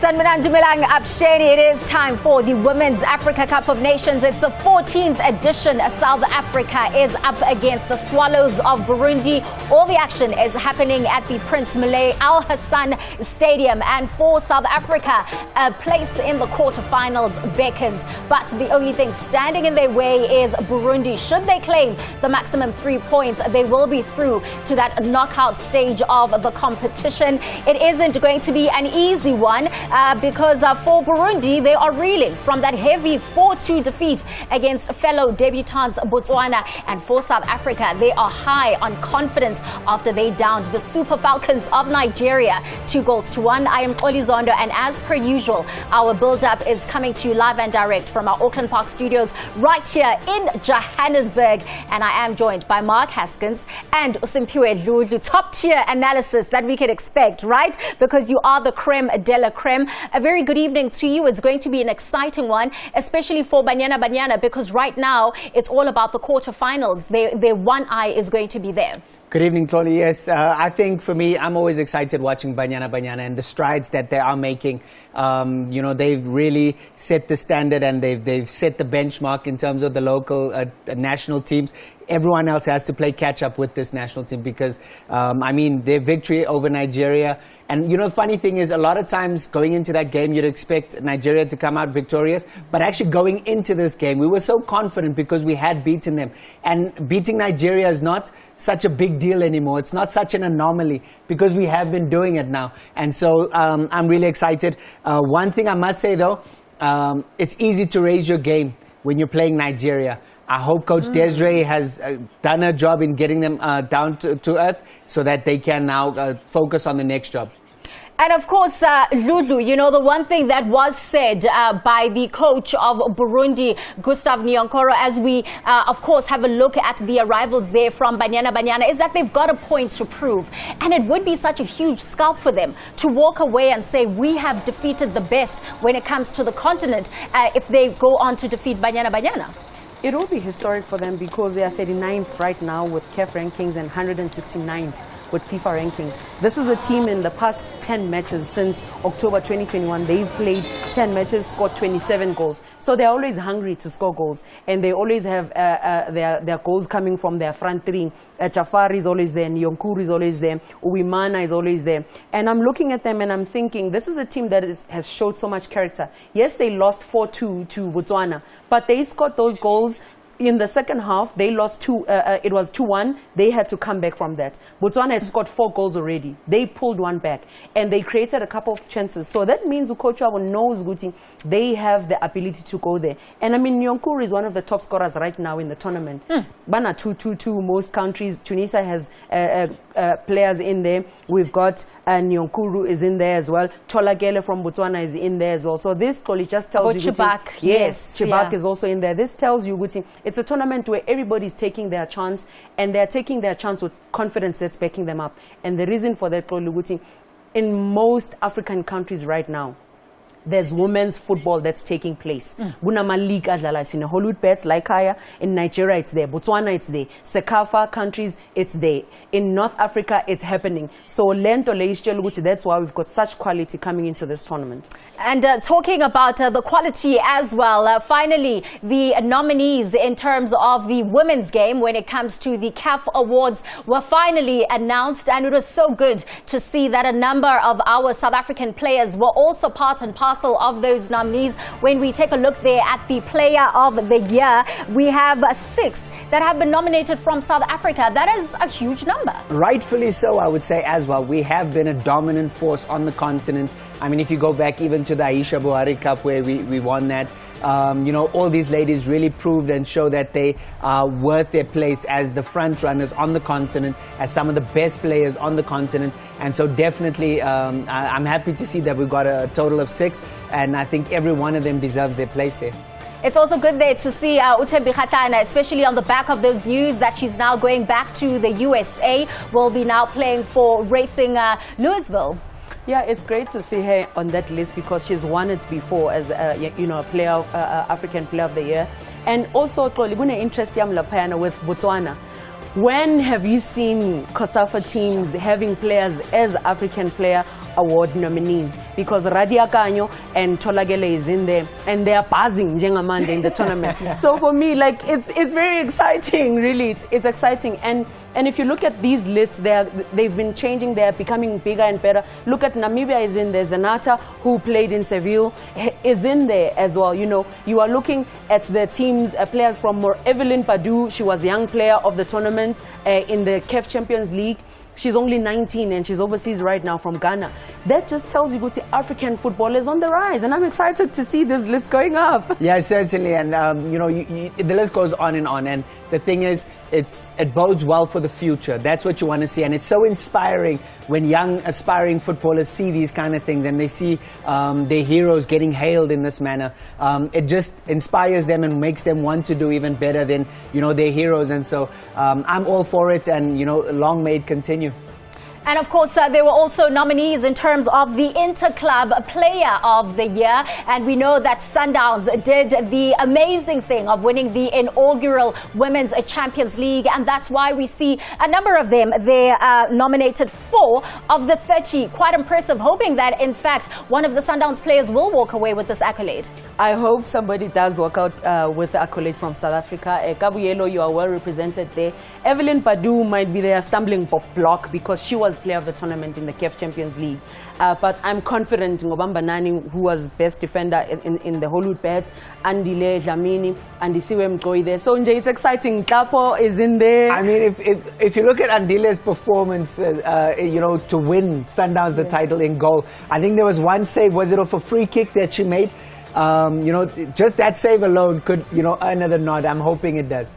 Sanibonani Dumelang Absheni. It is time for the Women's Africa Cup of Nations. It's the 14th edition. South Africa is up against the Swallows of Burundi. All the action is happening at the Prince Moulay Al Hassan Stadium. And for South Africa, a place in the quarterfinals beckons. But the only thing standing in their way is Burundi. Should they claim the maximum 3 points, they will be through to that knockout stage of the competition. It isn't going to be an easy one. Because for Burundi, they are reeling from that heavy 4-2 defeat against fellow debutantes Botswana. And for South Africa, they are high on confidence after they downed the Super Falcons of Nigeria 2-1. I am Oli Zondo, and as per usual, our build-up is coming to you live and direct from our Auckland Park studios right here in Johannesburg. And I am joined by Mark Haskins and Usimpiwe Dludlu. Top-tier analysis that we could expect, right? Because you are the creme de la creme. A very good evening to you. It's going to be an exciting one, especially for Banyana, because right now it's all about the quarterfinals. Their one eye is going to be there. Good evening, Tloli. Yes, I think for me, I'm always excited watching Banyana and the strides that they are making. You know, they've really set the standard and they've set the benchmark in terms of the local national teams. Everyone else has to play catch up with this national team because, I mean, their victory over Nigeria. And, you know, the funny thing is a lot of times going into that game, you'd expect Nigeria to come out victorious. But actually going into this game, we were so confident because we had beaten them. And beating Nigeria is not such a big deal anymore. It's not such an anomaly because we have been doing it now. And so I'm really excited. One thing I must say, though, it's easy to raise your game when you're playing Nigeria. I hope Coach Desiree has done her job in getting them down to earth so that they can now focus on the next job. And of course, Lulu, you know, the one thing that was said by the coach of Burundi, Gustav Nyonkoro, as we, of course, have a look at the arrivals there from Banyana, is that they've got a point to prove. And it would be such a huge scalp for them to walk away and say, we have defeated the best when it comes to the continent if they go on to defeat Banyana. It will be historic for them because they are 39th right now with CAF rankings and 169th with FIFA rankings. This is a team in the past 10 matches since October 2021. They've played 10 matches, scored 27 goals. So they're always hungry to score goals. And they always have their goals coming from their front three. Jafari is always there, Nyonkuru is always there, Uwimana is always there. And I'm looking at them and I'm thinking, this is a team that has showed so much character. Yes, they lost 4-2 to Botswana, but they scored those goals. In the second half, they lost it was 2-1. They had to come back from that. Botswana had scored 4 goals already. They pulled one back, and they created a couple of chances. So that means Ukochwa knows Guti. They have the ability to go there. And I mean, Nyonkuru is one of the top scorers right now in the tournament. Bana 2-2-2. Most countries. Tunisia has players in there. We've got Nyonkuru is in there as well. Tolagele from Botswana is in there as well. So this probably just tells you. Chibak. Yes, Chibak is also in there. This tells you Guti. It's a tournament where everybody's taking their chance, and they're taking their chance with confidence that's backing them up. And the reason for that, in most African countries right now, there's women's football that's taking place. Gunama League adlala in Hollywood bets like Kaya. In Nigeria, it's there. Botswana, it's there. Sekafa countries, it's there. In North Africa, it's happening. So that's why we've got such quality coming into this tournament. And talking about the quality as well, finally, the nominees in terms of the women's game when it comes to the CAF Awards were finally announced. And it was so good to see that a number of our South African players were also part and parcel of those nominees. When we take a look there at the Player of the Year, we have 6 that have been nominated from South Africa. That is a huge number. Rightfully so, I would say as well. We have been a dominant force on the continent. I mean, if you go back even to the Aisha Buhari Cup where we won that, you know, all these ladies really proved and show that they are worth their place as the front runners on the continent, as some of the best players on the continent. And so definitely I'm happy to see that we've got a total of 6, and I think every one of them deserves their place there. It's also good there to see Uthembi Kgatlana, especially on the back of those news that she's now going back to the USA, will be now playing for Racing Louisville. Yeah, it's great to see her on that list because she's won it before as you know, African Player of the Year. And also, Tolibune interest Lapayana with Botswana. When have you seen COSAFA teams having players as African player Award nominees, because Radia Kanyo and Tolagele is in there, and they are buzzing Njengamande in the tournament. So for me, like, it's very exciting, really. It's exciting. And if you look at these lists, they've been changing. They're becoming bigger and better. Look at Namibia is in there. Zanata, who played in Seville, is in there as well. You know, you are looking at the teams, players from Evelyn Padu. She was young player of the tournament in the CAF Champions League. She's only 19 and she's overseas right now from Ghana. That just tells you that African football is on the rise, and I'm excited to see this list going up. Yeah, certainly, and you know, the list goes on, and the thing is, it bodes well for the future. That's what you want to see, and it's so inspiring when young aspiring footballers see these kind of things and they see their heroes getting hailed in this manner. It just inspires them and makes them want to do even better than, you know, their heroes, and so I'm all for it, and, you know, long may it continue. And of course, there were also nominees in terms of the Interclub Player of the Year. And we know that Sundowns did the amazing thing of winning the inaugural Women's Champions League. And that's why we see a number of them. They nominated 4 of the 30. Quite impressive, hoping that, in fact, one of the Sundowns players will walk away with this accolade. I hope somebody does walk out with the accolade from South Africa. Kabuyelo, you are well represented there. Evelyn Padu might be their stumbling block because she was player of the tournament in the CAF Champions League. But I'm confident Ngobamba Nani, who was best defender in the Hollywood Bets, Andile Dlamini, and Isiwe Mkoi there. So Nje, it's exciting. Tapo is in there. I mean, if you look at Andile's performance, you know, to win Sundowns the title in goal, I think there was one save, was it off a free kick that she made? You know, just that save alone could, you know, earn another nod. I'm hoping it does.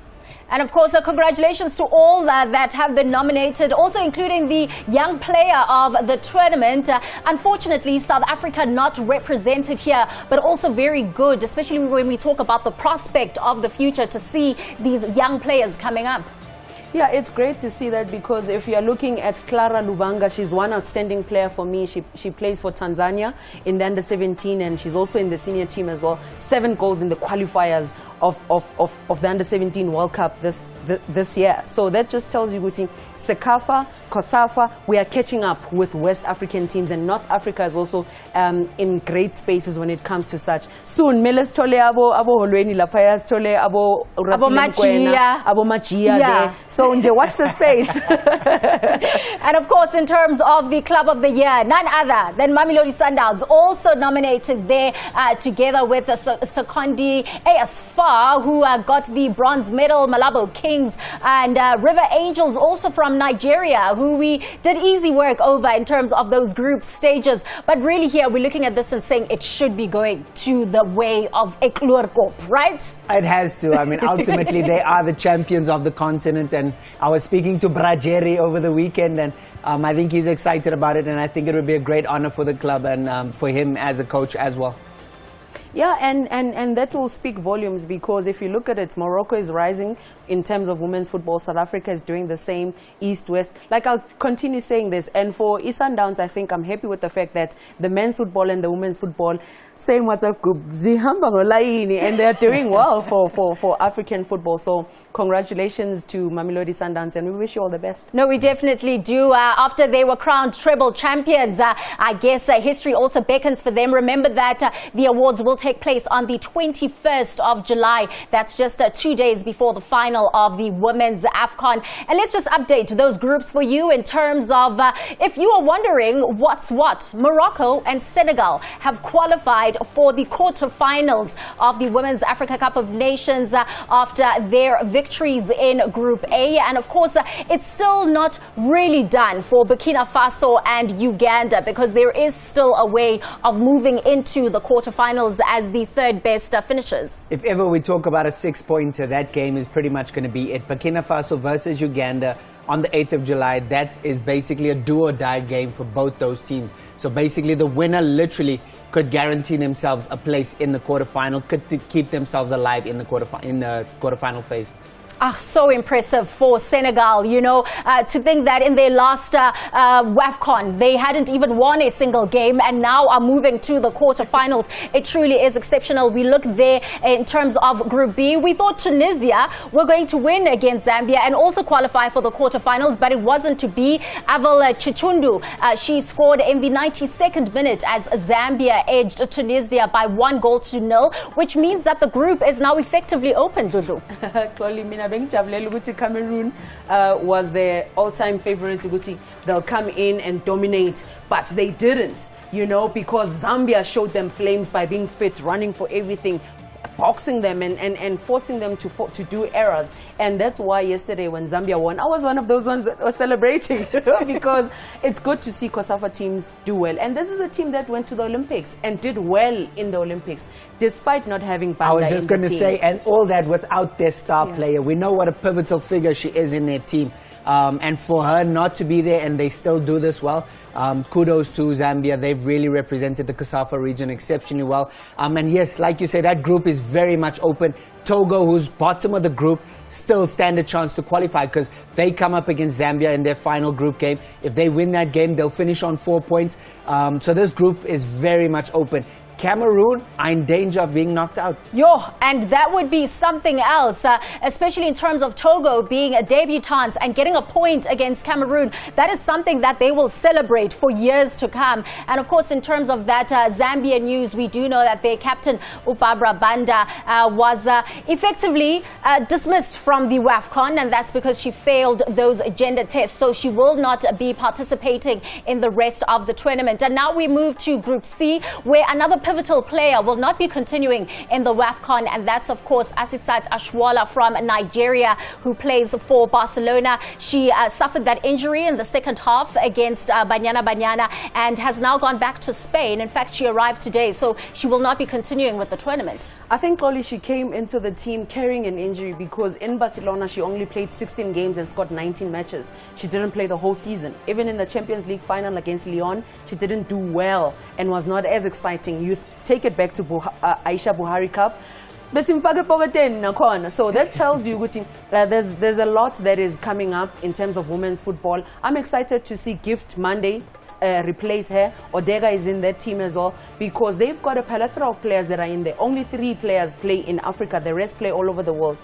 And of course, congratulations to all that have been nominated, also including the young player of the tournament. Unfortunately, South Africa not represented here, but also very good, especially when we talk about the prospect of the future, to see these young players coming up. Yeah, it's great to see that, because if you're looking at Clara Lubanga, she's one outstanding player for me. She plays for Tanzania in the under-17, and she's also in the senior team as well. 7 goals in the qualifiers of the under-17 World Cup this year. So that just tells you, Guti, Sekafa, Kosafa, we are catching up with West African teams, and North Africa is also in great spaces when it comes to such. Soon, Meles Tole, Abo Holweni Lapayas Tole, Abo Machia. Abo Machia there. So, Nje, watch the space. And of course, in terms of the Club of the Year, none other than Mamelodi Sundowns, also nominated there together with Sekondi AS-FAR, who got the bronze medal, Malabo Kings, and River Angels, also from Nigeria, who we did easy work over in terms of those group stages. But really here, we're looking at this and saying it should be going to the way of Eklurkop, right? It has to. I mean, ultimately, they are the champions of the continent, and I was speaking to Brajeri over the weekend, and I think he's excited about it, and I think it would be a great honor for the club and for him as a coach as well. Yeah, and that will speak volumes, because if you look at it, Morocco is rising in terms of women's football. South Africa is doing the same, East-West. Like, I'll continue saying this. And for Sundowns, I think I'm happy with the fact that the men's football and the women's football, same WhatsApp group, and they're doing well for African football. So congratulations to Mamelodi Sundowns, and we wish you all the best. No, we definitely do. After they were crowned treble champions, I guess history also beckons for them. Remember that the awards will take place on the 21st of July. That's just 2 days before the final of the women's AFCON. And let's just update those groups for you in terms of, if you are wondering what's what, Morocco and Senegal have qualified for the quarterfinals of the Women's Africa Cup of Nations after their victories in Group A. And of course, it's still not really done for Burkina Faso and Uganda, because there is still a way of moving into the quarterfinals as the third best finishers. If ever we talk about a 6-pointer, that game is pretty much going to be it. Burkina Faso versus Uganda on the 8th of July. That is basically a do-or-die game for both those teams. So basically the winner literally could guarantee themselves a place in the quarterfinal, could keep themselves alive in the quarterfinal phase. So impressive for Senegal, you know, to think that in their last WAFCON, they hadn't even won a single game and now are moving to the quarterfinals. It truly is exceptional. We look there in terms of Group B. We thought Tunisia were going to win against Zambia and also qualify for the quarterfinals, but it wasn't to be. Aval Chichundu, she scored in the 92nd minute as Zambia edged Tunisia by 1-0, which means that the group is now effectively open, Lulu. Cameroon was their all-time favorite. They'll come in and dominate, but they didn't, you know, because Zambia showed them flames by being fit, running for everything, boxing them and forcing them to do errors. And that's why yesterday when Zambia won, I was one of those ones that was celebrating because it's good to see COSAFA teams do well. And this is a team that went to the Olympics and did well in the Olympics, despite not having Banda. I was just going to say, and all that without their star player. We know what a pivotal figure she is in their team. And for her not to be there and they still do this well, kudos to Zambia. They've really represented the COSAFA region exceptionally well. And yes, like you say, that group is very much open. Togo, who's bottom of the group, still stand a chance to qualify because they come up against Zambia in their final group game. If they win that game, they'll finish on 4 points. So this group is very much open. Cameroon are in danger of being knocked out. And that would be something else, especially in terms of Togo being a debutante and getting a point against Cameroon. That is something that they will celebrate for years to come. And of course, in terms of that Zambia news, we do know that their captain, Barbara Banda, was effectively dismissed from the WAFCON, and that's because she failed those gender tests. So she will not be participating in the rest of the tournament. And now we move to Group C, where another pivotal player will not be continuing in the WAFCON, and that's of course Asisat Ashwala from Nigeria, who plays for Barcelona. She suffered that injury in the second half against Banyana and has now gone back to Spain. In fact, she arrived today, so she will not be continuing with the tournament. I think probably she came into the team carrying an injury because in Barcelona she only played 16 games and scored 19 matches. She didn't play the whole season. Even in the Champions League final against Lyon, she didn't do well and was not as exciting. You take it back to Aisha Buhari Cup. So that tells you there's a lot that is coming up in terms of women's football. I'm excited to see Gift Monday replace her. Odega is in that team as well because they've got a plethora of players that are in there. Only 3 players play in Africa. The rest play all over the world.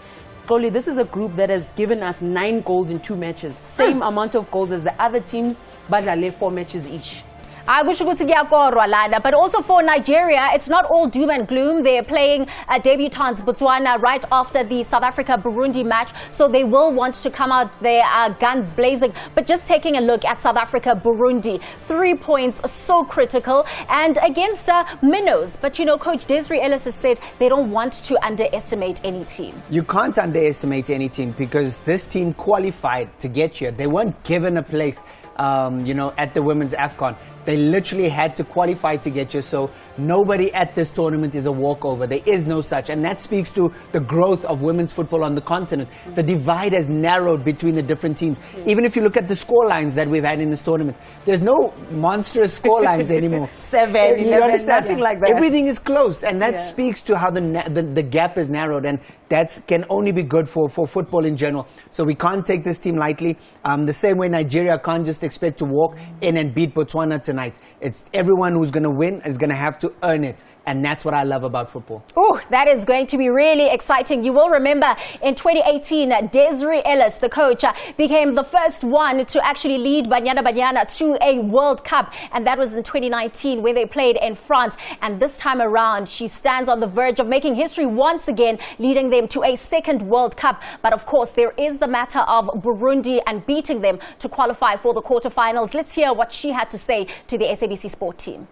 Chloe, this is a group that has given us 9 goals in 2 matches. Same amount of goals as the other teams, but they left 4 matches each. But also for Nigeria, it's not all doom and gloom. They're playing debutants Botswana right after the South Africa-Burundi match, so they will want to come out their guns blazing. But just taking a look at South Africa-Burundi, 3 points, so critical, and against minnows. But you know, Coach Desiree Ellis has said they don't want to underestimate any team. You can't underestimate any team because this team qualified to get here. They weren't given a place, you know, at the women's AFCON. They literally had to qualify to get you, so nobody at this tournament is a walkover. There is no such, and that speaks to the growth of women's football on the continent. The divide has narrowed between the different teams. Even if you look at the score lines that we've had in this tournament, there's no monstrous score lines anymore. 7, 11, nothing like that. Everything is close, and that speaks to how the gap is narrowed, and that can only be good for football in general. So we can't take this team lightly. The same way Nigeria can't just expect to walk in and beat Botswana tonight. It's everyone who's going to win is going to have to earn it. And that's what I love about football. Oh, that is going to be really exciting. You will remember in 2018, Desiree Ellis, the coach, became the first one to actually lead Banyana to a World Cup. And that was in 2019 where they played in France. And this time around, she stands on the verge of making history once again, leading them to a 2nd World Cup. But of course, there is the matter of Burundi and beating them to qualify for the quarterfinals. Let's hear what she had to say to the SABC Sport team.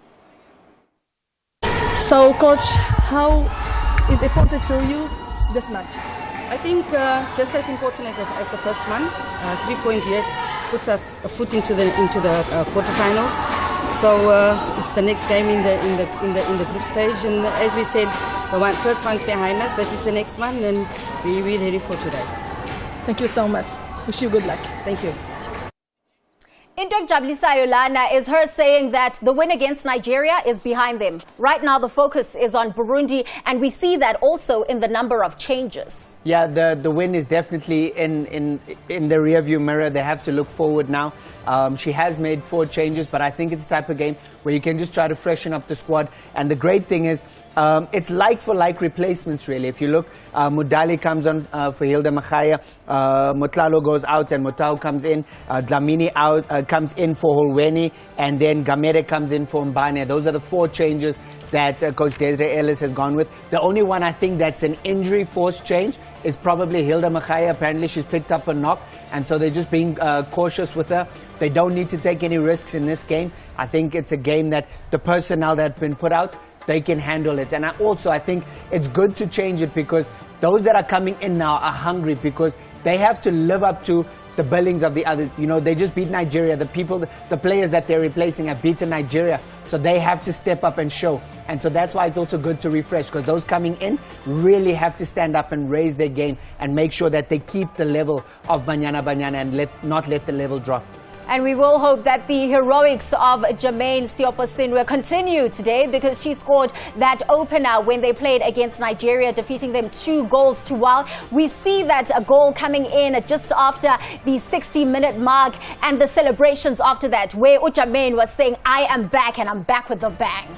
So, Coach, how is important for you this match? I think just as important as the first one. 3 points yet puts us a foot into the quarterfinals. So it's the next game in the group stage, and as we said, the first one's behind us. This is the next one, and we're ready for today. Thank you so much. Wish you good luck. Thank you. Into Jabulisayo Lana is her saying that the win against Nigeria is behind them. Right now, the focus is on Burundi, and we see that also in the number of changes. Yeah, the win is definitely in the rearview mirror. They have to look forward now. She has made 4 changes, but I think it's the type of game where you can just try to freshen up the squad. And the great thing is, it's like-for-like replacements, really. If you look, Mudali comes on for Hilda Machaya, Motlalo goes out and Motau comes in, Dlamini comes in for Holweni, and then Gamere comes in for Mbane. Those are the 4 changes that Coach Desiree Ellis has gone with. The only one I think that's an injury-forced change is probably Hilda Machaya. Apparently she's picked up a knock, and so they're just being cautious with her. They don't need to take any risks in this game. I think it's a game that the personnel that have been put out, they can handle it. And I think it's good to change it, because those that are coming in now are hungry, because they have to live up to the billings of the other. You know, they just beat Nigeria. The players that they're replacing have beaten Nigeria, so they have to step up and show. And so that's why it's also good to refresh, because those coming in really have to stand up and raise their game and make sure that they keep the level of Banyana and not let the level drop. And we will hope that the heroics of Jermaine Sioposinwe continue today, because she scored that opener when they played against Nigeria, defeating them 2-1. We see that a goal coming in just after the 60-minute mark, and the celebrations after that, where Jermaine was saying, "I am back, and I'm back with a bang."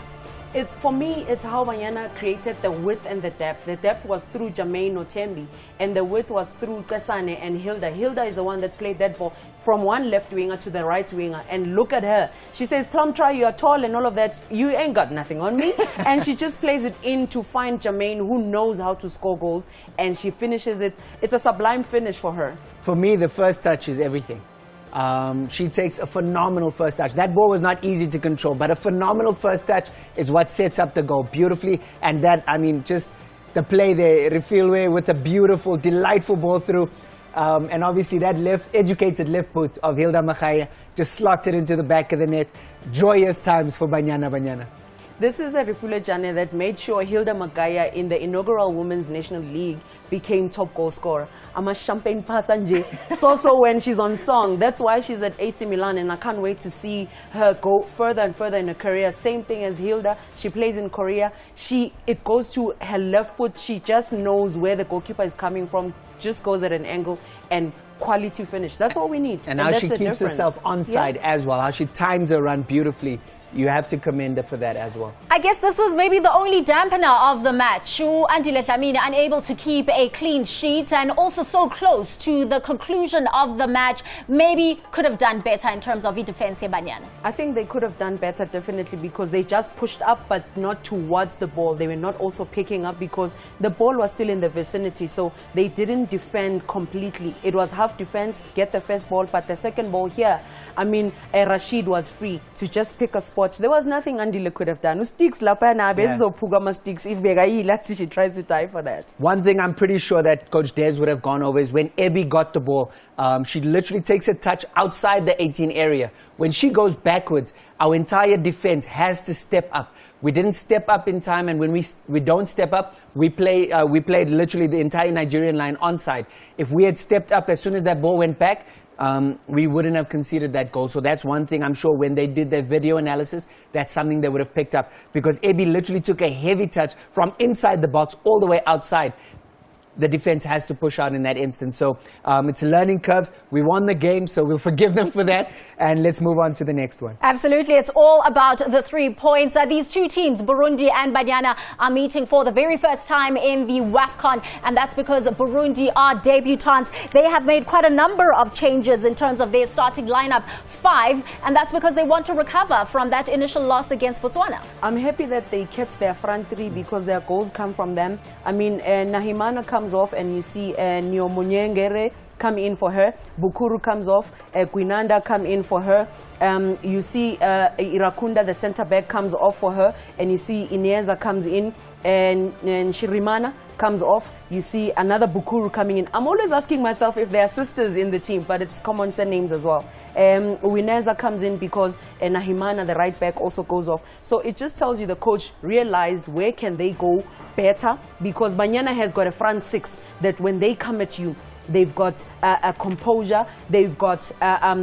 For me, it's how Banyana created the width and the depth. The depth was through Jermaine Otembi, and the width was through Tesane and Hilda. Hilda is the one that played that ball from one left winger to the right winger. And look at her. She says, "Plum-try, you are tall and all of that. You ain't got nothing on me." And she just plays it in to find Jermaine, who knows how to score goals. And she finishes it. It's a sublime finish for her. For me, the first touch is everything. She takes a phenomenal first touch. That ball was not easy to control, but a phenomenal first touch is what sets up the goal beautifully. And that, I mean, just the play there, Refilwe with a beautiful, delightful ball through. And obviously that educated left foot of Hilda Machaya just slots it into the back of the net. Joyous times for Banyana. This is a Refule Jane that made sure Hilda Magaya in the inaugural Women's National League became top goal scorer. I'm a champagne passenger. So when she's on song, that's why she's at AC Milan, and I can't wait to see her go further and further in her career. Same thing as Hilda. She plays in Korea. It goes to her left foot. She just knows where the goalkeeper is coming from, just goes at an angle, and quality finish. That's all we need. And how she keeps herself onside as well. How she times her run beautifully. You have to commend her for that as well. I guess this was maybe the only dampener of the match. Andile Dlamini unable to keep a clean sheet, and also so close to the conclusion of the match. Maybe could have done better in terms of defense here, Banyana. I think they could have done better, definitely, because they just pushed up but not towards the ball. They were not also picking up because the ball was still in the vicinity, so they didn't defend completely. It was half defense, get the first ball, but the second ball here, I mean, Rashid was free to just pick a spot. There was nothing Andile could have done. Sticks lapana bezopugama sticks if Begai, let's see, she tries to tie for that. One thing I'm pretty sure that Coach Des would have gone over is when Ebi got the ball, she literally takes a touch outside the 18 area. When she goes backwards, our entire defense has to step up. We didn't step up in time, and when we don't step up, we played literally the entire Nigerian line onside. If we had stepped up as soon as that ball went back, we wouldn't have conceded that goal. So that's one thing I'm sure when they did their video analysis, that's something they would have picked up, because Ebi literally took a heavy touch from inside the box all the way outside. The defense has to push out in that instance. So it's learning curves. We won the game, so we'll forgive them for that. And let's move on to the next one. Absolutely. It's all about the 3 points. These two teams, Burundi and Banyana, are meeting for the very first time in the WAFCON. And that's because Burundi are debutants. They have made quite a number of changes in terms of their starting lineup, 5. And that's because they want to recover from that initial loss against Botswana. I'm happy that they kept their front 3 because their goals come from them. I mean, Nahimana comes off, and you see Nyomunyengere come in for her. Bukuru comes off. Gwinanda come in for her. You see Irakunda, the centre back, comes off for her, and you see Ineza comes in, and Shirimana comes off. You see another Bukuru coming in. I'm always asking myself if they are sisters in the team, but it's common surnames as well. Wineza comes in because Nahimana, the right back, also goes off. So it just tells you the coach realized where can they go better, because Banyana has got a front 6 that when they come at you, they've got composure, they've got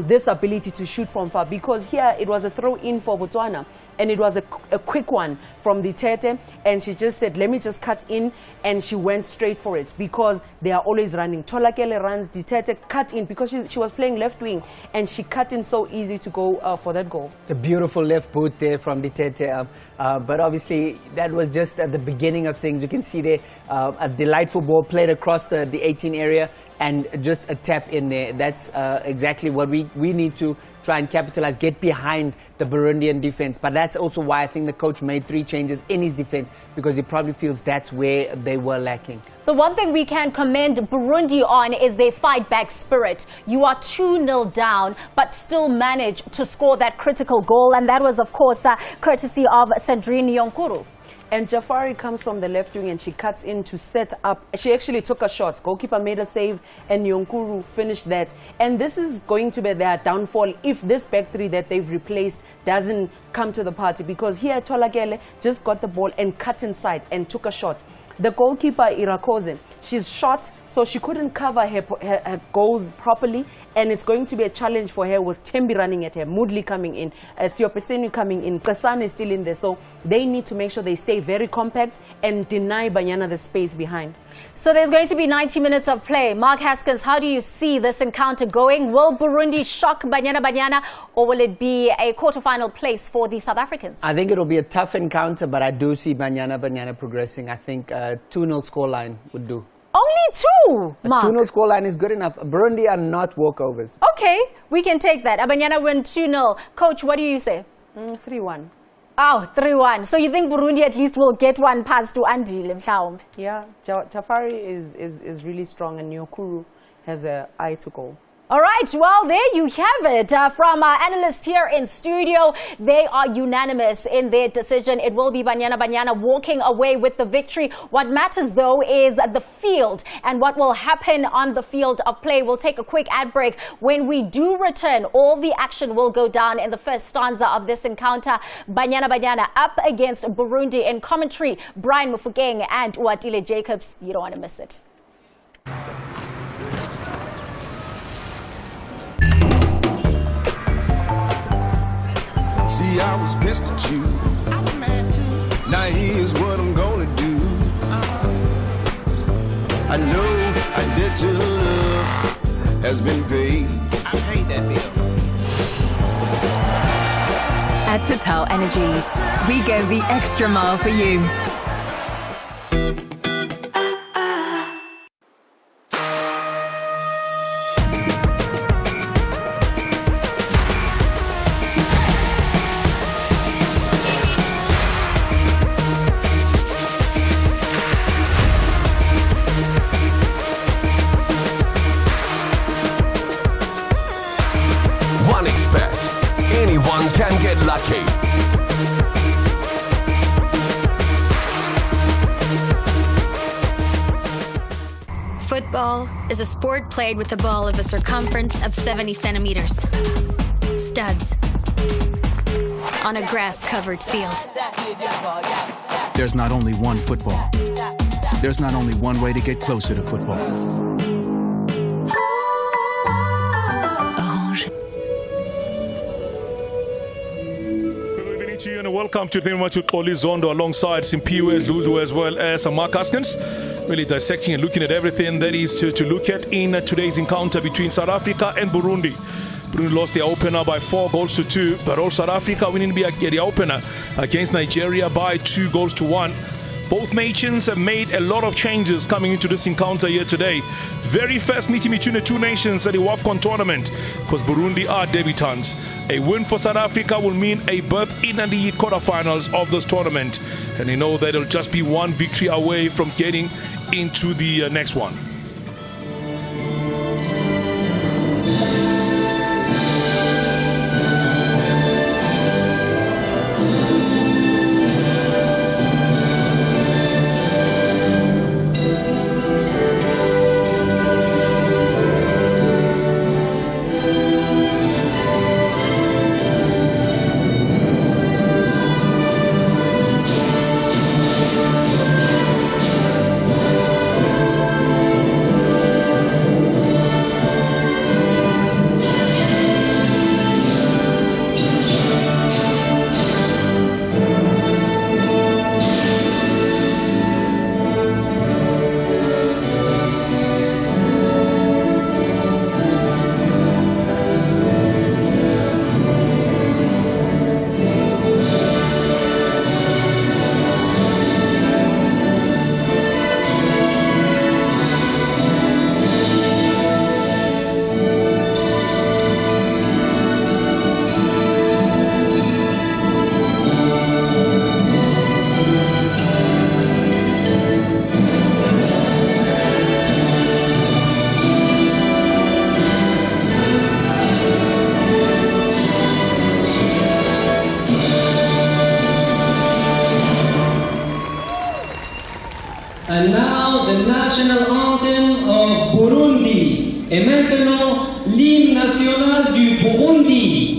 this ability to shoot from far. Because here it was a throw-in for Botswana, and it was a quick one from the Tete, and she just said, let me just cut in, and she went straight for it because they are always running. Tolakele runs, the Tete cut in because she was playing left wing, and she cut in so easy to go for that goal. It's a beautiful left boot there from the Tete, but obviously that was just at the beginning of things. You can see there a delightful ball played across the 18 area and just a tap in there. That's exactly what we need to try and capitalize, get behind the Burundian defense. But that's also why I think the coach made 3 changes in his defense, because he probably feels that's where they were lacking. The one thing we can commend Burundi on is their fight back spirit. You are 2-0 down, but still manage to score that critical goal. And that was, of course, courtesy of Sandrine Yonkuru. And Jafari comes from the left wing and she cuts in to set up. She actually took a shot. Goalkeeper made a save and Yonkuru finished that. And this is going to be their downfall if this back 3 that they've replaced doesn't come to the party. Because here Tolakele just got the ball and cut inside and took a shot. The goalkeeper, Irakoze, she's shot, so she couldn't cover her goals properly, and it's going to be a challenge for her with Tembi running at her, Moodley coming in, Siopesenu coming in, Kasane is still in there, so they need to make sure they stay very compact and deny Banyana the space behind. So there's going to be 90 minutes of play. Mark Haskins, how do you see this encounter going? Will Burundi shock Banyana, or will it be a quarterfinal place for the South Africans? I think it'll be a tough encounter, but I do see Banyana progressing. I think 2-0 scoreline would do. Only 2, Mark. A 2-0 scoreline is good enough. Burundi are not walkovers. Okay, we can take that. Banyana win 2-0. Coach, what do you say? 3-1. Oh, 3-1. So you think Burundi at least will get one pass to Andile? Yeah, Tafari is really strong, and Nyokuru has an eye to goal. All right, well, there you have it. From our analysts here in studio, they are unanimous in their decision. It will be Banyana walking away with the victory. What matters, though, is the field and what will happen on the field of play. We'll take a quick ad break. When we do return, all the action will go down in the first stanza of this encounter. Banyana up against Burundi. In commentary, Brian Mufugeng and Uatile Jacobs. You don't want to miss it. See, I was pissed at you. I was mad too. Now here's what I'm gonna do. I know I did to love has been paid. I paid that bill. At Total Energies, we go the extra mile for you. Football is a sport played with a ball of a circumference of 70 centimeters. Studs. On a grass-covered field. There's not only one football. There's not only one way to get closer to football. And welcome to the match with Oli Zondo alongside Simpiwe Lulu as well as Mark Haskins. Really dissecting and looking at everything that is to look at in today's encounter between South Africa and Burundi. Burundi lost their opener by 4-2, but all South Africa winning the opener against Nigeria by 2-1. Both nations have made a lot of changes coming into this encounter here today. Very first meeting between the two nations at the WAFCON tournament, because Burundi are debutants. A win for South Africa will mean a berth in the quarterfinals of this tournament. And they know that it'll just be one victory away from getting into the next one. And now the national anthem of Burundi. Et maintenant l'hymne national du Burundi.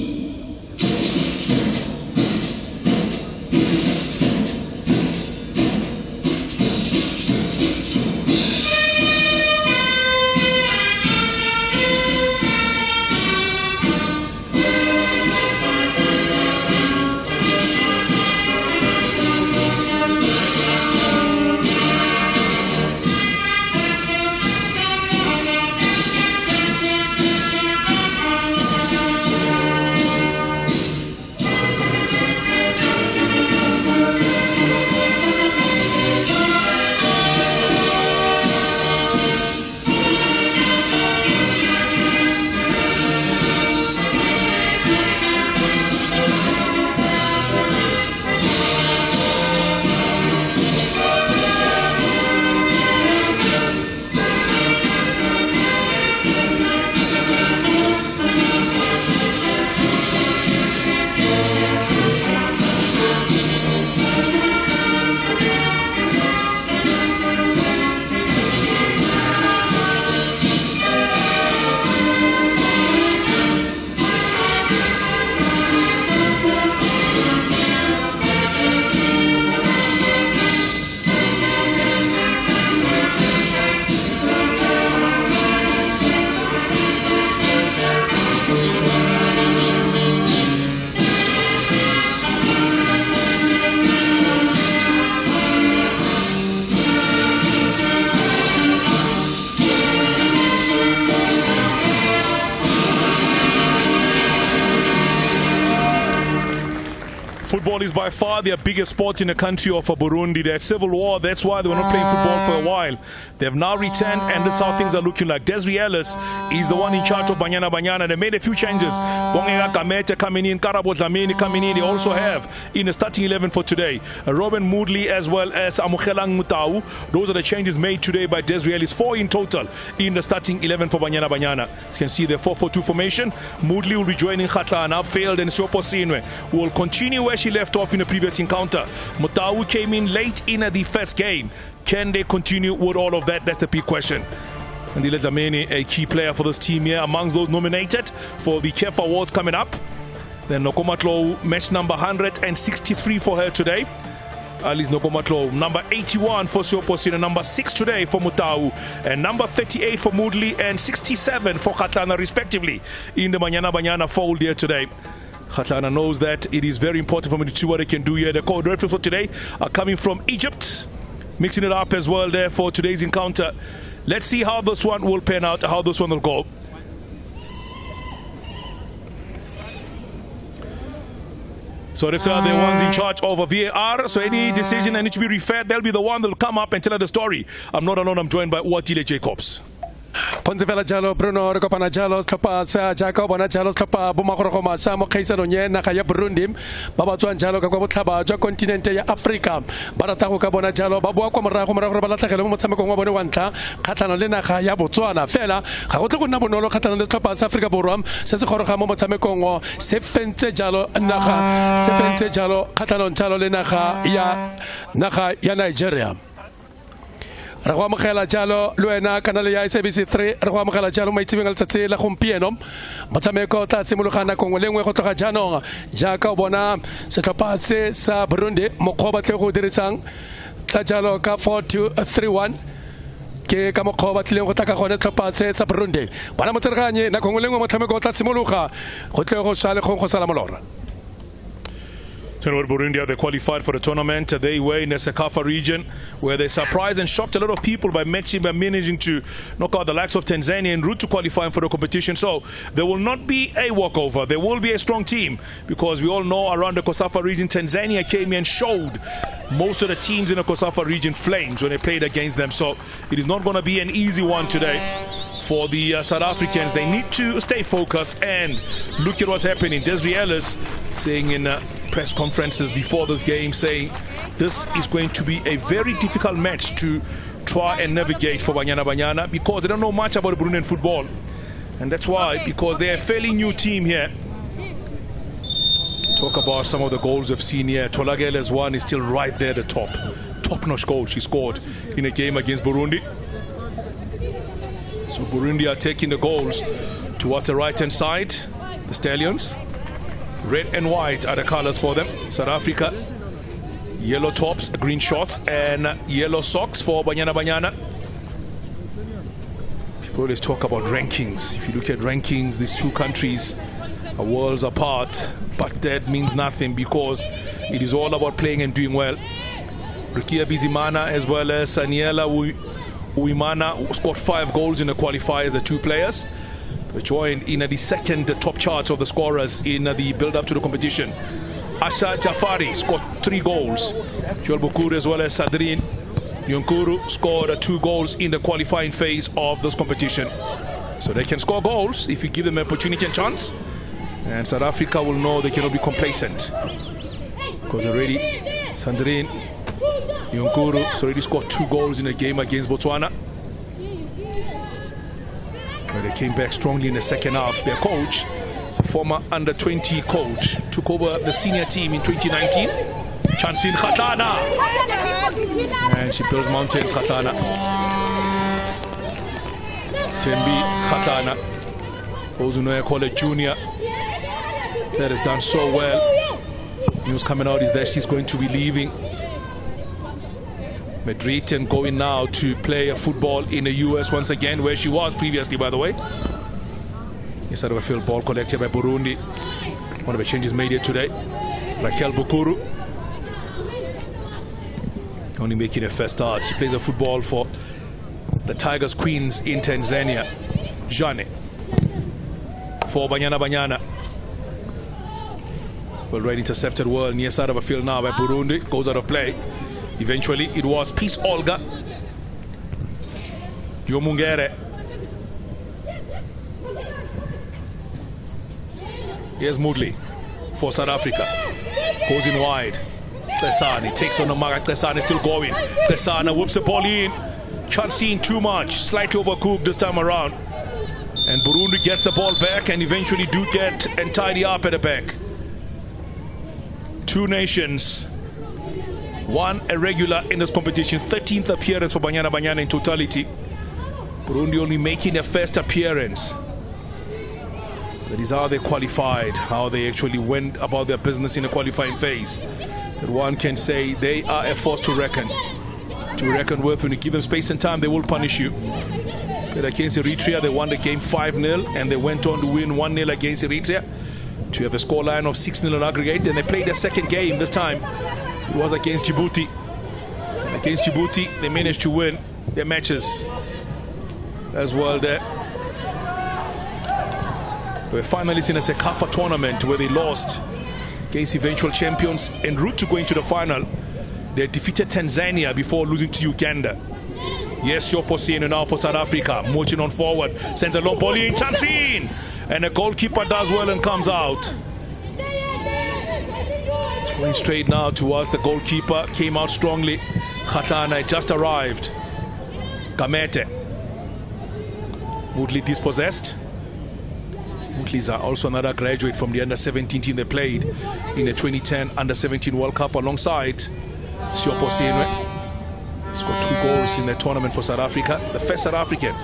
Football is by far their biggest sport in the country of Burundi. They had civil war, that's why they were not playing football for a while. They've now returned, and this is how things are looking like. Desiree Ellis is the one in charge of Banyana Banyana. They made a few changes. Bongega Kamete coming in, Karabo Dlamini coming in. They also have in the starting 11 for today Robin Moodley as well as Amukhelang Mutau. Those are the changes made today by Desiree Ellis. 4 in total in the starting 11 for Banyana Banyana. As you can see, the 4-4-2 formation. Moodley will be joining Khatlana, failed, and Siopo Sinwe will continue where she left off in the previous encounter. Mutau came in late in the first game. Can they continue with all of that? That's the big question. And Ndile Dlamini, a key player for this team here, amongst those nominated for the KEF Awards coming up. Then Nokomatlo, match number 163 for her today. Alice Nokomatlo, number 81 for Sioposina, number 6 today for Mutau, and number 38 for Moodley, and 67 for Khatlana respectively in the Banyana Banyana fold here today. Khatlana knows that it is very important for me to see what they can do here. The code referees for today are coming from Egypt, mixing it up as well there for today's encounter. Let's see how this one will pan out, how this one will go. So these are the ones in charge of a VAR. So any decision that needs to be referred, they'll be the one that will come up and tell us the story. I'm not alone, I'm joined by Watile Jacobs. Ponzevela jalo Bruno re kopana jalo tlhopha sa jaaka bona jalo tlhopha bomagorogoma sa mo kgaisano nye naga ya Burundi ba ba tswang jalo ka kwa botlhaba jwa kontinente ya Africa ba rata go ka bona jalo ba boa kwa morago ba latlhegele mo motshamekong wa bone wa ntlha kgatlhano le naga ya Botswana fela ga go tle go nna bonolo kgatlhano le tlhopha sa Africa Borwa se se goroga mo motshamekong se fentse jalo kgatlhano jalo le naga ya Nigeria. Re go amogela jalo le wena kanale ya SABC 3 re go amogela jalo maitsebeng a letsatsi la gompieno motshameko tla simologa nakong le nngwe go tloga jaanong jaaka o bona setlhopha se sa Burundi mokgwa ba tle go dirisang tla jalo ka 4-2-3-1 ke ka mokgwa ba tlileng go taka gone setlhopha se sa Burundi bona motsereganye nakong le nngwe motshameko tla simologa go tle go sha le go sala molora. Burundi, they qualified for the tournament. They were in the Sekafa region where they surprised and shocked a lot of people by managing to knock out the likes of Tanzania en route to qualifying for the competition. So there will not be a walkover. There will be a strong team because we all know around the Kosafa region, Tanzania came and showed most of the teams in the Kosafa region flames when they played against them. So it is not going to be an easy one today for the South Africans. They need to stay focused and look at what's happening. Desiree Ellis saying in press conferences before this game, saying this is going to be a very difficult match to try and navigate for Banyana Banyana because they don't know much about Burundian football. And that's why, because they're a fairly new team here. Talk about some of the goals we've seen here. Tolagele's one is still right there at the top top-notch goal she scored in a game against Burundi. So Burundi are taking the goals towards the right-hand side. The Stallions. Red and white are the colors for them. South Africa, yellow tops, green shorts, and yellow socks for Banyana Banyana. People always talk about rankings. If you look at rankings, these two countries are worlds apart, but that means nothing because it is all about playing and doing well. Rukia Bizimana as well as Saniela Uimana scored 5 goals in the qualifiers, the two players. They joined in the second top charts of the scorers in the build-up to the competition. Asha Jafari scored 3 goals. Joel Bukuru as well as Sadrin Nyonkuru scored 2 goals in the qualifying phase of this competition. So they can score goals if you give them an opportunity and chance. And South Africa will know they cannot be complacent. Because already Sandrine Nyonkuru has already scored 2 goals in a game against Botswana, where they came back strongly in the second half. Their coach is a former under-20 coach, took over the senior team in 2019. Chancine Khatana. And she builds mountains, Khatana. Tembi Khatana. Those who know her call it junior. That has done so well. News coming out is that she's going to be leaving Madrid and going now to play football in the US once again, where she was previously, by the way. Inside of a field ball collected by Burundi. One of the changes made here today. Raquel Bukuru only making a first start. She plays a football for the Tigers Queens in Tanzania. Jane for Banyana Banyana. Well, right intercepted well near side of a field now by Burundi. Goes out of play. Eventually, it was Peace Olga Yomungere. Here's Moodley for South Africa. Goes in wide. Tesani takes on the mark. Tesani still going. Tesani whips the ball in. Chancine too much. Slightly overcooked this time around. And Burundi gets the ball back and eventually do get and tidy up at the back. Two nations. One irregular in this competition. 13th appearance for Banyana Banyana in totality. Burundi only making their first appearance. That is how they qualified, how they actually went about their business in the qualifying phase. That one can say they are a force to reckon with. When you give them space and time, they will punish you. But against Eritrea, they won the game 5-0, and they went on to win 1-0 against Eritrea to have a scoreline of 6-0 on aggregate. And they played their second game this time. It was against Djibouti. And against Djibouti, they managed to win their matches as well there. They were finalists in a Sekafa tournament where they lost against eventual champions en route to going to the final. They defeated Tanzania before losing to Uganda. Yes, Yoposino now for South Africa, marching on forward, sends a long ball in, Chancine, and the goalkeeper does well and comes out. It's going straight now towards the goalkeeper, came out strongly. Khatana just arrived. Gamete. Woodley dispossessed. Woodley's are also another graduate from the under-17 team they played in the 2010 under-17 World Cup alongside Siopo Senwe. Scored 2 goals in the tournament for South Africa. The first South African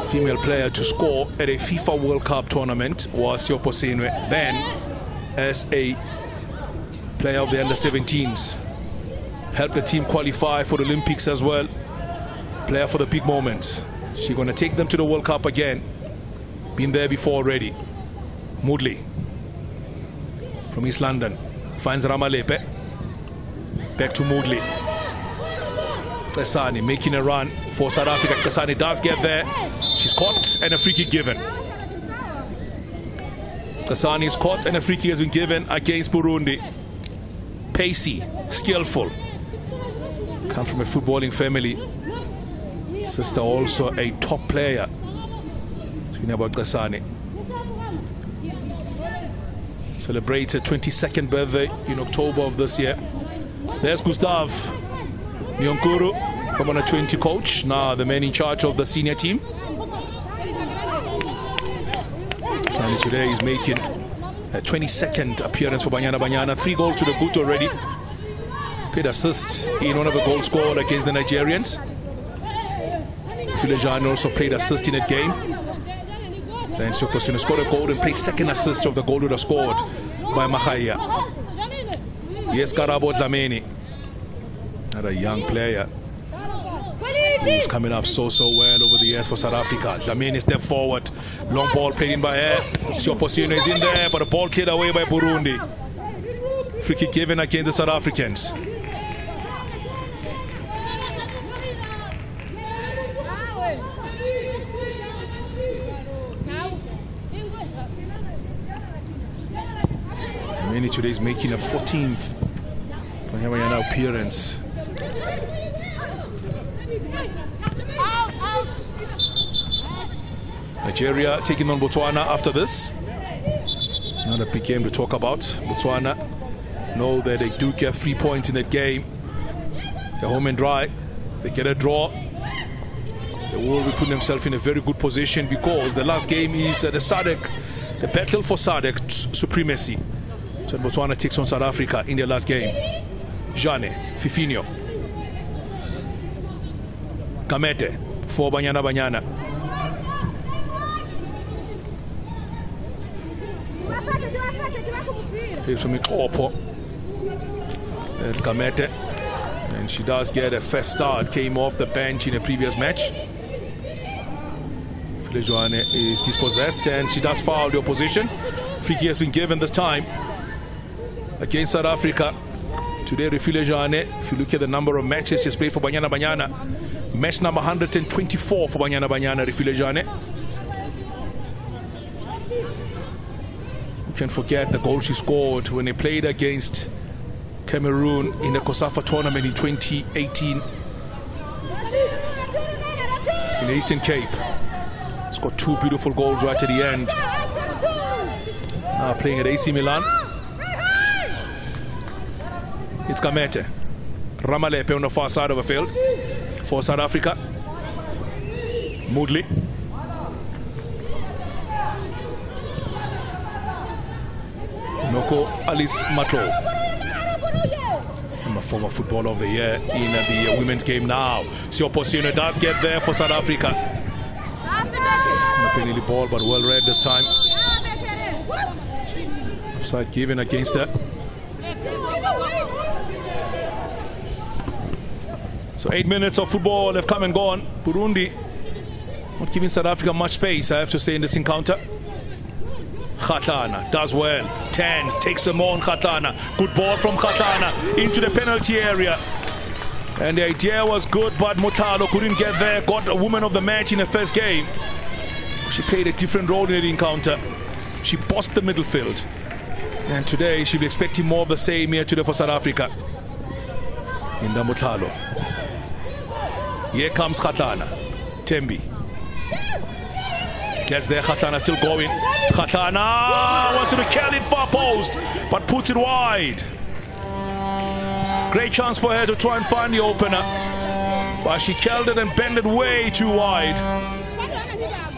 female player to score at a FIFA World Cup tournament was Siopo Senwe. Then, as a player of the under-17s, helped the team qualify for the Olympics as well. Player for the big moments. She's going to take them to the World Cup again. Been there before already. Moodley from East London finds Ramalepe. Back to Moodley. Tesani making a run for South Africa. Tesani does get there. She's caught and a free kick given. Tesani is caught and a free kick has been given against Burundi. Pacey, skillful. Comes from a footballing family. Sister also a top player. About Tesani. Celebrates her 22nd birthday in October of this year. There's Gustav Nyonkuru, former 20 coach, now the man in charge of the senior team. Tesani today is making a 22nd appearance for Banyana Banyana. 3 goals to the boot already. Played assists in one of the goals scored against the Nigerians. Filejane also played assist in that game. Then Sokosino scored a goal and played second assist of the goal that was scored by Mahaya. Yes, Karabo Dlamini, another young player who's coming up so well over the years for South Africa. Dlamini step forward, long ball played in by her. Sokosino is in there, but the ball cleared away by Burundi. Free kick given against the South Africans. Today is making a 14th appearance. Nigeria taking on Botswana after this. It's not a big game to talk about. Botswana know that they do get 3 points in that game. They're home and dry. They get a draw. They will be putting themselves in a very good position because the last game is the battle for SADC supremacy. So Botswana takes on South Africa in their last game. Jane, Fifinho, Kamete for Banyana Banyana. Here's from Opo. And Kamete. And she does get a first start. Came off the bench in a previous match. Filejane is dispossessed and she does foul the opposition. Free kick has been given this time against South Africa. Today, Filejane, if you look at the number of matches she's played for Banyana Banyana, match number 124 for Banyana Banyana, Filejane. You can't forget the goal she scored when they played against Cameroon in the COSAFA tournament in 2018 in the Eastern Cape. Scored 2 beautiful goals right at the end. Now playing at AC Milan. It's Kamete. Ramalepe on the far side of the field for South Africa. Moodley. Noko Alice Mato. I'm a former footballer of the year in the women's game now. Sioposino does get there for South Africa. Penalty ball, but well read this time. Offside given against her. So 8 minutes of football have come and gone. Burundi not giving South Africa much space, I have to say, in this encounter. Kgatlana does well. Tans takes them on. Kgatlana. Good ball from Kgatlana into the penalty area. And the idea was good, but Motalo couldn't get there. Got a woman of the match in the first game. She played a different role in the encounter. She bossed the midfield. And today she'll be expecting more of the same here today for South Africa. In the Motalo. Here comes Kgatlana. Tembi. Gets there, Kgatlana still going. Kgatlana wants to curl it far post, but puts it wide. Great chance for her to try and find the opener. But she curled it and bent it way too wide.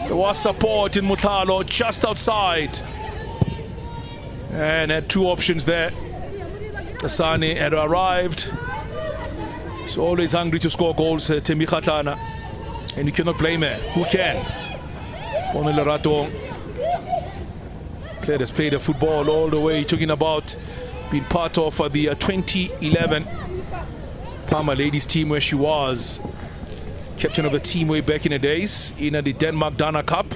There was support in Mutalo just outside. And had 2 options there. Asani had arrived. She's always hungry to score goals, Tembi Kgatlana. And you cannot blame her. Who can? Only Lerato. Player has played the football all the way, talking about being part of the 2011 Parma ladies team where she was captain of the team way back in the days in the Denmark Dana Cup.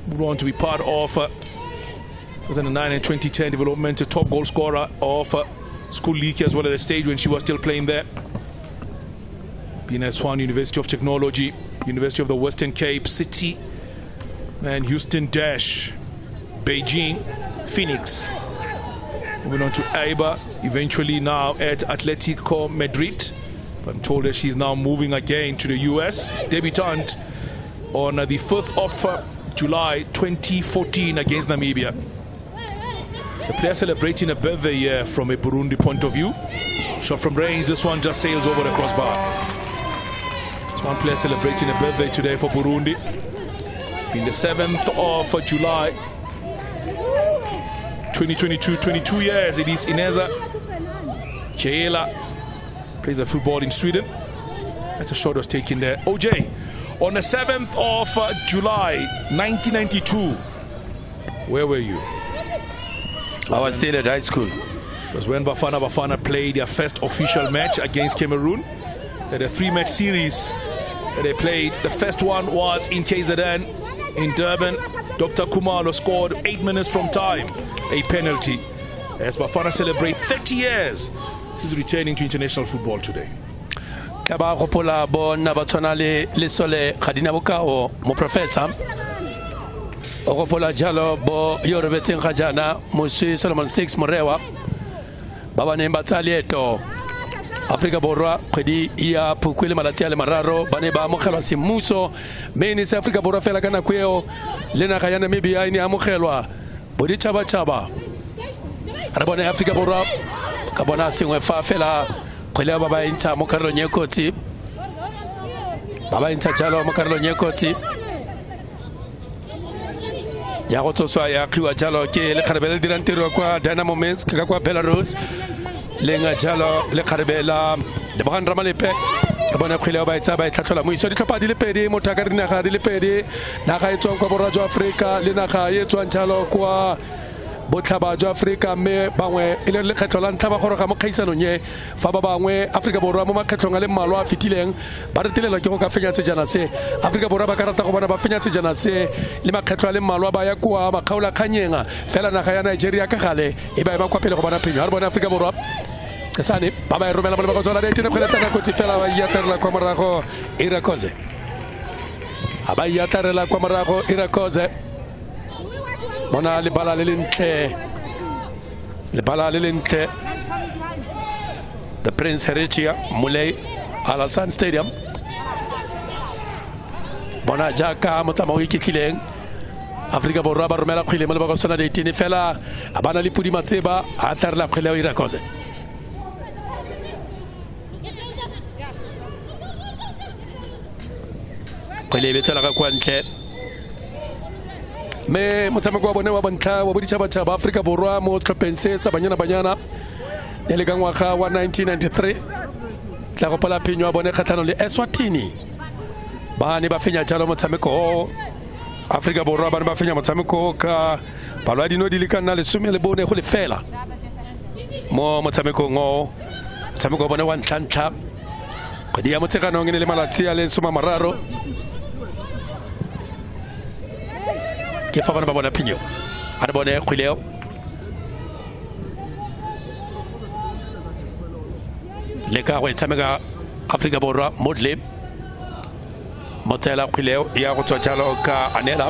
Moved on to be part of 2009 and 2010 development, top goal scorer of school league as well at the stage when she was still playing there. Been at Swan University of Technology, University of the Western Cape, City, and Houston Dash, Beijing, Phoenix. Moving on to AIBA, eventually now at Atletico Madrid. But I'm told that she's now moving again to the US. Debutant on the 5th of July 2014 against Namibia. It's a player celebrating a birthday here from a Burundi point of view. Shot from range, this one just sails over the crossbar. It's one player celebrating a birthday today for Burundi. Being the 7th of July 2022, 22 years. It is Ineza Cheela plays a football in Sweden. That's a shot was taken there. OJ, on the 7th of July 1992, where were you? I was still at high school. It was when Bafana played their first official match against Cameroon. They had a 3-match series that they played. The first one was in KZN in Durban. Dr. Kumalo scored 8 minutes from time, a penalty. As Bafana celebrate 30 years, this is returning to international football today. Kaba gopola bona batshwana le sole khadina bokao mo professor o gopola jalo bo yo rebetseng ga jana mo Solomon Sticks Morewa ba ba neng ba tsalieto Afrika Borwa kgwedi ya Phukwi malatsi a le mararo ba ne ba amogelwa semmuso mme ne se Afrika Borwa fela ka nako eo le naga ya Namibia ine amogelwa boditšhabatšhaba re bone Afrika Borwa ka bona sengwe fa fela kgwele ba ba intsha mo karolong ye kotsi ba ba intsha jalo mo karolong ye kotsi ya go tsoswa ya khiwa jalo ke le kharebela dirang tiro kwa Dynamo Minsk ka kwa Belarus le nga jalo le kharebela le ba ndra malepe bona kgwele ba itsa ba itlhatlola mo iso di tlhopa di le pedi mo thaka di naga di le pedi naga e tswang kwa borwa jwa Afrika le naga e tswang jalo kwa botlhaba jwa Afrika mme bangwe e le lekgetlo la ntlha ba goroga mo kgaisano nye fa ba bangwe Afrika Borwa mo makgetlong a le mmalwa a fitileng ba retelelwa ke go ka fenya sejana se Afrika Borwa ba ka rata go bona ba fenya sejana se le makgetlo a le mmalwa ba ya kwa makgaola kganyenga fela naga ya Nigeria ka gale e ba kwa pele go bona phenyo ha re bona Afrika Borwa ka sane ba ba romela mo ba tsona le tene kgwele tana kotsi fela ba ya terela kwa morago Irakoze aba ya terela kwa morago Irakoze Mona le bala le lentle the Prince Heritia Muley Alassane Stadium Bona jaka motsama o ikikileng Afrika Borwa ba romela kgwele mo le ba go sona le tene fela abana le pudi matseba a tarela kgwele o Irakoze kgwele be tsela ka kwa ntle me motshameko wa bone wa bontlha wa boditšhabatšhaba Afrika Borwa mo tlhopheng se sa banyana e le ka ngwaga wa 1993 tla go pola phenyo wa bone kgatlhanong le Eswatini ba ne ba fenya jalo motshameko Afrika Borwa ba ne ba fenya motshameko ka palo ya dino di le ka nna 14 go le fela mo motshamekong o motshameko wa bone wa ntlha kgwedi ya motseganong e ne le malatsi a le 13 ke fa bana ba bona phenyo a re bone kgweleo le ka go tshameka Afrika Borwa modle motsela kgweleo ya go tswa jalo ka anela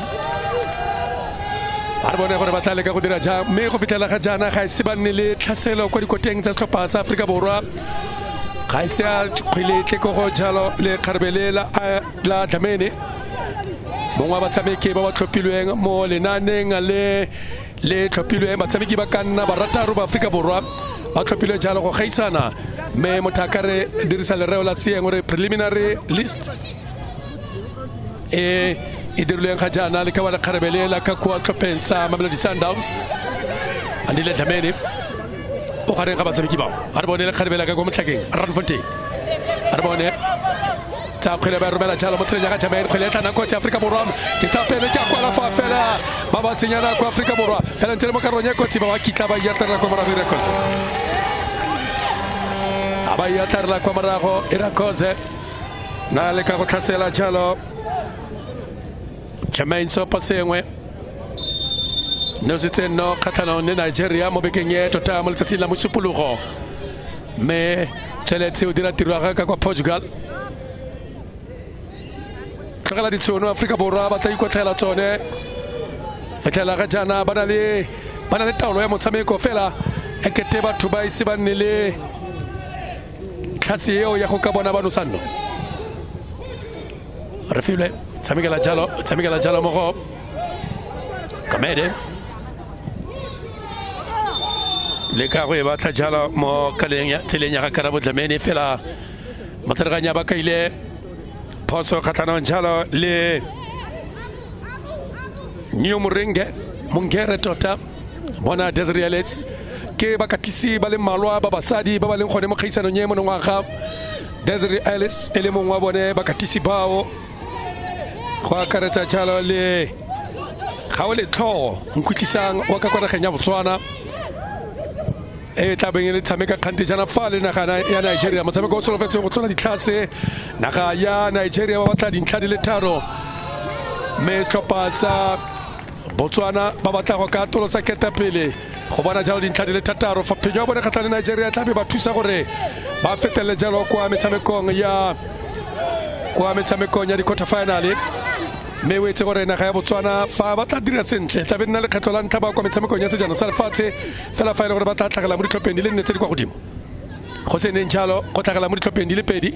a re bone gore ba tla le ka go dira jang mme go fitela ga jana ga se ba nne le tlhaselo kwa dikoteng tsa setlhopha sa Afrika Borwa ga se a kgwele tle go jalo le kgarbelela la Dlamini mongwe wa batshameki ba ba tlhophilweng mo lenaneng le tlhophilweng batshameki ba ka nna barataro ba Afrika Borwa ba tlhophilwe jalo go gaisana mme mothakare dirisa lereo la seeng gore preliminary list e dirilweng ga jana le ka wa lekgarebelela ka kwa tlhopheng sa Mamelodi Sundowns andile Dlamini o gareng ga batshameki bao a re bone lekgarebela ka kwa motlhakeng Randfontein a re bone tsa kgwele ba romela jalo mo tseleng ya ga Jamaine kgwele tla nako tsa Afrika Borwa ke tapele tsa kwa la fa fela ba ba senyana kwa Afrika Borwa fela ntse mo karong ya kotsi ba wa kitla ba ya tla kwa morago Irakoze aba ya tla kwa morago Irakoze na le ka go tlhasela jalo Jamaine so pasengwe no sitse no khatlhanong le Nigeria mo bekeng ye tota mo letsatsi la mosupologo me tseletse o dira tiro ga ka kwa Portugal tlogela ditšhono Afrika Borwa ba tla ikotlhela tsone fetlela ga jana ba na le taolo ya motshameko fela e kete batho ba ise ba nne le tlhase eo ya go ka bona banosano re file tsamekela jalo mo go Kamede le ka go e batla jalo mo kaleng ya tseleng ya ga Karabo Dlamini fela matseraganya ba ka ile poso khatlhanong jalo le New Mungere tota bona Desiree Ellis ke bakatisi ba le malwa ba basadi ba ba leng gone mo khaisano nye mo ngwaga Desiree Ellis ele mongwe wa bone bakatisi bao go akaretsa jalo le ga o le tlho nkutlisang wa ka kwa nageng ya Botswana tla beng le tshameka kgante jana fa le nagana ya Nigeria motshameko o solofetseng go tlona ditlhase naga ya Nigeria ba batla dintlha di le tharo mme setlhopha sa Botswana ba batla go ka tolosa ketapele go bona jalo dintlha di le thataro fa phenyo bone kgatlha le Nigeria tla be ba thusa gore ba fetele jalo kwa metshamekong ya di quarter final mme o etse gore naga ya Botswana fa ba tla dira sentle tla be nna le kgetlo la ntlha ba kwa metshamekong ya sejana sa lefatshe fela fa ile gore ba tla tlhagela mo ditlhopheng di le nne tse di kwa godimo go se neng jalo go tlhagela mo ditlhopheng di le pedi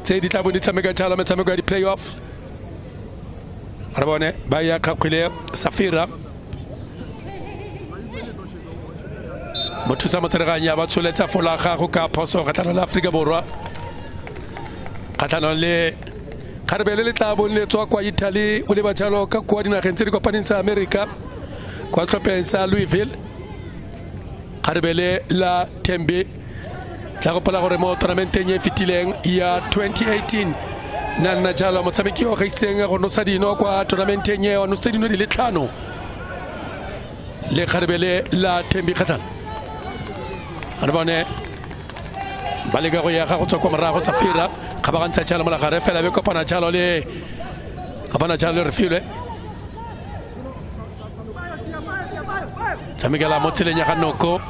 tse di tla bone di tshameka jalo metshameko ya di-playoff re bone ba ya kgakgwele Safira mothusa motsereganya ba tsholetsa folaga go ka phoso kgatlhanong le Aforika Borwa kgatlhanong le Karbele le tla bone le tswa kwa Italy o le ba jalo ka kwa dinageng tse di kopaneng tsa America kwa tlhopheng sa Louisville Karbele la Tembe tla go pola gore mo tournamenteng e fitileng ya 2018 nna jalo motshameki o gaitseng go nosa dino kwa tournamenteng e o nosa dino di le 5 le Karbele la Tembe khatlana ana bone balega go ya ga go tswa kwa morago Safira ga ba gantsa jalo mola gare fela be kopana jalo le ga bana jalo re file tsamegela mo tseleng ya ga Noko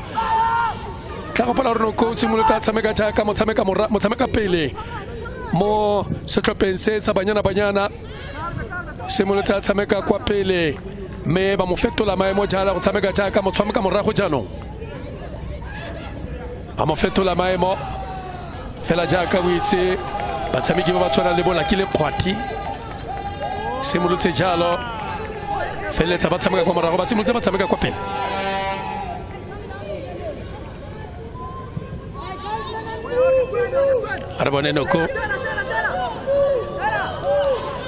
tla go pala re Noko simolotsa tsamega jaaka motsameka pele mo setlhopheng se sa banyana simolotsa tsameka kwa pele mme ba mo fetola maemo jala go tsameka jaaka motshameka morago jaanong ba mo fetola maemo fela jaaka o itse batshameki ba ba tshwana le bola ke le kgwati simolotse jalo feletsa ba tshameka kwa morago ba simolotse ba tshameka kwa pele ara bone Noko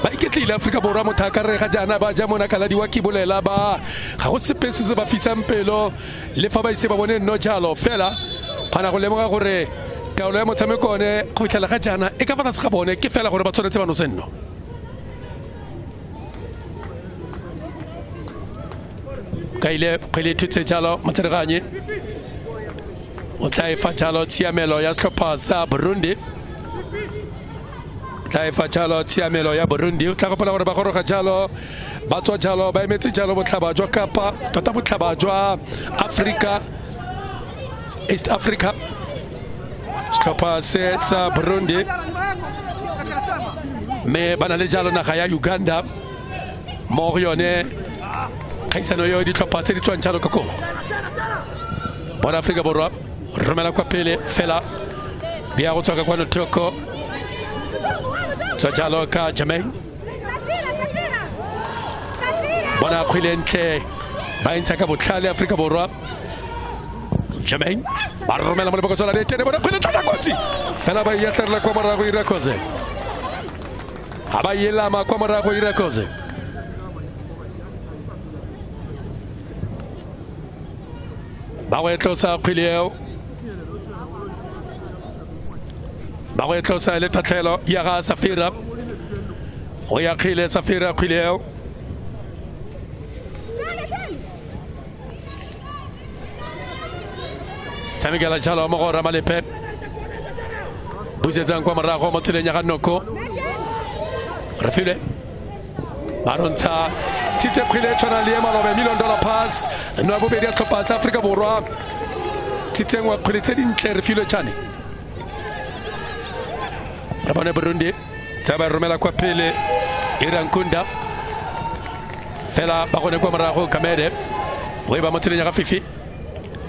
ba iketlile Aforika Borwa motho a ka re ga jaana ba ja mona kaladi wa kibolela ba ga go sepese se ba fisang pelo le fa ba ise ba bone no jalo fela khana go lemoga gore taolo ya motshameko one go fitlhela ga jaana e ka bana se ga bone ke fela gore ba tshwanetse ba no senno ka ile kgwele thutse jalo motsereganye o tla e fa jalo tshiamelo ya setlhopha sa Burundi tla e fa jalo tshiamelo ya Burundi o tla gopola gore ba goroga jalo ba tswa jalo ba emetse jalo botlhaba jwa Kapa tota botlhaba jwa Africa East Africa setlhopha se sa Burundi me bana le jalo naga ya Uganda mo yone khaisano yo ditlhopha tse di tswang jalo kako bona Aforika Borwa romela kwa pele fela bia go tswa kwa Notoko tswa jalo ka Jermaine bona khwilente ba intsa ka botlhale Aforika Borwa Jermaine ba romela mo le bokotsela le tene bona khwilente ta kotsi fela ba yeterla kwa morago irakoze aba yela ma kwa morago irakoze ba go etlosa khwileo ba go etlosa le tatlhelo ya ga Safira go ya khile Safira khwileo tsamegela jalo mo go rama lepe busetsang kwa morago mo tseleng ya ga Noko re file barontsha tshitse khwile tshwana le $1 million pass no bobedi a tlhopha sa Aforika Borwa tshitseng wa khwile tse dintle re file tshane re bone Burundi tsa ba romela kwa pele Irankunda fela ba gone kwa morago Kamede we ba mo tseleng ya ga Fifi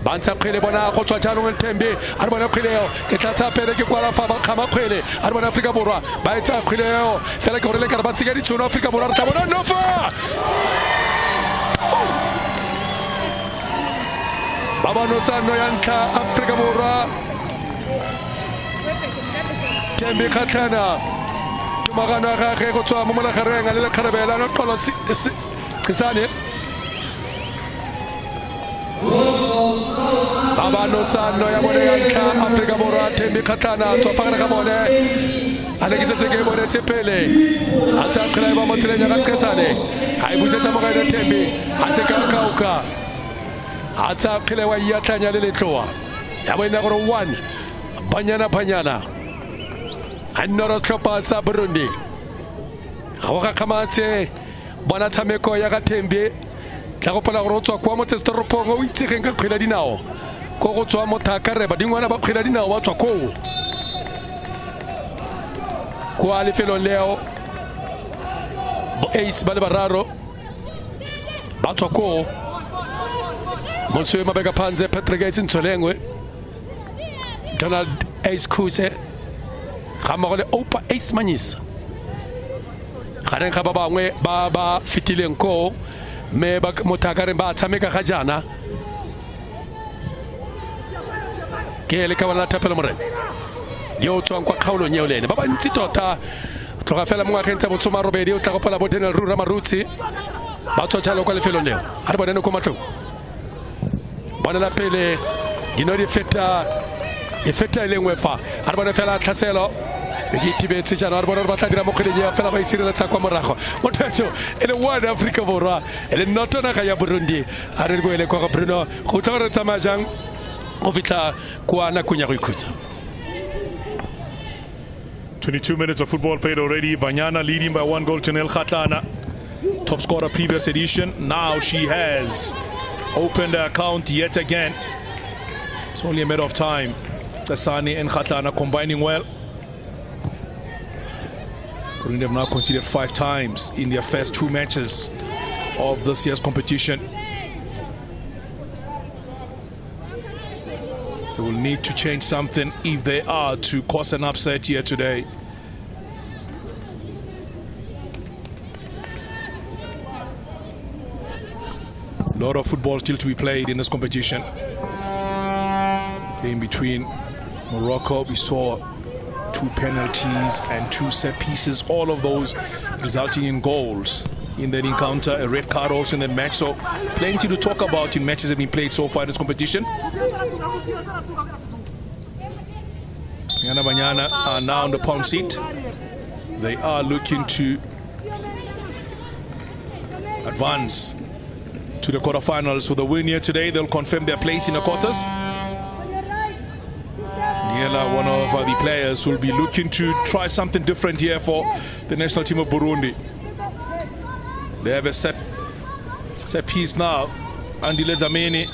bantsha khwele bona go tswa jaanong Ntembe a re bona khweleo ke tla tsa pele ke kwa la fa ba khama khwele a re bona Aforika Borwa ba etsa khweleo fela ke gore le ka re ba tsika ditšhono Aforika Borwa re tla bona nofa ba ba no tsano ya ntlha Aforika Borwa Tembe khatlana tumagana ga ge go tswa mo molagareng a le lekgarabela no qolo tsane Mabano Sano Yamoneanka, Africa Borate, Mikatana, Topaka Mone, Alexis Gamone Tepele, Atakra Motilena Kasane, I was at Amore Tembi, Aseka Kauka, Ataklewa Yatanya Letoa, Yawena 1, Banyana, and Noroskopa Burundi. Hawaka Kamate, Bonatameko Yagatembe, Tagopola Roto, Quamotestoropo, Witzikenga Piladinao, Koto Motakare, but didn't want about Piladina, what to call Qualifilo Leo Ace Balabararo Batoko Monsieur Mabega Panze, Petragates in Tolengue, Donald Ace Kuse, Hamore Opa Ace Manis. Karen Kababa Baba Fitilenko, Mebak Motakaremba, Tameka Hajana, Kelekawana Tapelomore, Yoto Kwakaulo Nyolene, Baba Titota, Tofela Mwakenta Sumaro Bedio, Takapala Botena Rura Maruzzi, Bato Chalo Qualifiloneo, Arbano Comato, Banana Pele, Ginori Feta, Effecta Lenguefa, Arbano Fela Caselo. Tibet Sijano Arbor Batadra Mokilia Fela by Cyril Takwamarajo. What in the world Africa Bora, and in Notonakaya Burundi, Areguele Bruno, Hutara Tamajang, Ovita, Kuana Kunyarikuta. 22 minutes of football played already. Banyana leading by 1-0 Khatana. Top scorer previous edition. Now she has opened the account yet again. It's only a matter of time. Tasani and Khatana combining well. Burundi have now conceded 5 times in their first 2 matches of this year's competition. They will need to change something if they are to cause an upset here today. A lot of football still to be played in this competition. In between Morocco, we saw 2 penalties and 2 set pieces, all of those resulting in goals in that encounter. A red card also in that match, so plenty to talk about in matches that have been played so far in this competition. Banyana are now on the pound seat. They are looking to advance to the quarterfinals. With a win here today, they'll confirm their place in the quarters. One of the players will be looking to try something different here for the national team of Burundi. They have a set piece now. Andile Zameni.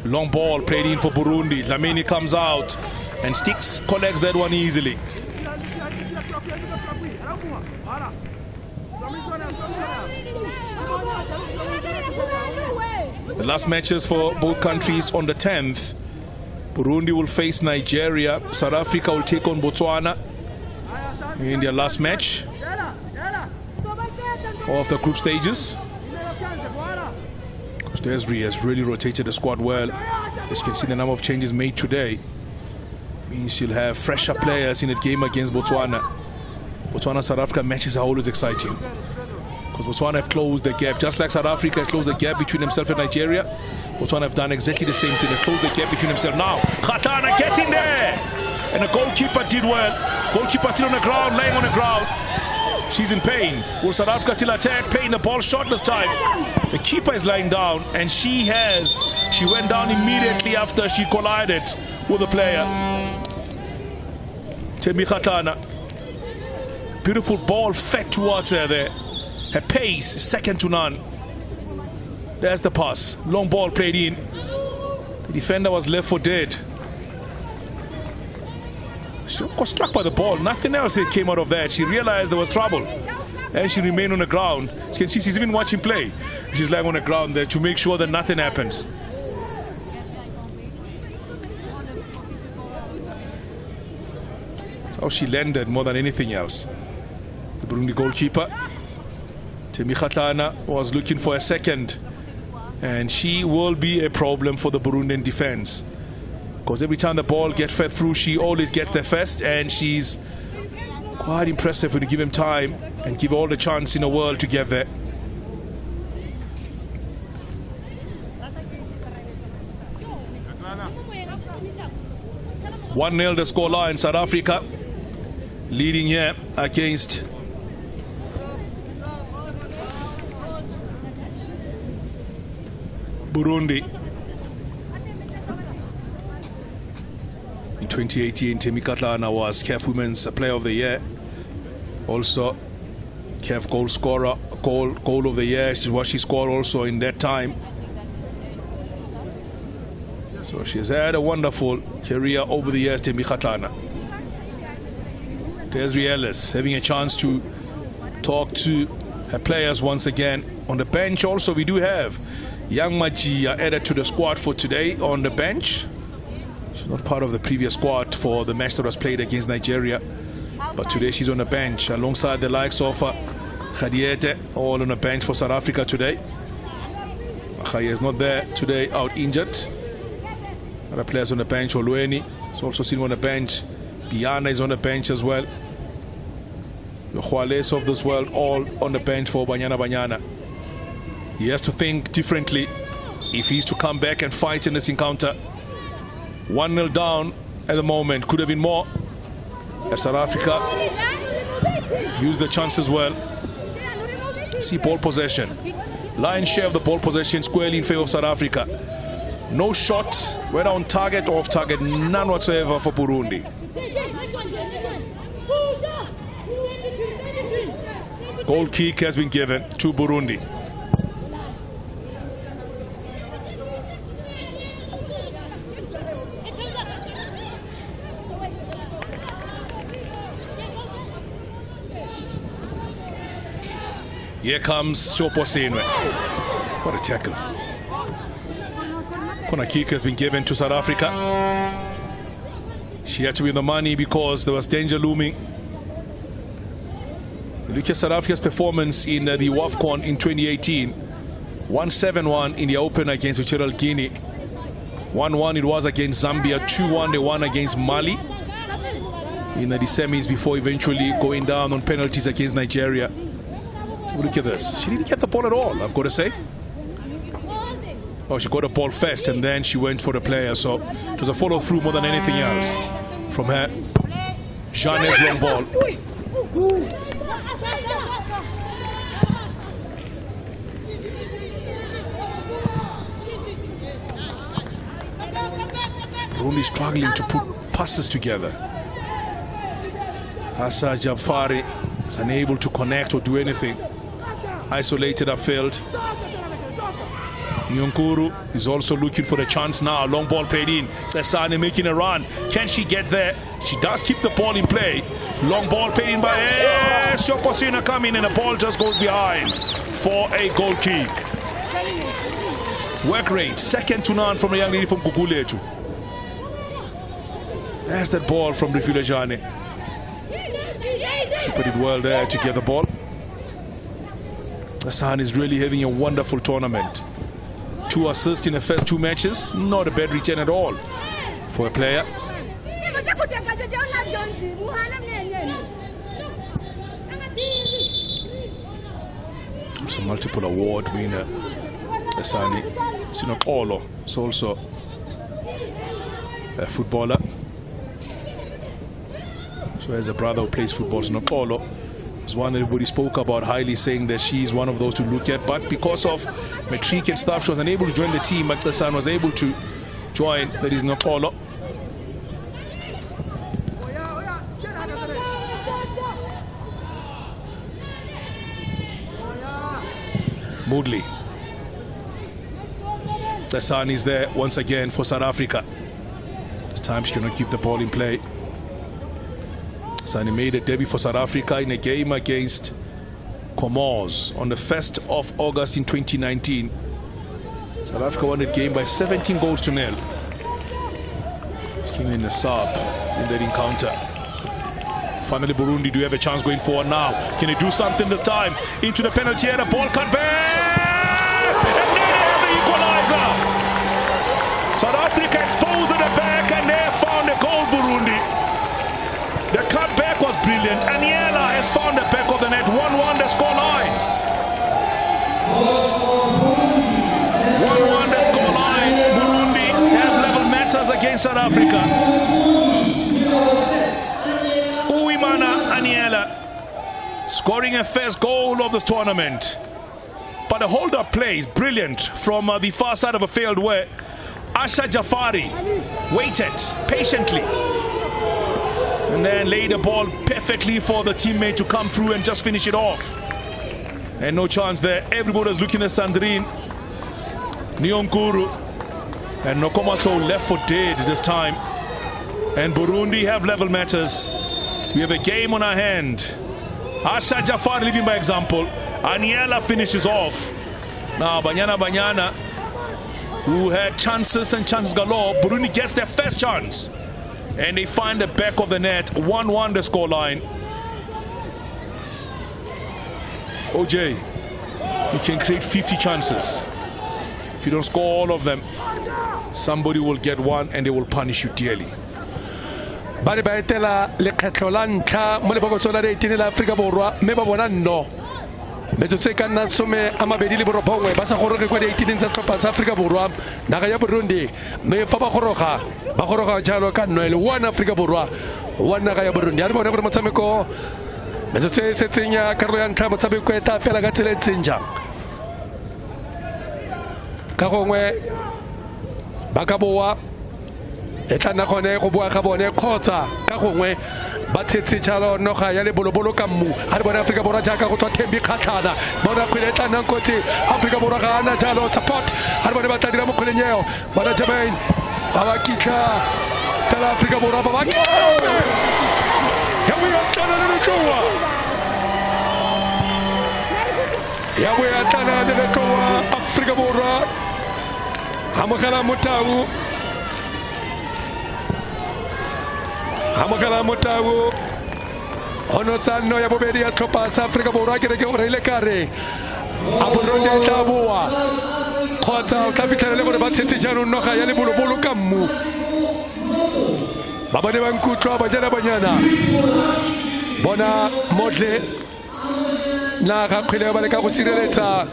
Long ball played in for Burundi. Zameni comes out and Sticks collects that one easily. The last matches for both countries on the 10th. Burundi will face Nigeria. South Africa will take on Botswana in their last match of the group stages. Coach Desri has really rotated the squad well. As you can see, the number of changes made today means she'll have fresher players in the game against Botswana. Botswana-South Africa matches are always exciting, because Botswana have closed the gap, just like South Africa has closed the gap between themselves and Nigeria. Botswana have done exactly the same thing. They closed the gap between themselves. Now, Khatana gets in there! And the goalkeeper did well. Goalkeeper still on the ground, laying on the ground. She's in pain. Will South Africa still attack? Playing the ball short this time. The keeper is lying down, and she went down immediately after she collided with the player. Temi Khatana. Beautiful ball fed towards her there. Her pace, second to none. There's the pass. Long ball played in. The defender was left for dead. She got struck by the ball. Nothing else came out of that. She realized there was trouble, and she remained on the ground. You can see she's even watching play. She's lying on the ground there to make sure that nothing happens. That's how she landed more than anything else. The Burundi goalkeeper, Temi Khatana, was looking for a second, and she will be a problem for the Burundian defense, because every time the ball gets fed through, she always gets there first, and she's quite impressive when you give him time and give her all the chance in the world to get there. 1-0 the scoreline. South Africa leading here against Burundi. In 2018, Temi Katlana was CAF Women's Player of the Year. Also, CAF goal scorer, goal of the year. What she scored also in that time. So she's had a wonderful career over the years, Temi Katlana. Desiree Ellis having a chance to talk to her players once again. On the bench also, we do have Young Maji added to the squad for today on the bench. She's not part of the previous squad for the match that was played against Nigeria, but today she's on the bench alongside the likes of Khadiete, all on the bench for South Africa today. Khaya is not there today, out injured. Other players on the bench, Olueni is also sitting on the bench. Biana is on the bench as well. The Juarez of this world all on the bench for Banyana Banyana. He has to think differently if he's to come back and fight in this encounter. 1-0 down at the moment. Could have been more. As South Africa used the chance as well. See ball possession. Lion's share of the ball possession squarely in favor of South Africa. No shots, whether on target or off target, none whatsoever for Burundi. Goal kick has been given to Burundi. Here comes Soposinwe. What a tackle. Corner kick has been given to South Africa. She had to win the money because there was danger looming. Look at South Africa's performance in the WAFCON in 2018. 1-7-1 in the open against Equatorial Guinea. 1-1 it was against Zambia. 2-1 they won against Mali in the semis before eventually going down on penalties against Nigeria. So look at this. She didn't get the ball at all, I've got to say. Oh, she got the ball first and then she went for the player. So it was a follow through more than anything else from her. Jeanet's long ball. Burundi struggling to put passes together. Asa Jabfari is unable to connect or do anything. Isolated upfield. Nyonkuru is also looking for a chance now. Long ball played in. Tesane making a run. Can she get there? She does keep the ball in play. Long ball played in by Soposina coming and the ball just goes behind for a goal kick. Work rate, second to none from the young lady from Guguletu. There's that ball from Rifulejane. She put it well there to get the ball. Hassan is really having a wonderful tournament. 2 assists in the first 2 matches. Not a bad return at all for a player. It's a multiple award winner. Asani Sinokolo is also a footballer. So as a brother who plays football, Sinokolo is one that everybody spoke about highly, saying that she's one of those to look at. But because of matric and stuff, she was unable to join the team. But the son was able to join. That is Sinokolo. Moodley. The son is there once again for South Africa. This time she cannot keep the ball in play. Sani made a debut for South Africa in a game against Comoros on the 1st of August in 2019. South Africa won that game by 17 goals to 0. She came in the sub in that encounter. Finally, Burundi do have a chance going forward now. Can they do something this time? Into the penalty area, the ball cut back! And they have the equalizer! South Africa exposed at the back and they have found a goal, Burundi. The cutback was brilliant. Aniela has found the back of the net. 1-1 the score line. 1-1 the score line. Burundi have level matters against against South Africa. Uwimana Aniela scoring a first goal of this tournament. But the hold-up play is brilliant from the far side of a field where Asha Jafari waited patiently and then laid the ball perfectly for the teammate to come through and just finish it off. And no chance there. Everybody's looking at Sandrine Nyonkuru, and Nokomato left for dead this time. And Burundi have level matters. We have a game on our hand. Asha Jafari leading by example. Aniela finishes off. Now Banyana, who had chances and chances galore, Burundi gets their first chance. And they find the back of the net. 1-1 the scoreline. OJ, you can create 50 chances. If you don't score all of them, somebody will get one and they will punish you dearly. Bari baetela le khetlolanka mo le bogosola le itini la Afrika Borwa me ba bona no. Metsotso ka nna some a mabedi le borobongwe ba sa goroge kwa di 18 tsa setlhopha sa Afrika Borwa naga ya Burundi me fa ba goroga jalo ka nno le 1 Afrika Borwa 1 naga ya Burundi a re bona gore motshameko metsotso e setsenya karolo ya ntlha motshameko e ta fela ka tsela e tsenjang ka gongwe ba ka boa e tla nna gone go boa ga bone kgotsa ka gongwe ba tshetse jalo noga ya le bolobolo ka mmu a re bona Afrika Borwa jaaka go tswa Thembi Kgatlana bona kgwele tla nna nkotsi Afrika Borwa ga ana jalo support a re bona ba tla dira mo kgwelenyeyo bona Jermaine ba ba kitla fela Afrika Borwa ba ba ya we atana le letloa ya we atana le letloa Afrika Borwa amogela motau Hamagala Motawu ono sanno ya bobedi ya setlhopha sa Afrika Borwa ke re ke gore ile kare a Burundi tla boa kgotsa o tla fitlhela le gore ba tshetse jaanong noga ya le bolobolo ka mmu ba bone ba nkutlwa banyana bona modle na ga kgwele ba le ka go sireletsa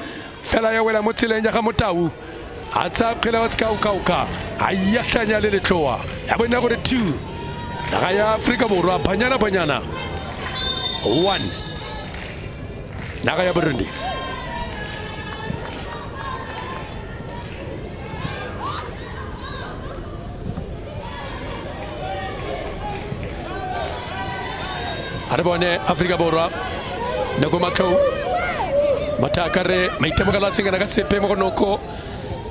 fela ya wela mo tseleng ya ga Motawu a tsa kgwele wa sekauka a yatlanya le letloa ya bona gore 2 naga ya Afrika Borwa banyana 1 naga ya Burundi arbone Afrika Borwa nago makau matakare maitemogala singana ka sepe mo gonoko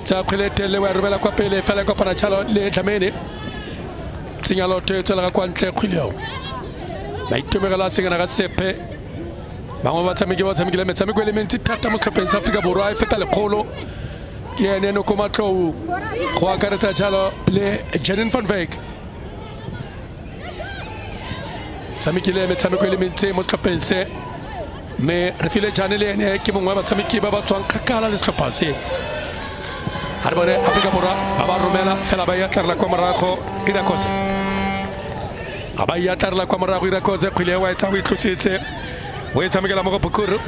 tsa kgwelete le wa romela kwa pele fela kwa para chalo le tlamene signalo te tsela kwa ntle khwileo ba itumegela sengana ga sepe bangwe ba tshamekile metshameko le mentsi thata mo setlhopheng sa Afrika Borwa e feta lekgolo ke ene no komatlou go akaretsa jalo le Janine van Wyk tshamekile metshameko le mentsi mo setlhopheng se me re file jane le ene ke mongwe ba tshameki ba ba tswang kgakala le setlhopha se arbone Afrika Borwa ba romela fela ba ya tla kwa morago Irakoze abaya tarla kwa morago Irakoze khwile wa etsa o itlosetse o etsamekela mo go Bukuru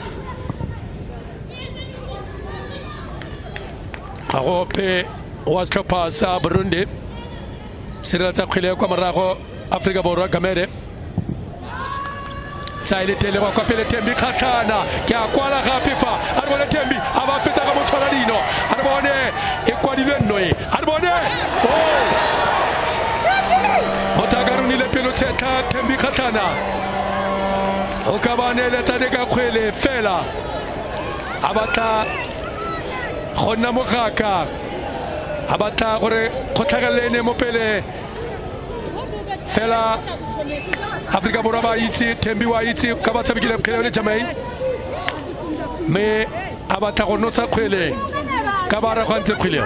agope wa setlhopha sa Burundi sireletsa khwile kwa morago Afrika Borwa Kamere Tsaile tele ba kwa pele Thembi Kgatlana ke a kwala gape fa a re bone Thembi a ba feta ka motshwara dino a re bone e kwadilwe nnoe a re bone Motagaruni le pelo tsetla Thembi Kgatlana o ka bane le tsane ka kgwele fela a batla gonna mogaka a batla gore kgotlhagelene mo pele fela Afrika Borwa ba itse Thembi wa itse ka ba tshamekile kgwele le Jermaine me a batla go nosa kgwele ka ba re gwantse kgwele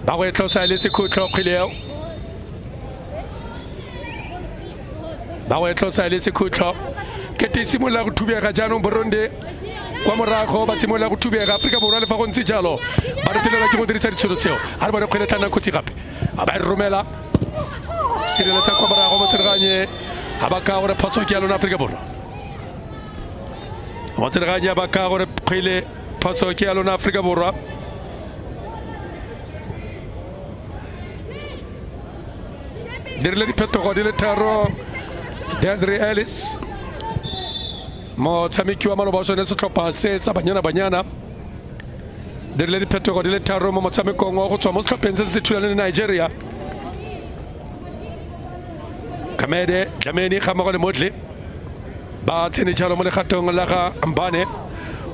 ba go etlosa le sekhutlho kgweleo ba go etlosa le sekhutlho ke tisimola go thubega jaanong Burundi kwa morago ba simola go thubega Afrika Borwa le fa go ntse jalo ba re telela ke go dirisa ditsholo tseo a re bone kgwele tana khotsi gape a ba re romela sireletsa kwa morago mo tserganye a ba ka gore phatso ke ya lona Afrika Borwa Motsiraganya ba ka gore pele phaso ke ya lona Afrika Borwa. Dirile diphetogo di le tharo Desiree Ellis motshameki wa maloba sone setlhopha se sa banyana dirile diphetogo di le tharo mo motshamekong go tswa mo setlhopheng se se thulane le Nigeria. Kamede Dlamini ga mo le modle ba tsene jalo mo legatong la ga Mbane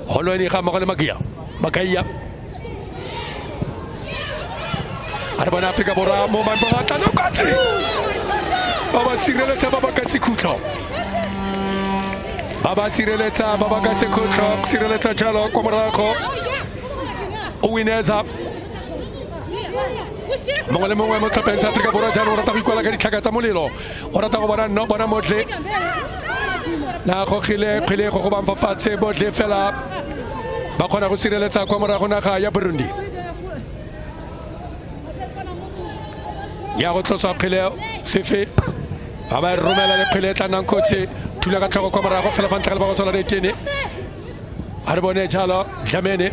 holweni ga mo le Magaya Arabana Afrika Borwa mo ba batla no katsi baba sireletsa baba ka sekhutlho baba sireletsa baba ka sekhutlho sireletsa jalo kwa morago o wineza mongwe mo tlhopeng sa Afrika Borwa jalo o rata go ikwala ka ditlhaka tsa molelo o rata go bona modle na go khile go ba mfafatshe modle fela ba khona go sireletsa kwa morago naga ya Burundi ya go tlosa khile fefe aba romela le khile tla nang kotse thula ka tlhogo kwa morago fela fa ntla ba go tsala ditene a re bone jalo Dlamini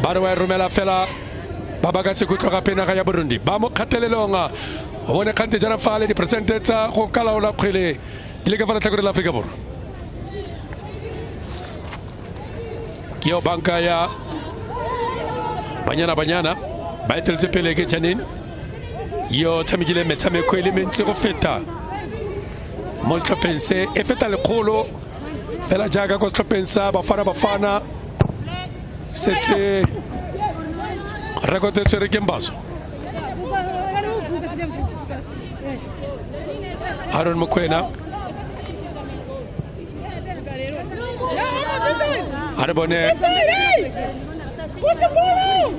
ba re wa romela fela baba ka sekutlo ga pena ga ya Burundi ba mo khathelelonga go bone khante jana fa le di percentage tsa go kalaola khile le ka fana tlhakore la Afrika Borwa ke yo banka ya banyana ba eteletse pele ke Janine yo tshamekile metshameko e le mentsi go feta mo setlhopheng se e feta lekgolo fela jaaka go setlhopheng sa bafana setse rekote tsere ke Mbaso Aaron Mokwena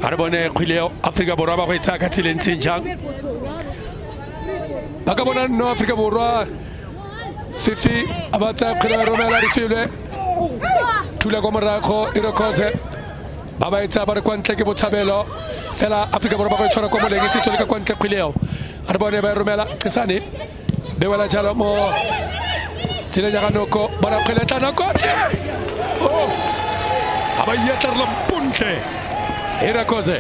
Arbone khile Afrika Borwa ba go etsa ka tsilentse jang ba ka bona no Afrika Borwa fifi abatsa khile romela difile tula go morago irokoze baba etsa ba re kwantle ke botshabelo fela Afrika Borwa ba go tshwara kwa moleng se tsole ka kwantle khileo arbone ba romela tsane be wala jalo mo tsile nya kanoko bara khile tana kotse oh abayetar la punte irakoze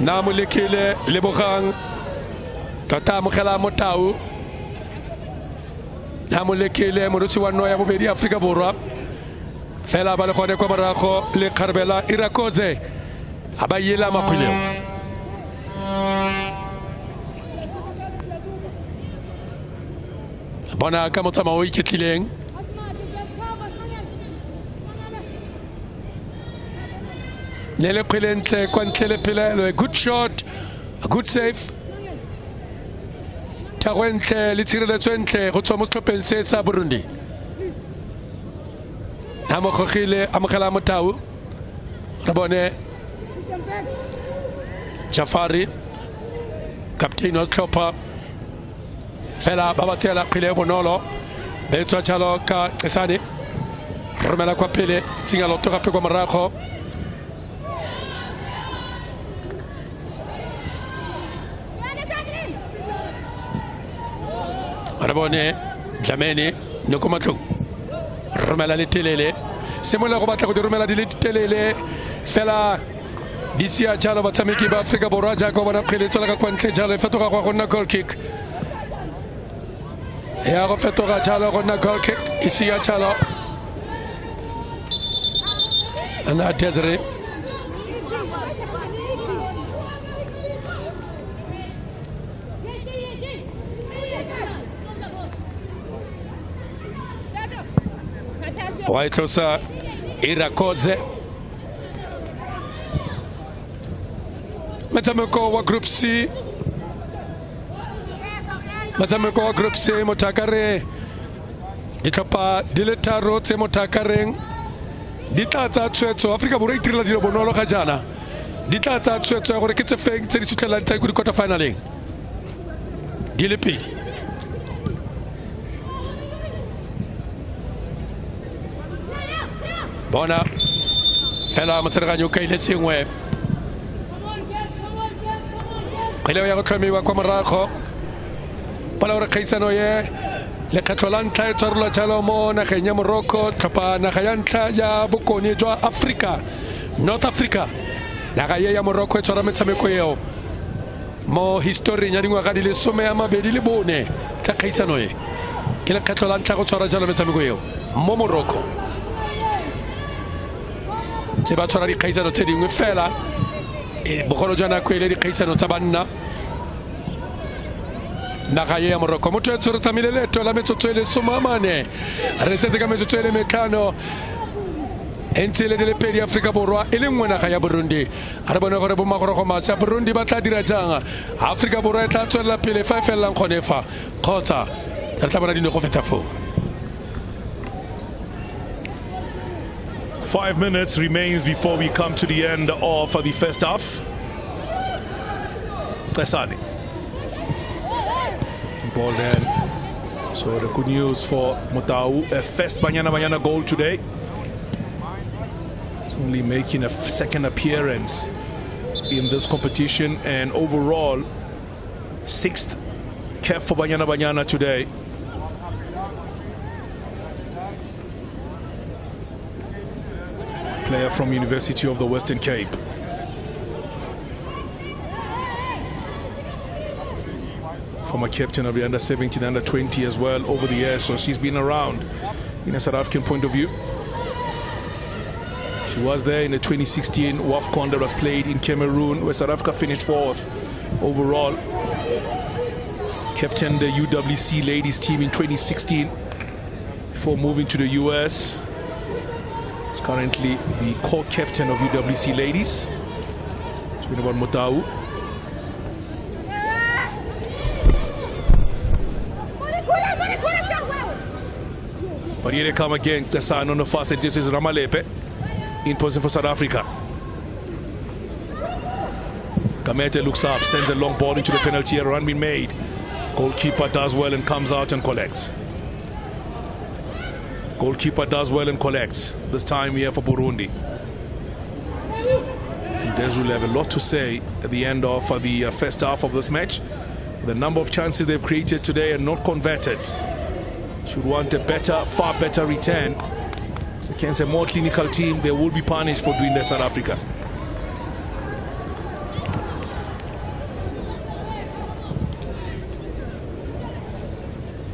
namulekile lebogang tata mogela motau namulekile morusi wa no ya bobedi Afrika Borwa fela ba le gone kwa morago le kharbela irakoze abayela makhwileo bona ka motsamao iketlileng Nele Prilente, Quantele Pilelo, a good shot, a good save. Tarwente, Litire de Twente, Rotomosto Pensesa, Burundi. Amokhile, Amokhala Motau, Rabone, Jafari, Captain Osclopa, Fela Babatela, Pile Bonolo, Betua Chaloka, Esani, Romela Quapele, Singalotora Pegomarajo. Rabone Dlamini Nokomatlou Romela le telele c'est moi la robata go romela di le telele fela d'ici à Jalo batsameki ba Afrika Borwa jaaka bona khile tsola ka kwantle Jalo fetoga go gonna goal kick ya go fetoga Jalo gonna goal kick ici à Jalo ana Desiree Waitosa Irakoze Matameko wa group C Motakare Dikapa Diletaro tse Motakareng Ditlatsa tshwetso Afrika Borwa itirela dilo bonolo ga jana Ditlatsa tshwetso gore ke tse feng tse di sutlelang tsa go di quarter finaleng Dilepedi Bona fela motshereganyo ka ile sengwe khile ya go tlhomiwa kwa morago pala gore khaisano ye lekgetlo la ntlha e tshwarelwa jalo mo nageng ya Morocco tlhopha naga ya ntlha ya bokone jwa Africa North Africa naga ye ya Morocco e tshwara metshameko eo mo history ya dingwaga di le 24 tsa kgaisano e ke lekgetlo la ntlha go tshwara jalo metshameko eo mo Morocco tse ba tshwara dikgaisano tse dingwe fela bogolo jwa nako ile dikgaisano tsa banna naga ya Morocco motho e tshwere tsamile leto la metsotso e le 40 re setse ka metsotso e le metlhano entse le le pedi Afrika Borwa e le nngwe naga ya Burundi a re bone gore bo magorogo matsa Burundi ba tla dira jang Afrika Borwa e tla tswela pele fa fela nkgonefa khotsa re tla bona dino go feta fo 5 minutes remains before we come to the end of the first half. Tesani. Ball then. So the good news for Motau, a first Banyana goal today. He's only making a second appearance in this competition and overall 6th cap for Banyana today. Player from University of the Western Cape. Former captain of the under-17, under-20 as well over the years, so she's been around in a South African point of view. She was there in the 2016 WAFCON that was played in Cameroon, where South Africa finished 4th overall. Captained the UWC ladies team in 2016 before moving to the US. Currently the co-captain of UWC ladies. Talking about Motau. But here they come again. Tessan on the far side. This is Ramalepe in position for South Africa. Gamete looks up, sends a long ball into the penalty area. Run been made. Goalkeeper does well and comes out and collects. Goalkeeper does well and collects. This time here for Burundi. Des will have a lot to say at the end of the first half of this match. The number of chances they've created today and not converted. Should want a better, far better return. So against a more clinical team, they will be punished for doing that, South Africa.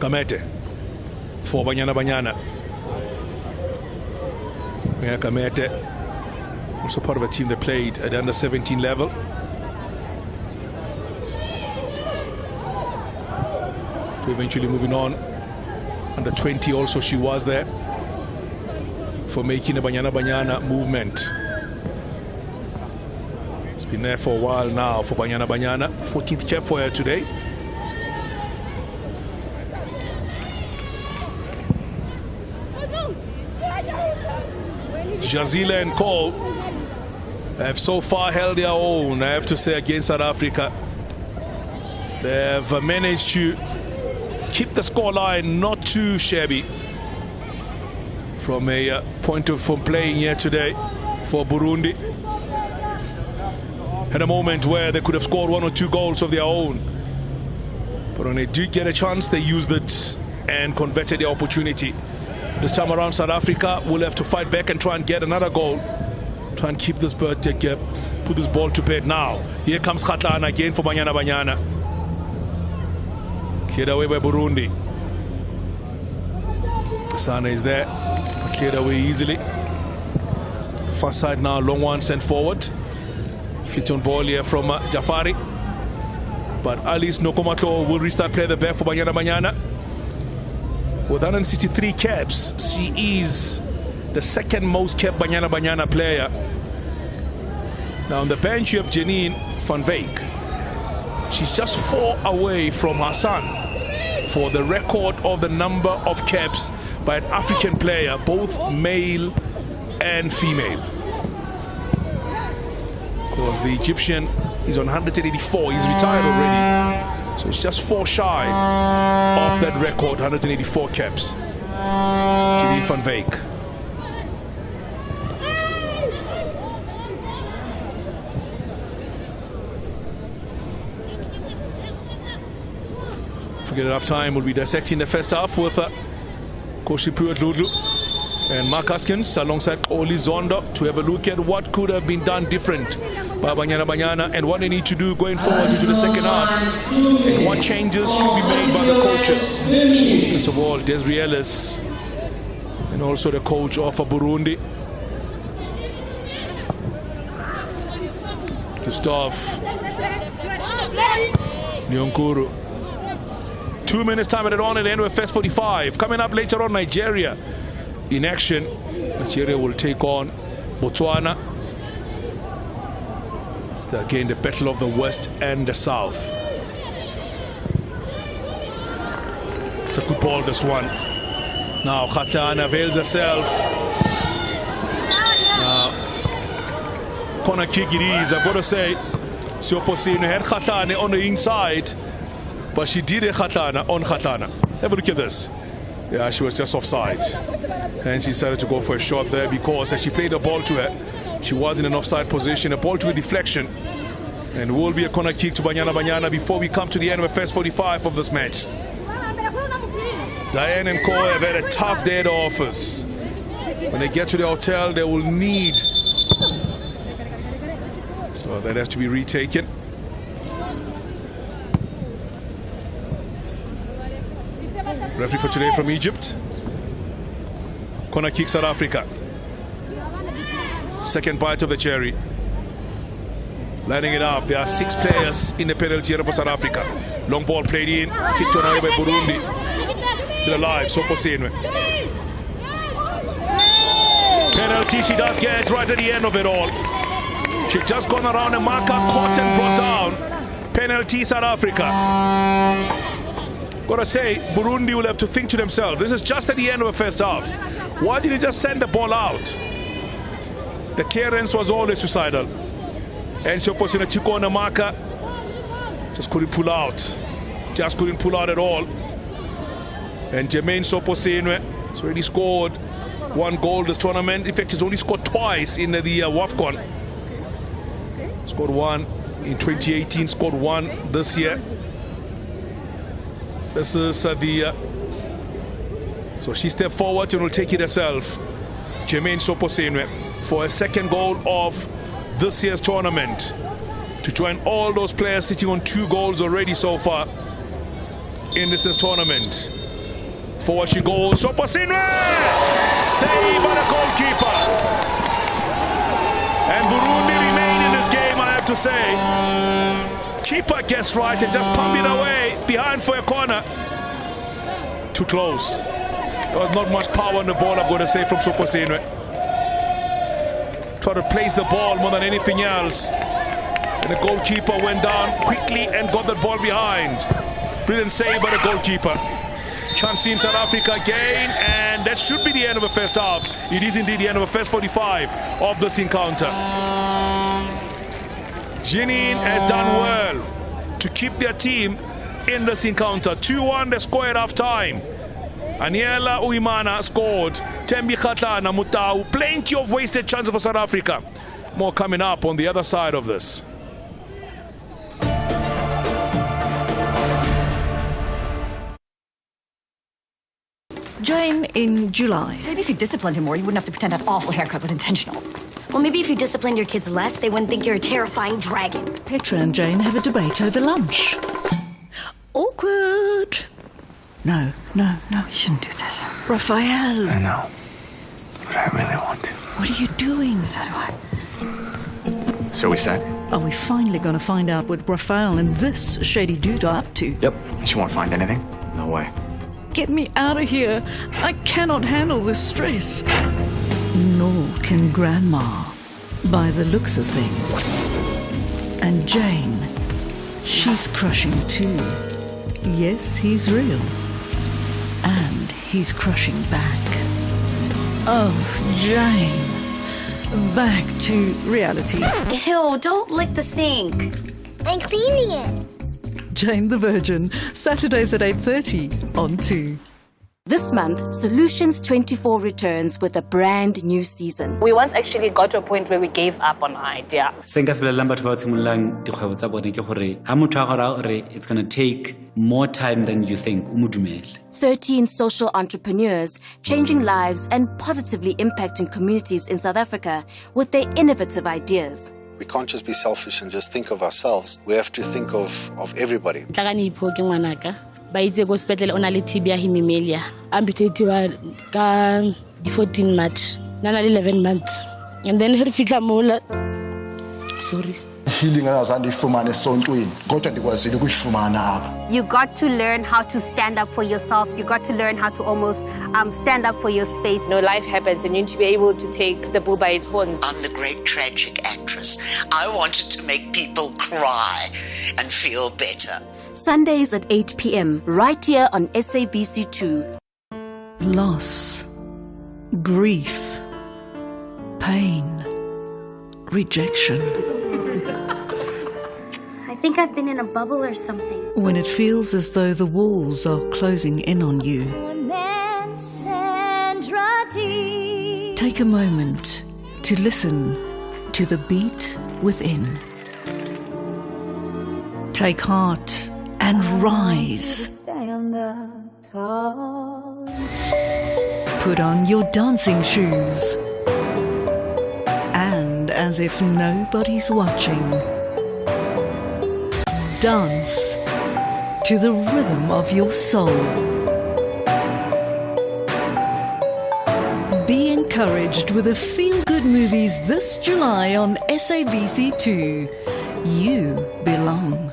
Gamete for Banyana. Kamete, also part of a team that played at the under-17 level. So eventually moving on. Under-20 also she was there for making a Banyana movement. It's been there for a while now for Banyana. 14th cap for her today. Jazila and Cole have so far held their own, I have to say, against South Africa. They have managed to keep the scoreline not too shabby from a point of from playing here today for Burundi. Had a moment where they could have scored 1 or 2 goals of their own, but when they did get a chance, they used it and converted the opportunity. This time around, South Africa will have to fight back and try and get another goal. Try and keep this bird, put this ball to bed now. Here comes Khatlana again for Banyana. Cleared away by Burundi. Sana is there. Cleared away easily. Far side now, long one sent forward. Fit on ball here from Jafari. But Alice Nokomato will restart play the back for Banyana. With 163 caps, she is the second most capped Banyana player. Now on the bench you have Janine van Wyk. She's just 4 away from her son for the record of the number of caps by an African player, both male and female. Because the Egyptian is on 184, he's retired already. So it's just 4 shy of that record, 184 caps. Janine van Wyk. get enough time. We'll be dissecting the first half with Koshi Puat-Ludlu and Mark Haskins alongside Oli Zondo to have a look at what could have been done different by Banyana Banyana and what they need to do going forward into the second half and what changes should be made by the coaches. First of all, Desiree Ellis and also the coach of Burundi, Gustav Nyonkuru. 2 minutes time added on at the end of first 45. Coming up later on, Nigeria in action. Nigeria will take on Botswana. It's again the battle of the West and the South. It's a good ball, this one. Now Khatan avails herself. Now, corner kick it is. I've got to say, Siopposino had Khatane on the inside, but she did a Khatana on Khatana. Have a look at this. Yeah, she was just offside. And she decided to go for a shot there because as she played the ball to her, she was in an offside position. A ball to a deflection. And will be a corner kick to Banyana Banyana before we come to the end of the first 45 of this match. Diane and Co have had a tough day at the office. When they get to the hotel, they will need. So that has to be retaken. Referee for today from Egypt. Corner kick South Africa. Second bite of the cherry. Lining it up. There are 6 players in the penalty area for South Africa. Long ball played in. Flicked on away by Burundi. Still alive. Soposenwe. Penalty she does get right at the end of it all. She just gone around a marker, caught and brought down. Penalty South Africa. Gotta say, Burundi will have to think to themselves, this is just at the end of the first half. Why did he just send the ball out? The clearance was always suicidal. And Soposina took on a marker, just couldn't pull out. Just couldn't pull out at all. And Jermaine Soposenwe has already scored 1 goal this tournament. In fact, he's only scored twice in the WAFCON. Scored 1 in 2018, scored 1 this year. This is so she stepped forward and will take it herself. Jermaine Soposenwe for a second goal of this year's tournament. To join all those players sitting on 2 goals already so far in this year's tournament. Forward she goes. Soposenwe! Save by the goalkeeper. And Burundi remain in this game, I have to say. Keeper gets right and just pump it away behind for a corner. Too close. There was not much power on the ball, I'm going to say, from Soposenwe. Tried to place the ball more than anything else. And the goalkeeper went down quickly and got the ball behind. Brilliant save by the goalkeeper. Chance in South Africa again, and that should be the end of the first half. It is indeed the end of the first 45 of this encounter. Jenin has done well to keep their team in this encounter. 2-1 the score at half time. Aniela Uimana scored. Tembi Khatana Mutau. Plenty of wasted chances for South Africa. More coming up on the other side of this. Jane, in July. Maybe if you disciplined him more, you wouldn't have to pretend that awful haircut was intentional. Well, maybe if you disciplined your kids less, they wouldn't think you're a terrifying dragon. Petra and Jane have a debate over lunch. Awkward. No, you shouldn't do this. Raphael. I know, but I really want to. What are you doing? So do I. So we said? Are we finally going to find out what Raphael and this shady dude are up to? Yep. She won't find anything. No way. Get me out of here. I cannot handle this stress. Nor can Grandma, by the looks of things. And Jane, she's crushing too. Yes, he's real. And he's crushing back. Oh, Jane. Back to reality. Ew, don't lick the sink. I'm cleaning it. Jane the Virgin, Saturdays at 8:30 on 2. This month, Solutions24 returns with a brand new season. We once actually got to a point where we gave up on our idea. Se nka se bolelelang batho ba ba tshimololang dikgwebo tsa bone ke gore ha motho a gora gore it's going to take more time than you think. 13 social entrepreneurs changing lives and positively impacting communities in South Africa with their innovative ideas. We can't just be selfish and just think of ourselves. We have to think of everybody. Ba itse go sepetlele ona le TB ya hemimelia amputatiwa ka di 14 March nana le 11 months and then her fitla mola sorry healing azandi ifumane sontweni kodwa ndikwazile ukuyifumana apha. You got to learn how to stand up for yourself. You got to learn how to almost stand up for your space. No, life happens and you need to be able to take the bull by its horns. I'm the great tragic actress. I wanted to make people cry and feel better. Sundays at 8 p.m. right here on SABC2. Loss, grief, pain, rejection. I think I've been in a bubble or something. When it feels as though the walls are closing in on you, take a moment to listen to the beat within. Take heart and rise. Put on your dancing shoes. And as if nobody's watching, dance to the rhythm of your soul. Be encouraged with the feel-good movies this July on SABC2. You belong.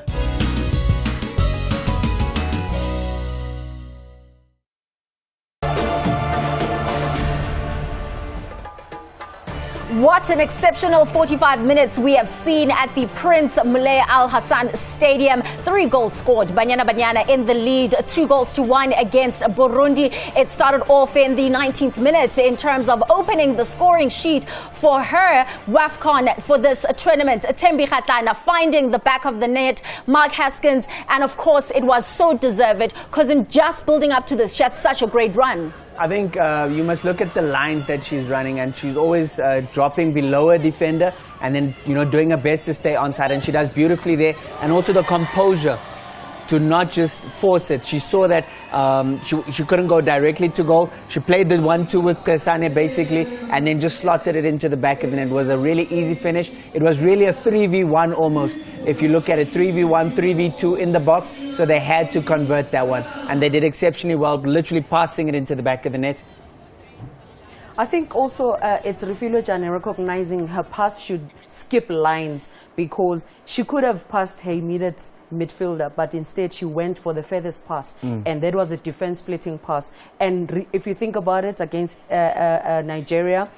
What an exceptional 45 minutes we have seen at the Prince Moulay Al Hassan Stadium. 3 goals scored. Banyana in the lead, 2-1 against Burundi. It started off in the 19th minute in terms of opening the scoring sheet for her WAFCON for this tournament. Thembi Kgatlana finding the back of the net, Mark Haskins, and of course it was so deserved because in just building up to this, she had such a great run. I think you must look at the lines that she's running, and she's always dropping below a defender and then, doing her best to stay onside, and she does beautifully there. And also the composure to not just force it. She saw that she couldn't go directly to goal. She played the 1-2 with Kesane basically, and then just slotted it into the back of the net. It was a really easy finish. It was really a 3v1 almost. If you look at it, 3v1, 3v2 in the box, so they had to convert that one. And they did exceptionally well, literally passing it into the back of the net. I think also it's Refilio Jane recognizing her pass should skip lines, because she could have passed her immediate midfielder, but instead she went for the furthest pass, and that was a defense splitting pass. And if you think about it, against Nigeria,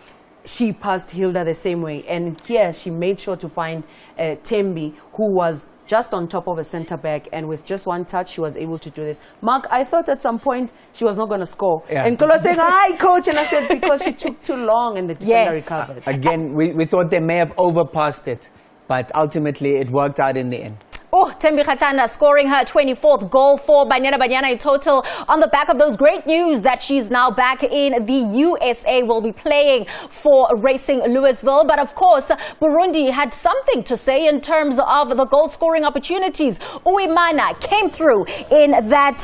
she passed Hilda the same way, and here she made sure to find Thembi, who was just on top of a centre back, and with just one touch she was able to do this. Mark, I thought at some point she was not going to score, and Kolo was saying, "Hi coach," and I said, because she took too long and the defender recovered. Again, we thought they may have overpassed it, but ultimately it worked out in the end. Oh, Thembi Kgatlana scoring her 24th goal for Banyana in total on the back of those great news that she's now back in the USA, will be playing for Racing Louisville. But of course, Burundi had something to say in terms of the goal scoring opportunities. Uwimana came through in that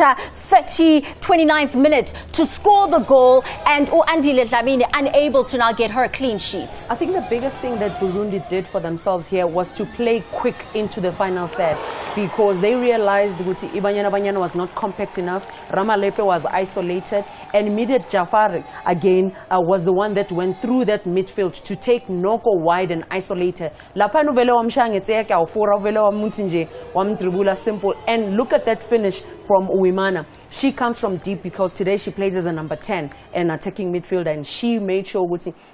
29th minute to score the goal, and Andile Dlamini unable to now get her clean sheets. I think the biggest thing that Burundi did for themselves here was to play quick into the final third, because they realized that Banyana was not compact enough. Ramalepe was isolated, and immediate Jafari again was the one that went through that midfield to take Noko wide and isolated. Lapanu vele wamshangetseka ufura vele wamuntinje wamtribula simple, and look at that finish from Uwimana. She comes from deep because today she plays as a number 10 and attacking midfielder, and she made sure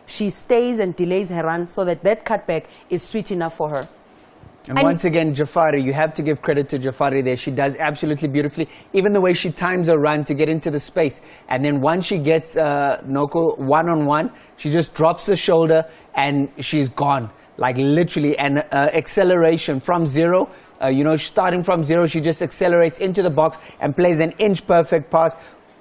she stays and delays her run so that cutback is sweet enough for her. And once again, Jafari, you have to give credit to Jafari there. She does absolutely beautifully. Even the way she times her run to get into the space. And then once she gets Noko one-on-one, she just drops the shoulder and she's gone. Like literally, and acceleration from zero. Starting from zero, she just accelerates into the box and plays an inch-perfect pass.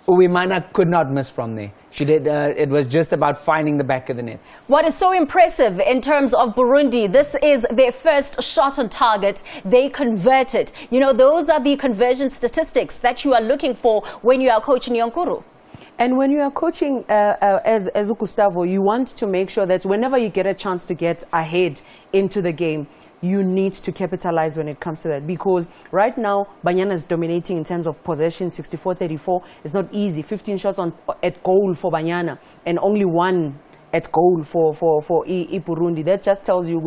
Uwimana could not miss from there. She did. It was just about finding the back of the net. What is so impressive in terms of Burundi, this is their first shot on target. They converted. You know, those are the conversion statistics that you are looking for when you are coaching Nyonkuru. And when you are coaching as Gustavo, you want to make sure that whenever you get a chance to get ahead into the game, you need to capitalize when it comes to that. Because right now, Banyana is dominating in terms of possession, 64-34. It's not easy. 15 shots at goal for Banyana and only 1 at goal for Burundi. That just tells you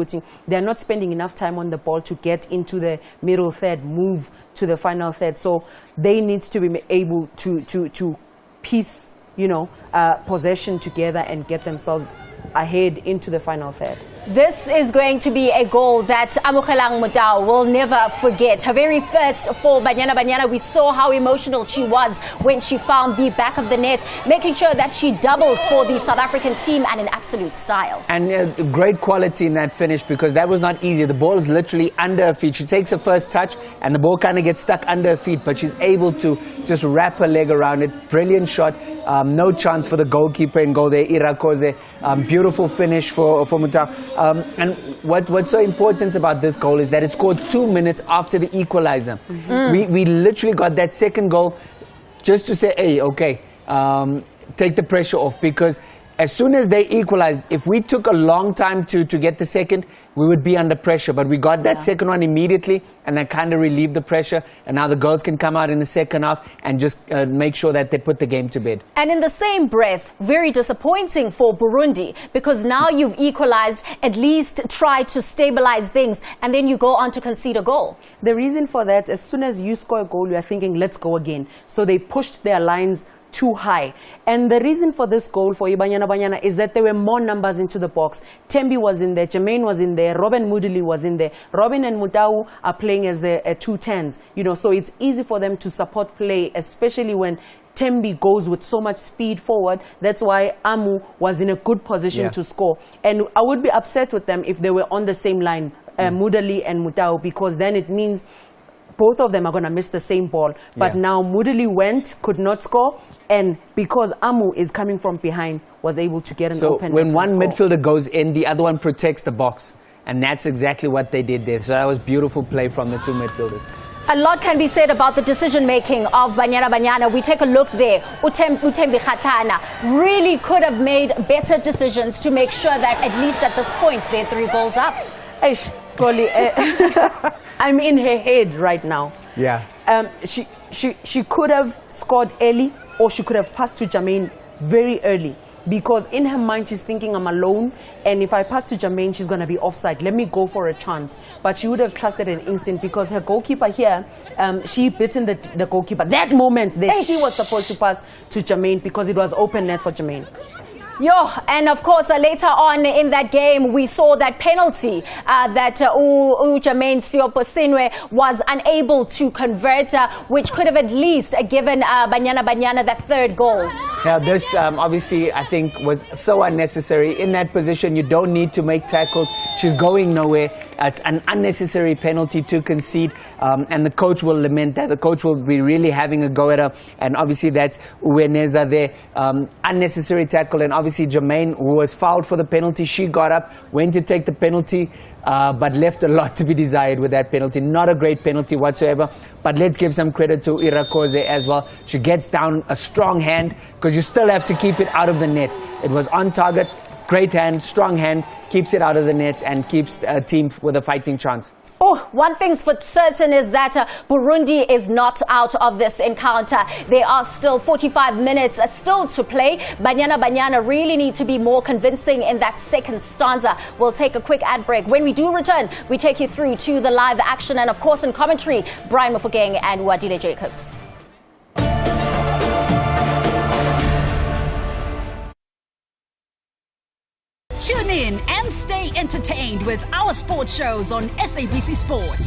they're not spending enough time on the ball to get into the middle third, move to the final third. So they need to be able to piece, possession together and get themselves ahead into the final third. This is going to be a goal that Amogelang Motau will never forget. Her very first for Banyana. We saw how emotional she was when she found the back of the net, making sure that she doubles for the South African team and in absolute style. And great quality in that finish, because that was not easy. The ball is literally under her feet. She takes her first touch and the ball kind of gets stuck under her feet, but she's able to just wrap her leg around it. Brilliant shot. No chance for the goalkeeper in goal there, Irakoze. Beautiful finish for Motau. And what's so important about this goal is that it scored 2 minutes after the equalizer. We literally got that second goal just to say, hey, okay, take the pressure off, because as soon as they equalized, if we took a long time to get the second, we would be under pressure. But we got that second one immediately, and that kind of relieved the pressure. And now the girls can come out in the second half and just make sure that they put the game to bed. And in the same breath, very disappointing for Burundi, because now you've equalized, at least try to stabilize things, and then you go on to concede a goal. The reason for that, as soon as you score a goal, you are thinking, let's go again. So they pushed their lines too high. And the reason for this goal for Banyana is that there were more numbers into the box. Tembi was in there, Jermaine was in there, Robin Moodley was in there. Robin and Mutau are playing as the 210s, so it's easy for them to support play, especially when Tembi goes with so much speed forward. That's why Amu was in a good position to score. And I would be upset with them if they were on the same line, Moodley and Mutau, because then it means both of them are going to miss the same ball. But now Moodley could not score, and because Amu is coming from behind, was able to get an open. So when one midfielder goes in, the other one protects the box. And that's exactly what they did there. So that was beautiful play from the two midfielders. A lot can be said about the decision-making of Banyana. We take a look there. Utembi Khatana really could have made better decisions to make sure that at least at this point they're 3 goals up. I'm in her head right now. Yeah. She could have scored early, or she could have passed to Jermaine very early. Because in her mind, she's thinking, I'm alone, and if I pass to Jermaine, she's going to be offside. Let me go for a chance. But she would have trusted an instinct, because her goalkeeper here, she bitten the goalkeeper. That moment, she was supposed to pass to Jermaine, because it was open net for Jermaine. And of course, later on in that game, we saw that penalty that Jermaine Sioposinwe was unable to convert, which could have at least given Banyana that 3rd goal. Now, this obviously, I think, was so unnecessary. In that position, you don't need to make tackles. She's going nowhere. It's an unnecessary penalty to concede, and the coach will lament that. The coach will be really having a go at her, and obviously that's Uweneza there. Unnecessary tackle, and obviously Jermaine, who was fouled for the penalty, she got up, went to take the penalty, but left a lot to be desired with that penalty. Not a great penalty whatsoever, but let's give some credit to Irakoze as well. She gets down a strong hand, because you still have to keep it out of the net. It was on target. Great hand, strong hand, keeps it out of the net and keeps a team with a fighting chance. One thing's for certain is that Burundi is not out of this encounter. There are still 45 minutes still to play. Banyana really need to be more convincing in that second stanza. We'll take a quick ad break. When we do return, we take you through to the live action, and of course in commentary, Brian Mofokeng and Wadile Jacobs. Tune in and stay entertained with our sports shows on SABC Sport.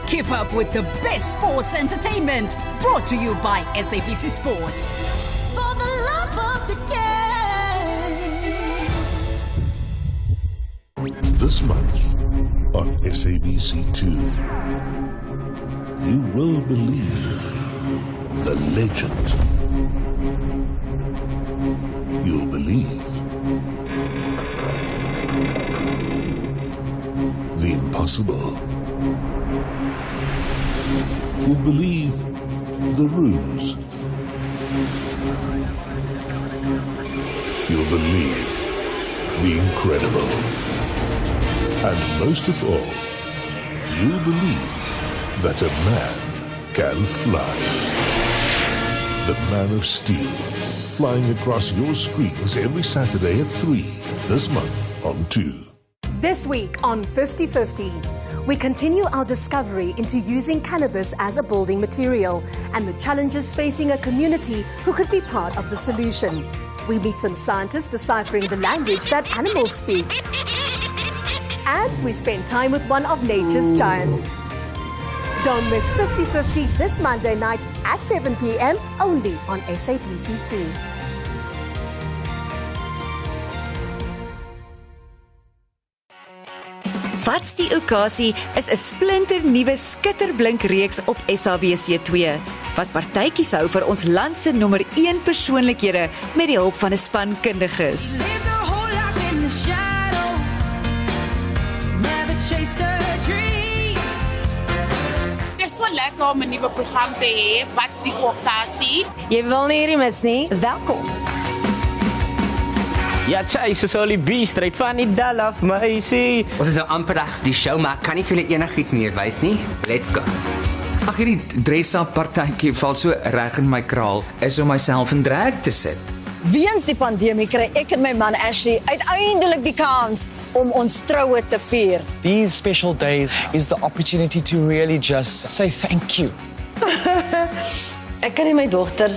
Keep up with the best sports entertainment, brought to you by SABC Sport. For the love of the game. The this month on SABC2. You will believe the legend. You'll believe the impossible. You'll believe the ruse. You'll believe the incredible. And most of all, you'll believe that a man can fly. The Man of Steel, flying across your screens every Saturday at 3, this month on 2. This week on 50/50, we continue our discovery into using cannabis as a building material and the challenges facing a community who could be part of the solution. We meet some scientists deciphering the language that animals speak. And we spend time with one of nature's giants. Don't miss 50/50 this Monday night at 7 p.m. only on SABC2. Wat's die okasie is 'n splinternuwe skitterblink reeks op SABC2 wat partytjies hou vir ons land se nommer 1 persoonlikhede met die hulp van 'n span kundiges. Dis so lekker om 'n nuwe program te hê. Wat's die okasie? Jy wil nie hierdie mis nie. Welkom. Ja, Chase is al die B-stryd van die dal af, meisie. Ons is nou amper reg die show, maar kan nie vir julle enigiets meer wys nie. Let's go. Ag, hierdie dress-up partytjie val so reg in my kraal, is om myself in drag te sit. Weens die pandemie kry ek en my man Ashley uiteindelik die kans om ons troue te vier. These special days is the opportunity to really just say thank you. Ek kan nie my dogter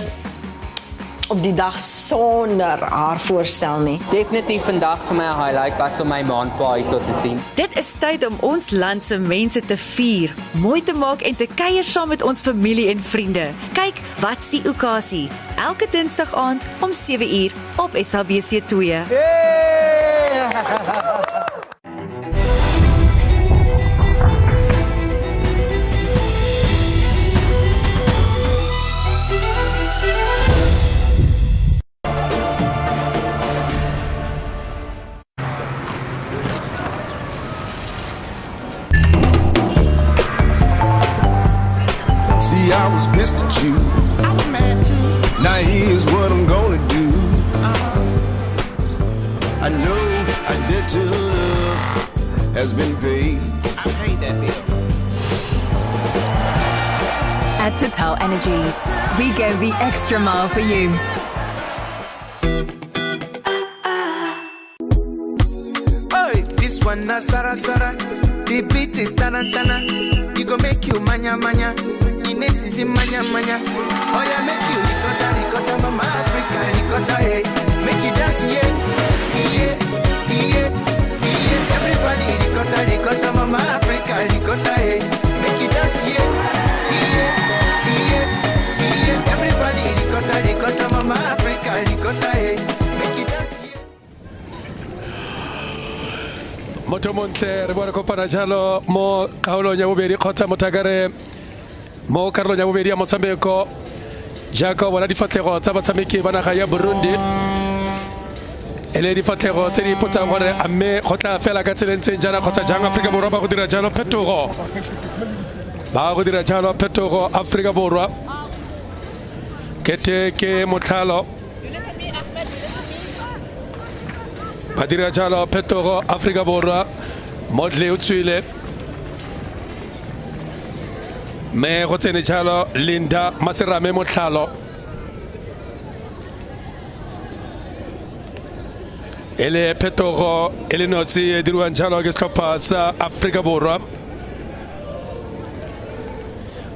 op die dag sonder haar voorstel nie. Definitief vandag vir my 'n highlight was om my maandpa hierso te sien. Dit is tyd om ons land se mense te vier, mooi te maak en te kuier saam met ons familie en vriende. Kyk, wat's die okasie? Elke Dinsdag aand om 7:00 op SABC2. I was pissed at you. I was mad too. Now here's what I'm gonna do. I know I did to love has been paid. I paid that bill. At Total Energies, we go the extra mile for you. Hey, this one na Sara Sara. The beat is tana. You go make you manya manya. Ines is in manya manya. Oh yeah, make you ricotta, mama Africa, ricotta, hey. Make you dance, yeah. Everybody ricotta, mama Africa, ricotta, hey. Make you dance, yeah. Everybody ricotta, mama Africa, ricotta, hey. Make you dance, yeah. Moto montle re bona kopana jalo mo kaolo nya bobedi khotsa motagare mo karolo nya bobedi ya motshameko jaaka bona difatlego tsa batshameki ba naga ya Burundi ele difatlego tse di potsang gore amme go tla fela ka tselentseng jana khotsa jang Afrika Borwa ba go dira jalo phetogo Afrika Borwa kete ke motlhalo ba dira jalo phetogo Afrika Borwa modle o tswile me go tsene jalo Linda Maserame motlhalo ele phetogo ele notsi dirwang jalo ke setlhopha sa Afrika Borwa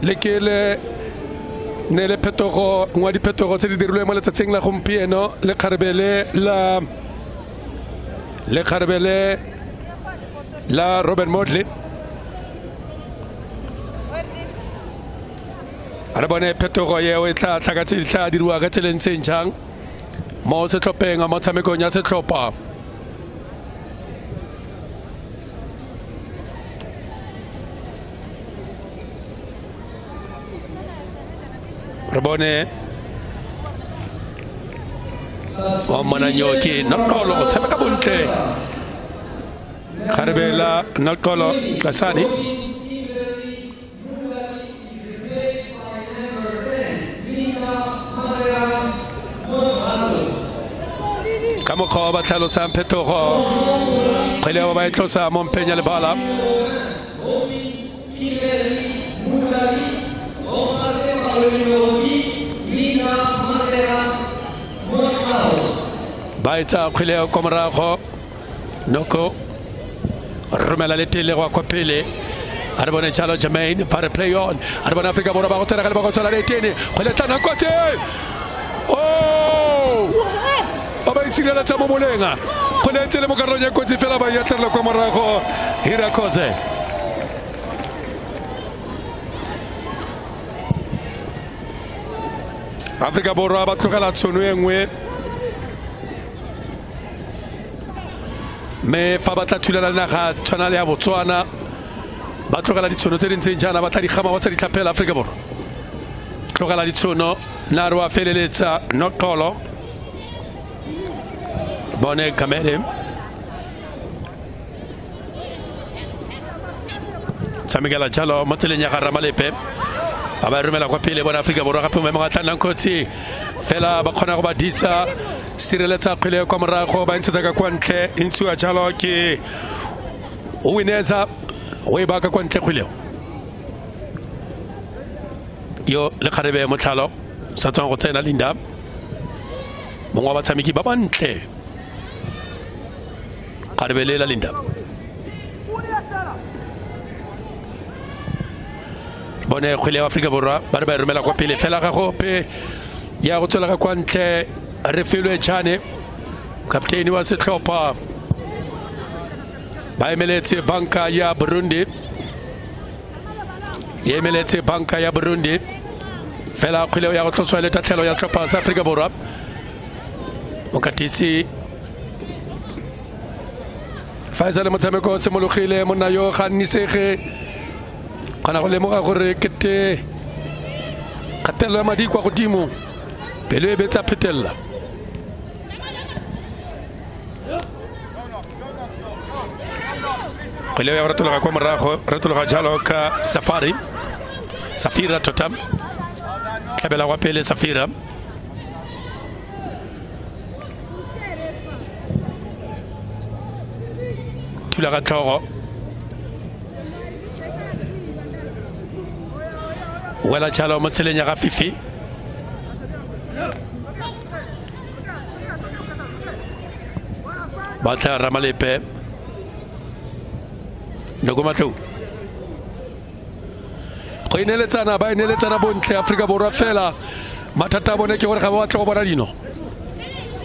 lekele ne le phetogo ngwa diphetogo tse di dirilweng mo letsatsing la gompieno le kgarbele la Robert Modley ara bone phetogo yeo e tla dirwa ka tselentseng jang mo setlhopheng a motshamekong ya setlhopha Rebone Mananyoki, Nakolo, Tabakabunte, Harabela, Nakolo, Kasani. Kamoko Batalo San Petoro, Peleo Baitosa, Montpena Bala. Baita Peleo Comarajo, Noko, Romela Letele, Wakopele, Arbone Chalo Jermaine, para play on, Arbon Africa Boraba, Terra Retini, Peletana Cote. Oh! Abaisile la tamo molenga. Peletele Mokaronya Cote Fela Bayatelo Comarajo, Hirakose. Africa Boraba Tokala Tsunwe. Me Fabata Tulana Naha, Chanalia Botswana, Batrogala Ditsuno, Jana, Batari Hama, Wasari Capel, Africa Bor. Trogala Ditsuno, Narwa Feleleza, not Colo. Bonne Camere. Samigala Chalo, Motelenia Ramalepe. Abarumela Quapile, Bon Africa Bor, Rapumatan Koti, Fela Bakona Badisa. Sireleta Pele Comara Hoba into the Quante into a Chaloki Wineza way back a Quante Quilio. Yo Le Carebe Motalo, Satan Rotena Linda Mwatamiki Babante Carabele La Linda Bonne Quilio Africa Bora, Barber Mela Quapile, Fela Hope, Yarotola Quante. Refilo Chane, Captain was a tropa by Melete Banka ya Burundi. Yemelete Banka ya Burundi. Fela Quilo Yakoso Telo ya Tropas Africa Bora. Mokatisi Faisal Motameko Semolukhile Monayo Khaniseke Kanakole Mokakore Kete Katelo Madi kwa Kutimu Pele Beta Petella. Leo ya ratula kwa maraho ratula jalo ka safari safira totam kabela wapele safira tula gatoro wala jalo matelenya gafifi Bata Ramalepe Nogomatu Koineletana by Neletana Bonte Africa Borafela Matata Boneke or Hawatro Boradino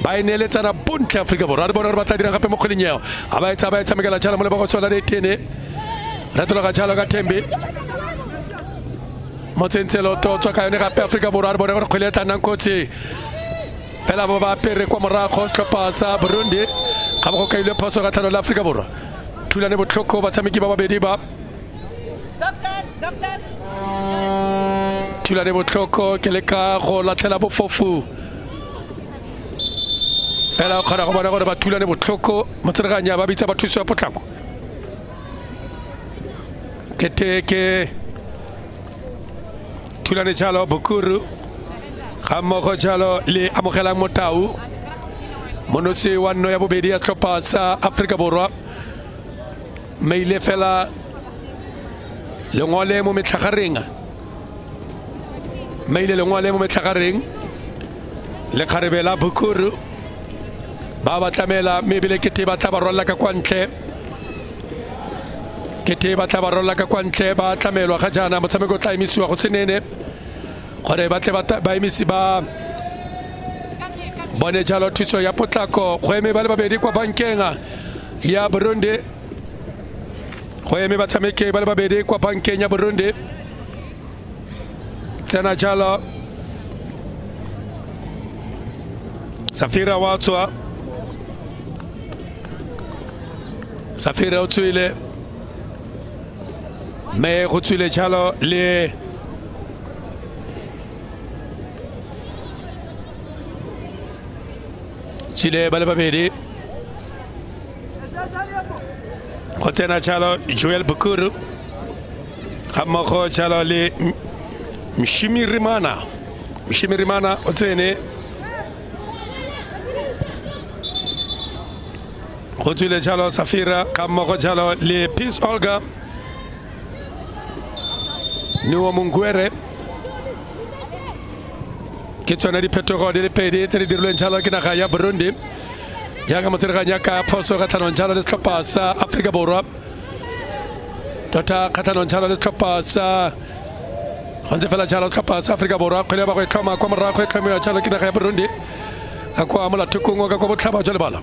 by Neletana Bonte Africa Borabon Batadra Mocolinio Abaita Megala Chalamabo Sola de Tene Ratologa Chalaga Tembe Motentelo Toka Africa Borabon Coleta Nankoti Fela Baba Pere Comara Costa Pasa Burundi Kamoko Kaile Paso Gatano l'Africa Bora. Tula Nebo Troko Batamiki Baba Bediba. Tula Nebo Troko Keleka Rola Telabo Fofu. Fela Karakomana Tula Nebo Troko Matraganya Babita Batuso Potako. Keteke Tula Nechalo Bukuru. Hamoko Chalo Le Amokela Motau. Monose wano ya bobedi ya Tropasa Africa Borwa Meile Fela Longole mo metlakaringa Meile Longole mo metlakaring Le Karibela Bukuru Baba Tamela Mebile Ketiba Tabarola Kakwante Ketiba Tabarola Kakwante Ba Tamelo Kajana Matsamego Taimisu Hosenene Kore Batebata Baimisiba Bonne Jalo Tiso ya Potako, Kweme Balabedi kwa Bankenga, ya Burundi, Kweme Batameke Balabedi kwa Bankenya Burundi, Tena Jalo, Safira Watwa, Safira Otuile, Me Otuile Jalo, Le Chile ba le babedi go tsena Chalo Joel Bukuru ga mmogo Chalo le Mshimirimana o tsene go tswile Chalo Safira ga mmogo Chalo le Peace Olga Nuo Mungwere ke tsona diphetogo di le pedi tse di dirilweng Chalo ke naga ya Burundi jaaka motsereganya ka phoso ka tlhanong Chalo le setlhopha sa Afrika Borwa tota kgathanong Chalo le setlhopha sa Hanze fela Chalo setlhopha sa Afrika Borwa kgwele ba go itlhoma kwa morago e tlhomiwa Chalo ke naga ya Burundi ka kwa molathokong ka kwa botlhaba jwa lebala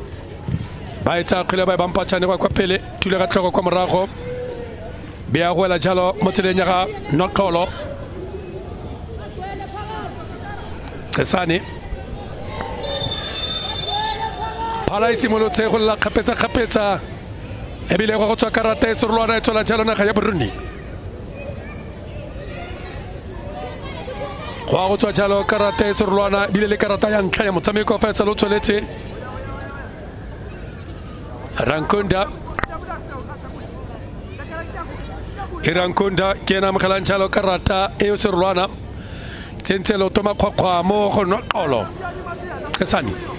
ba etsa kgwele ba e bampatšhane kwa pele thule ka tlhogo kwa morago bea go wela Chalo mo tseleng ya ga Notlolo Kesane phala e simolotse go lla kgapetsa ebile go tswa karata e serolwana e tswela Chalo naga ya Burundi go tswa Chalo karata e serolwana ebile le karata ya ntlha ya motshameko fa se lo tsweletse Rankonda ke ena mogelang Chalo karata e serolwana tsentselo toma khwakhwa mo go Notlolo Kesane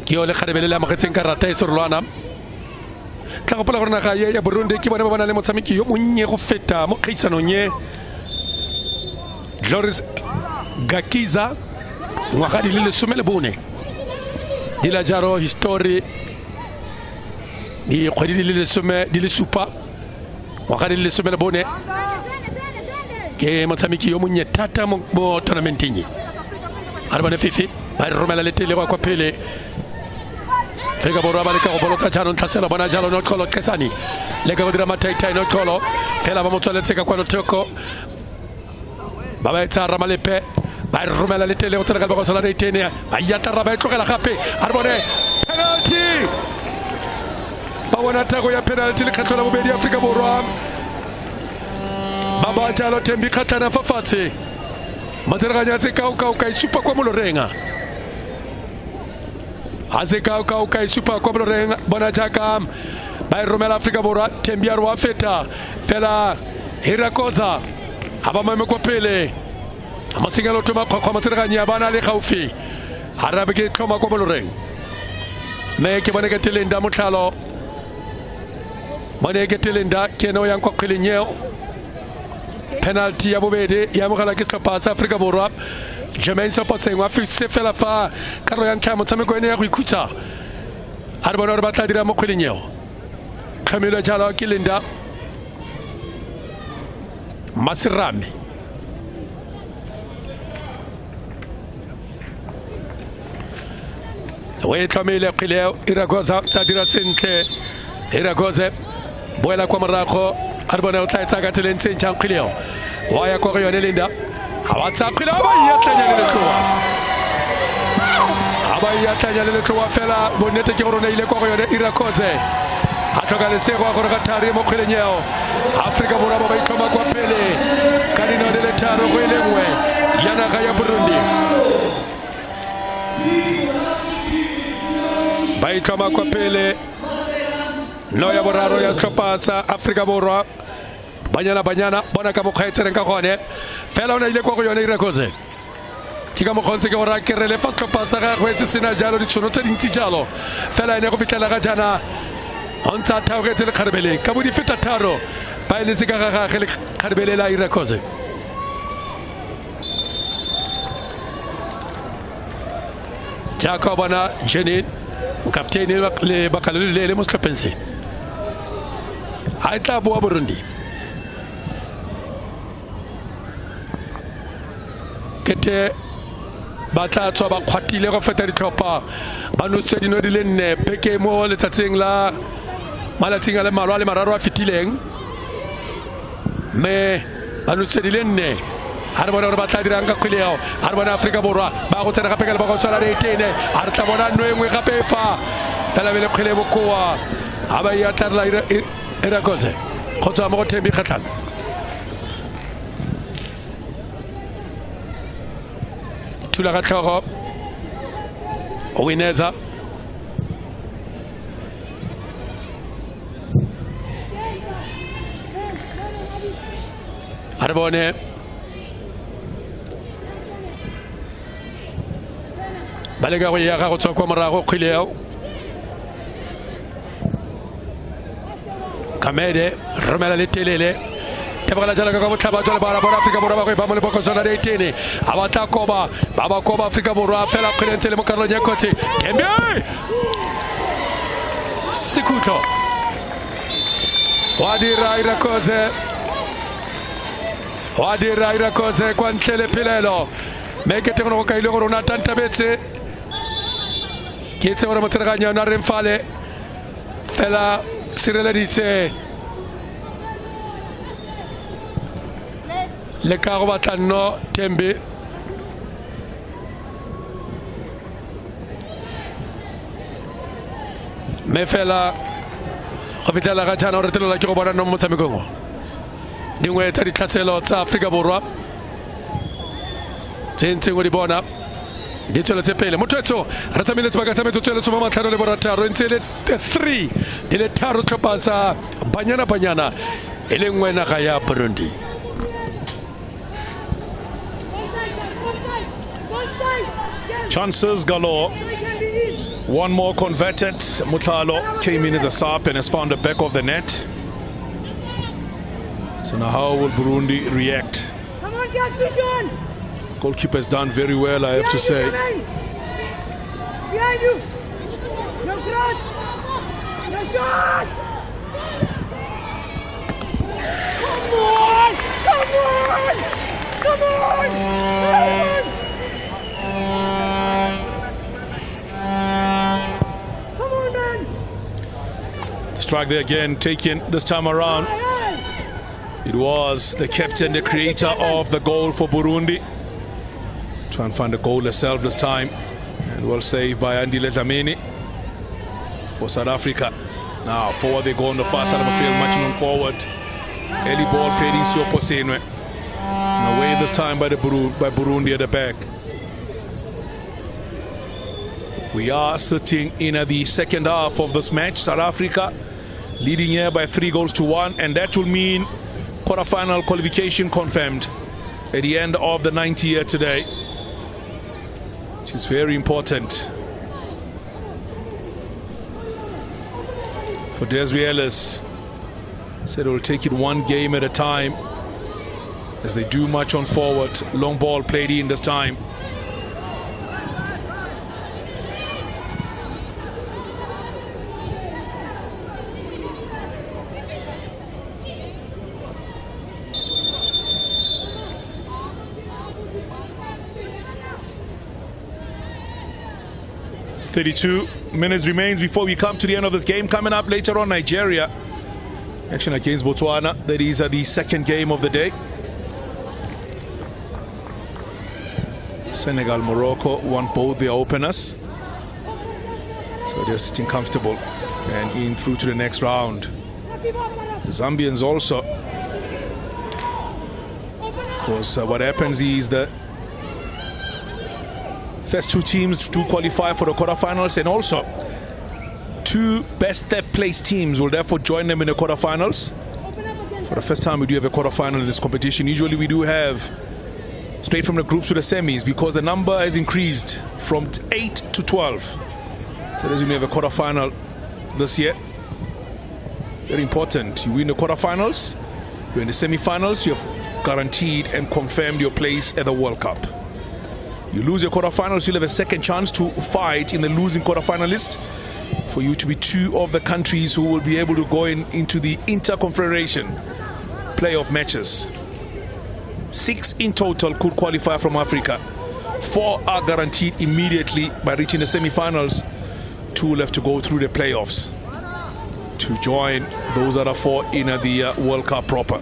ke yo le kgarebele la mogetseng karata e serolwana ka go pola gore naga ya Burundi ke bona ba bana le motshameki yo monnye go feta mo kgaisanong ye Gloris Gakiza ngwaga di le 14 di la jaro history di kgwedi di le supa ngwaga di le 14 ke motshameki yo monnye thata mo tournamenteng a re bone fifi ba romela le tele kwa pele Afrika Borwa ba le ka go bolotsa jaanong tlhaselo bona jalo Notlolo Kesane le ka go dira mataitai Notlolo fela ba motsweletse ka kwano thoko ba ba etsa ramalepe ba romela le tele go tsena ka ba go sola re itene ba ya tara ba tlogela gape a re bone penalty ba bona tago ya penalty le kgetlo la bobedi Afrika Borwa ba ba jalo Thembi Kgatlana fa fatshe matsereganya se ka e supa kwa molorenga Ase ka isupa kwa bloreng bona jaka ba romela Afrika Borwa Thembi wa feta fela Hirakoza aba mame kwa pele amatsingelo toma kwa matsereganya bana le gaufi arabe ke tlhoma kwa bloreng me ke bone ke telenda motlhalo bone ke telenda ke no yang kwa kgelenyeo penalty ya bobedi ya mogala ke setlhopha sa Afrika Borwa Jermaine Sopaseng wa fise fela fa karo ya ntlha motshameko ene ya go ikhutsa a re bona re batla dira mo kgwelenyeo Camilo Chalo ke Linda Masirame we tlhomile kgileo Iragoza tsa dira sentle Iragoze boela kwa morago a re bona o tla etsa ka tseleng tsa kgileo wa ya kwa go yone Linda abatsakile abayatlanya le tloa fela bonnete ke gore ne ile kwa go yone Irakoze a tloka lesego a gore ga thari mo kgwelenyeo Afrika Borwa ba itlhoma kwa pele ka dinao di le tharo go ile nngwe ya naga ya Burundi ba itlhoma kwa pele no ya boraro ya setlhopha sa Afrika Borwa Banyana bona ka mokgwaetsereng ka gone fela o na ile kwa go yone Irakoze ke ka mokgontse ke gore a kerele fa setlhopha sa gagwe se sena jalo ditšhono tse dintsi jalo fela ene go fitlhela ga jana o ntse a thaogetse le kgarebeleng ka bo di feta tharo ba eletse ka ga gage le kgarebelela Irakoze jaaka bona Jeanine mokapteine le bakalo le le mo setlhopheng se a tla boa Burundi kete ba tla tswa ba kgwatile go feta ditlhopha ba nositse dino di le 4 peke mo letsatsing la malatsing a le malwa le mararo a fitileng me ba nositse di le 4 ha re bona gore ba tla dirang ka kgweleo ha re bona Afrika Borwa ba go tsena gape ka le ba go tswala le itene ha re tla bona no engwe gape fa fela bele kgwele bokoa ha ba ya tla Irakoze go tswa mo go Thembi Kgatlana thula ka tlhogo o wineza Arbone balega go ya ga go tswa kwa morago khileo Kamede romela le telele tebagala jala ka botlhaba tsole bara bona Afrika borwa ba go ba mo le bokosona le 18 abata koba baba koba Afrika borwa fela kgolentse le mo karolong ya kotsi Kembe Sikuto Wadira irakoze kwa ntlele pilelo mekete go ka ile go rona tantabetse ke tse gore motsereganyo na remfale fela sireleditse le ka go batlanno Tembe me fela go bitela ga tshana gore tlola ke go bona no motshamekong dingwe tsa ditlhaselo tsa Afrika borwa tsentse go di bona di tsweletse pele motwetso re tsamile sebaka sa metso tswele soma matlhano le borataro ntse le 3 di le tharo setlhopha sa banyana e le nngwe naga ya Burundi chances galore. One more converted. Mutlalo came in as a sub and has found the back of the net. So now how will Burundi react? Come on, John. Goalkeeper has done very well, I have to say. Behind you. No shot. No shot. Come on. Come on. Come on. Come on, man. The strike there again, taken this time around. It was the captain, the creator of the goal for Burundi. Try and find the goal herself this time. And well saved by Andile Dlamini for South Africa. Now forward they go on the far side of the field, marching on forward. Early ball played in Sioposenwe. And away this time by Burundi at the back. We are sitting in the second half of this match. South Africa leading here by 3-1, and that will mean quarter-final qualification confirmed at the end of the 90 here today, which is very important for Desiree Ellis. Said it will take it one game at a time as they do much on forward. Long ball played in this time. .32 minutes remains before we come to the end of this game. Coming up later on, Nigeria action against Botswana. That is the second game of the day. Senegal, Morocco won both their openers, so they're sitting comfortable and in through to the next round. The Zambians also, because what happens is that first two teams do qualify for the quarterfinals, and also two best third-place teams will therefore join them in the quarterfinals. For the first time, we do have a quarterfinal in this competition. Usually, we do have straight from the groups to the semis because the number has increased from 8 to 12. So there's only have a quarterfinal this year. Very important. You win the quarterfinals, you're in the semi-finals, you have guaranteed and confirmed your place at the World Cup. You lose your quarterfinals, you'll have a second chance to fight in the losing quarterfinalists for you to be two of the countries who will be able to go into the Interconfederation playoff matches. 6 in total could qualify from Africa. 4 are guaranteed immediately by reaching the semi-finals. 2 left to go through the playoffs to join those other 4 in the World Cup proper.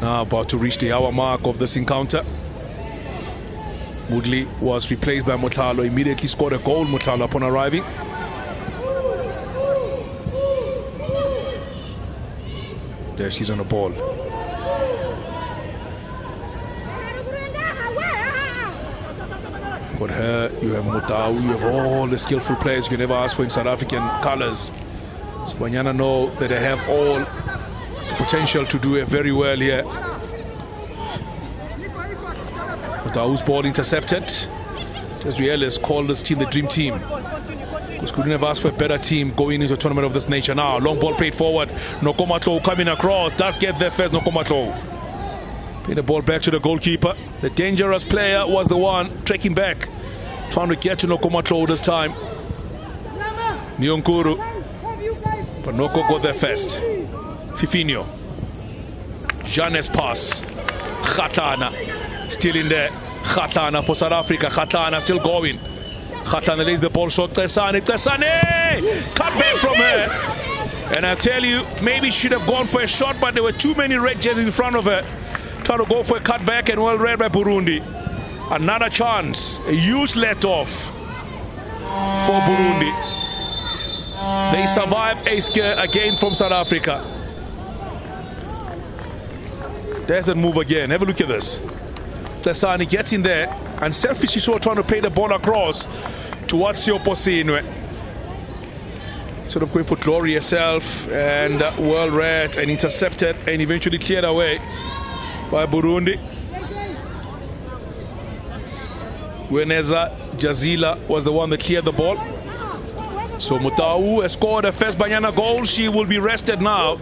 Now about to reach the hour mark of this encounter. Mudli was replaced by Mutlalo, immediately scored a goal, Mutlalo, upon arriving. There she's on the ball. Got her, you have Mutau, you have all the skillful players you can ever ask for in South African colours. So Banyana know that they have all the potential to do it very well here. Mutau's ball intercepted. Just Reales called this team the dream team. Because couldn't have asked for a better team going into a tournament of this nature. Now, long ball played forward. Nokomatlo coming across. Does get there first, Nokomatlo. Play the ball back to the goalkeeper. The dangerous player was the one trekking back, trying to get to Nokomatlo this time. Nyonkuru. But Noko got there first. Fifinho. Janes pass. Khatana. Still in there. Khatana for South Africa. Khatana still going. Khatana lays the ball short. Tesane. Cut back from her. And I tell you, maybe she should have gone for a shot, but there were too many red jerseys in front of her. Trying to go for a cutback and well read by Burundi. Another chance. A huge let off for Burundi. They survive a scare again from South Africa. There's that move again. Have a look at this. Tesani gets in there and selfishly so trying to play the ball across towards Sioposinwe. Sort of going for glory herself and well read and intercepted and eventually cleared away by Burundi. Weneza Jazila was the one that cleared the ball. So Mutau has scored a first Banyana goal. She will be rested now.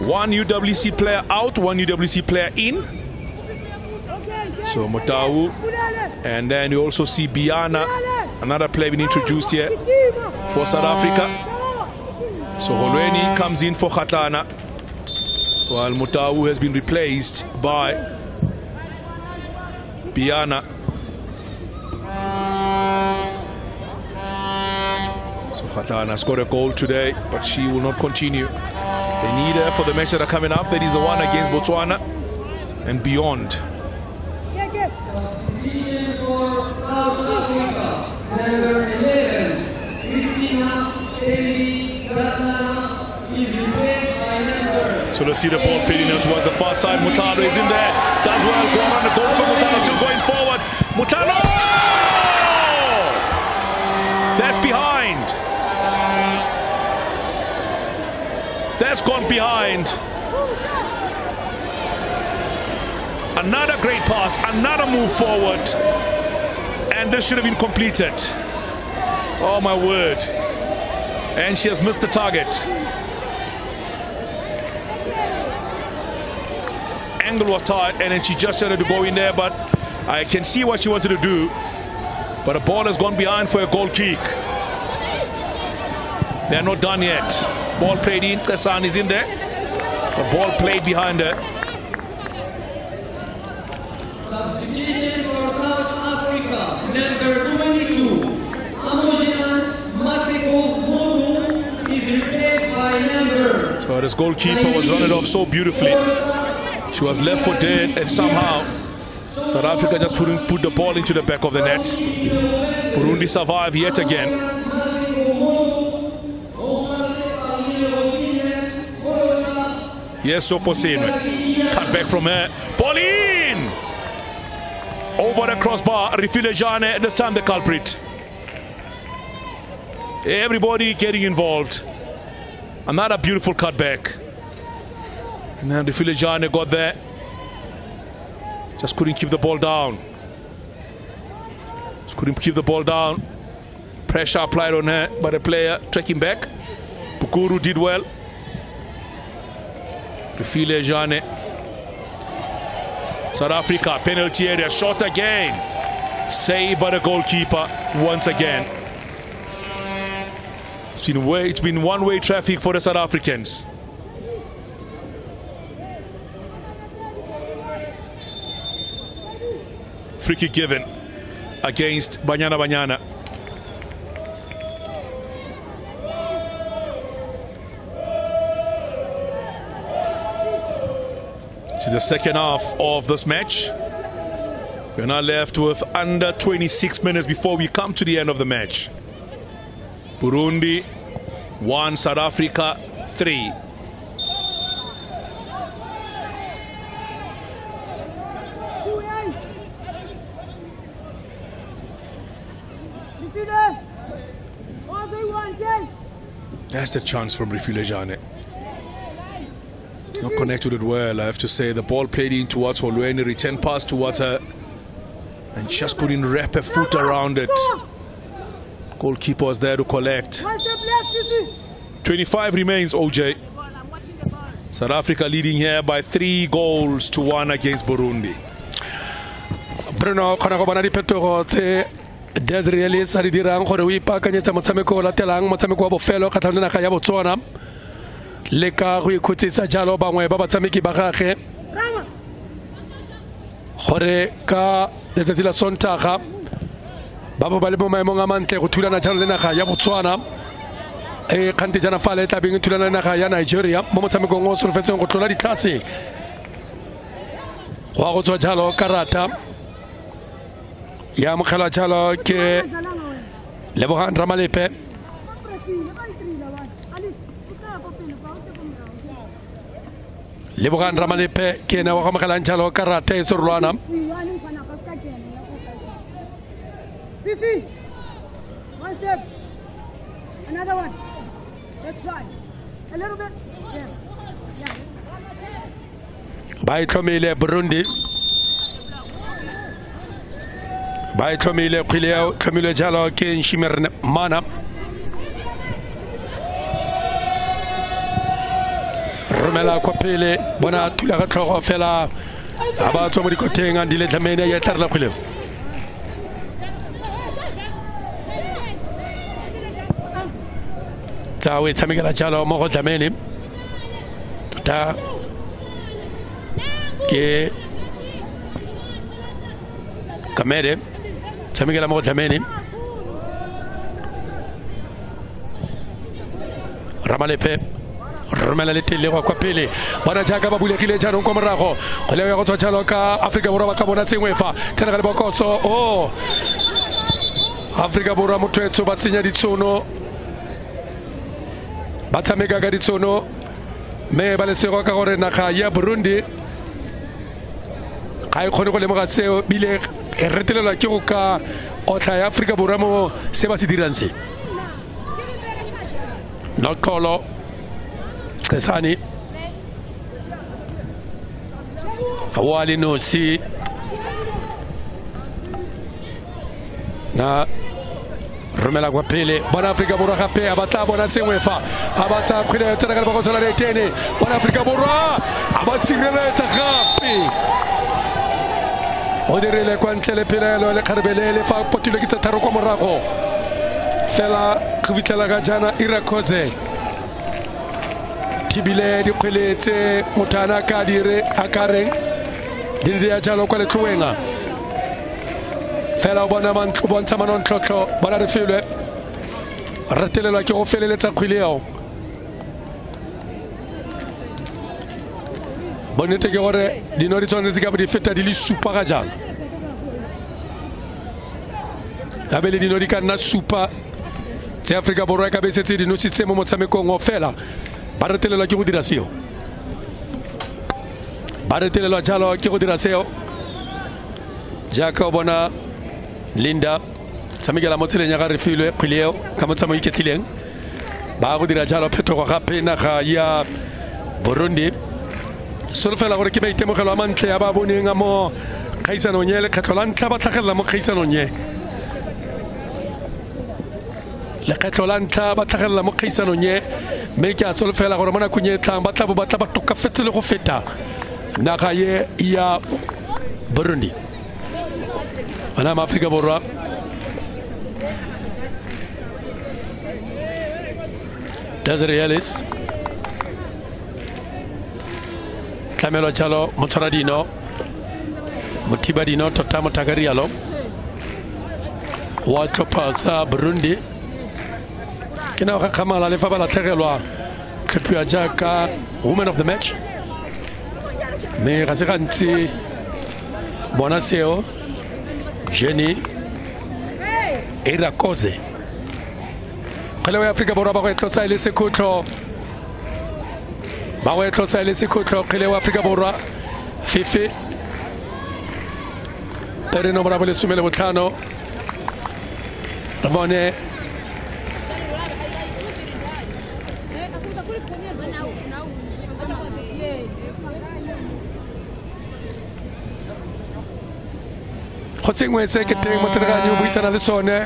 One UWC player out, one UWC player in. So Mutau, and then you also see Biana, another player being introduced here for South Africa. So Holweni comes in for Khatana, while Mutau has been replaced by Biana. So Khatana scored a goal today, but she will not continue. They need her for the match that are coming up. That is the one against Botswana and beyond. Number 11, Christina Eli Gatana is replaced by number. So let's see the ball pitting out towards the far side. Mutalo is in there. Does well. Go around the goal, but Mutalo still going forward. Mutalo! That's behind. That's gone behind. Another great pass, another move forward. And this should have been completed. Oh my word. And she has missed the target. Angle was tight and then she just started to go in there, but I can see what she wanted to do. But the ball has gone behind for a goal kick. They're not done yet. Ball played in, Kesan is in there. The ball played behind her. Substitution for South Africa, number 22, Amojian Maseko Modu is replaced by number. So this goalkeeper was run it off so beautifully. She was left for dead and somehow South Africa just put the ball into the back of the net. Burundi survive yet again. Yes, Soposinwe. Cut back from her. Ball in! Over the crossbar. Refilejane, this time the culprit. Everybody getting involved. Another beautiful cutback. And then Refilejane got there. Just couldn't keep the ball down. Just couldn't keep the ball down. Pressure applied on her by the player trekking back. Bukuru did well. Refilejane. South Africa, penalty area, shot again. Saved by the goalkeeper once again. It's been one-way traffic for the South Africans. Free kick given against Banyana. To the second half of this match. We're now left with under 26 minutes before we come to the end of the match. Burundi 1, South Africa 3. That's the chance from Refulejane. Not connected it well, I have to say. The ball played in towards Holweni, return pass towards her, and just couldn't wrap her foot around it. Goalkeeper was there to collect. 25 remains, OJ. South Africa leading here by 3-1 against Burundi. Bruno, there's really sari dirang gore we pa kanyetsa motshameko la telang motshameko wa bofelo ka tlhatlhana ga ya Botswana le ka go ikhutsisa jalo bangwe ba batsameki ba gagwe gore ka letsatsi la Sontaga ba ba le mo maemong a mantle go thulana jalo le naga ya Botswana e kgante jana fa le tlabeng thulana le naga ya Nigeria mo motshamekong o solofetseng go tlola ditlhase go go tswa jalo karata ya mogela jalo ke Lebogang Ramalepe ke na wa mogela jalo karata e sorolwana Fifi, one step, another one. Let's try a little bit. Yeah. By Tomile Burundi. By Tomile Kileo, Camille Jalo, Ken Shimmer Mana. Romela Copele, Bona Tulaka Fella, about somebody cutting and delete the mania Yatarla Kilo. Tawe Tamigala Jalo, Moko Dameni. Ta Ke Kamere. Tamigala Moko Dameni. Ramalepe. Romela letele wa kwapele bana jaaka ba bulekile jana go morago go le ya go tswa jalo ka Africa Borwa ka bona sengwefa tena ga le bokoso Africa Borwa motwetso ba senya ditsono ba tsameka ka ditsono me ba le sego ka gore naga ya Burundi ga e khone go lemoga seo bile e retelelwa ke go ka otla ya Africa Borwa mo se ba se dirang se no kolo Kesani awali no si na Romela kwa pele bona Africa Borwa gape abata bona sengwefa abata khile tsena ka ba go tsala le tene bona Africa Borwa abasireletsa gape o direle kwa ntlele pelelo le kharbelele fa potile ke tsataro kwa morago fela khubitela ga jana irakoze Tibile di kweletse motana ka dire akare dinde ya jalo kwa le tlowenga fela bona man bontsha manon tlotlo bona re filwe ratelelwa ke go feleletsa khwileo bonete ke gore dino di tsone tsika di feta di le supa ga jang la bele dino di kana supa tse Africa Borwa ka besetse dino sitse mo motsamekong o fela Baratelelwa ke go dira seo Baratelelwa jalo ke go dira seo jaaka bona Linda tsamegela mo tseleng ya ga re filwe khileo ka motsamo iketlileng ba go dira jalo phetogo gape naga ya Burundi solofela gore ke ba itemogelo a mantle ya ba boneng a mo kgaisanong ye le kgetlo la ntla ba tlhagelela mo kgaisanong ye le kgetlo la ntla ba tlhagelela mo kgaisanong ye me ke a solofela gore mona kunye tlang ba tla ba tokafetse le go feta naga ye ya Burundi bana ma Africa Borwa Desiree Ellis Camelo Chalo Motsaradino Mutibadino Totamo Tagarialo was to pass Burundi Kina Kamala le fa ba la tlhegelwa Khepua jaaka woman of the match me ga se gantsi bona seo Jenny Irakoze Khale wa Africa Borwa ba go tlosa ile sekotlo ba go tlosa ile sekotlo khale wa Africa Borwa Fifi Tere nomoro ba le 15 Ramone go sengwe se ke teng motsereganyi o buisana le sone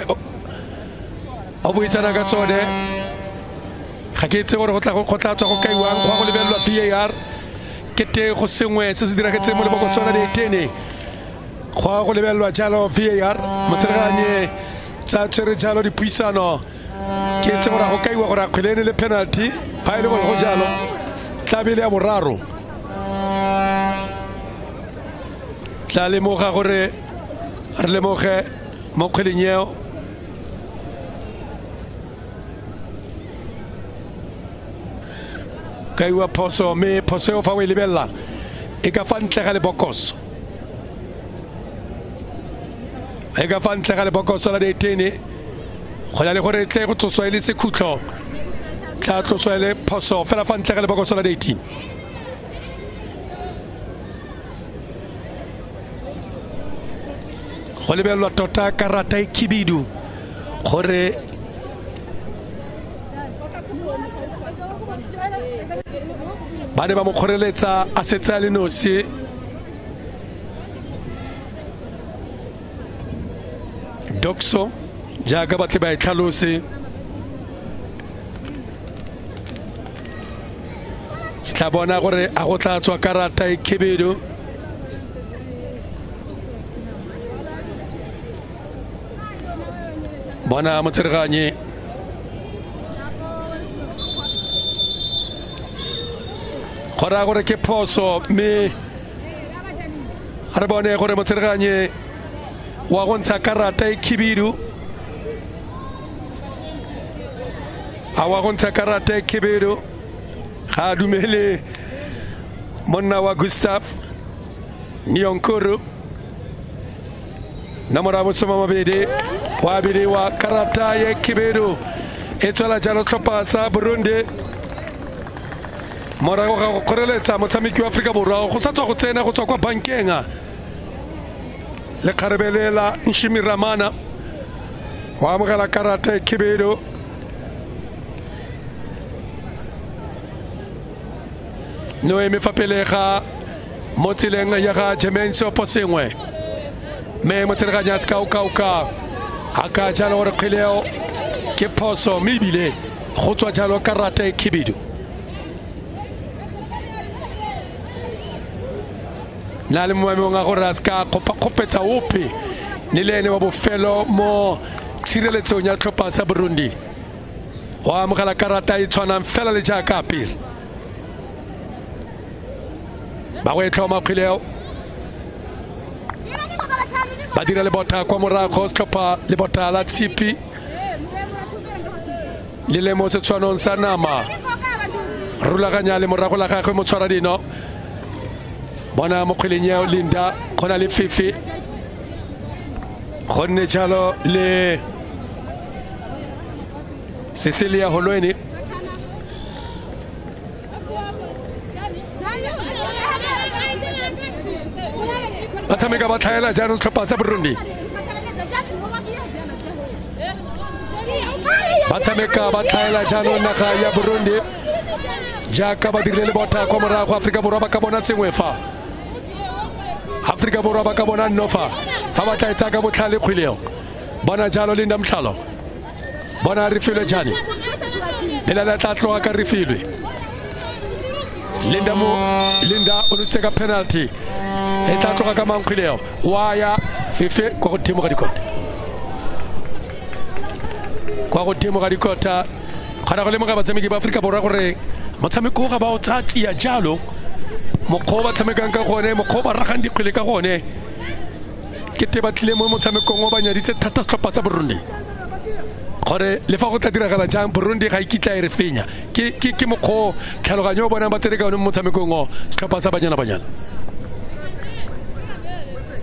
o buisana ka sone ga ke itse gore go tla tswa go kaiwang go lebelelwa VAR ke teng go sengwe se se diragetseng mo lebokosong la 18 go lebelelwa jalo VAR motsereganyi tsa tsere jalo dipuisano ke itse gore go kaiwa gore a kgwelene le penalty fa ile go jalo tlabile ya boraro tla lemoga gore re lemoge mo kgwelenyeo kaiwa phoso me phoso fa o lebella e ka fa ntle ga lebokoso e ka fa ntle ga lebokoso la 18 go ya le gore tle go tsoswa ile sekhutlo tla tloswa ile phoso fela fa ntle ga lebokoso la 18 go lebelelwa tota karata e khibidu gore ba ne ba mo kgoreletsa a setse a le nosi dokso jaaka batle ba e tlhalose tla bona gore a go tla tswa karata e khibidu bona motsereganyi gora gore ke phoso me re bone gore motsereganyi wa go ntsha karata e khibidu a wa go ntsha karata e khibidu ga dumele monna wa Gustav Nyonkuru namora bosoma mabedi wa bidi wa karata ye khibidu e tswela jalo tlhopha sa Burundi morago ga go kgoreletsa motshameki wa Afrika Borwa go sa tswa go tsena go tswa kwa bankeng le kharebelela Nshimi Ramana wa amogela karata e khibidu no eme fapelega mo tseleng ya ga Jemenso posengwe me motsereganya ska ka aka jalo gore kgileo ke phoso mebile go tswa jalo karata e khibidu na le mo nga gore ska kopetsa ope ni lene wa bofelo mo tshireletsong ya tlhopha sa Burundi wa amogela karata e tshwanang fela le jaaka pele ba go etlhoma kgileo ba dira le bota kwa morago tlhopha le bota la Tsipi le le mo se tshwanong sa nama rulaganya le morago la gagwe mo tshwara dino bona mo kgwelenyeo Linda khona le Fifi gonne jalo le Cecilia Holweni batshameka ba tlhaela jaanong setlhopha sa Burundi batshameka ba tlhaela jaanong naga ya Burundi jaaka ba dirile le bota kwa morago Afrika Borwa ba ka bona sengwe fa Afrika Borwa ba ka bona nofa fa ba tla etsa ka botlhale kgwileo bona jalo Linda Mhlalo bona refilwe jani ela la tla tloga ka refilwe Linda o ntshe ka penalty e tla tloga ka mankgwileo wa ya Fifi kwa go timo ga dikota gana go lemoga batshameki ba Afrika Borwa gore motshameko ga ba o tsatsia jalo mokgwa ba tshamekang ka gone mokgwa ba ragang dikgwele ka gone ke te batlile mo motshamekong o ba nyaditse thata setlhopha sa Burundi gore le fa go tla diragala jang Burundi ga ikitla e re fenya ke mokgwa tlhaloganyo o bonang ba tsere ka one mo motshamekong o setlhopha sa banyana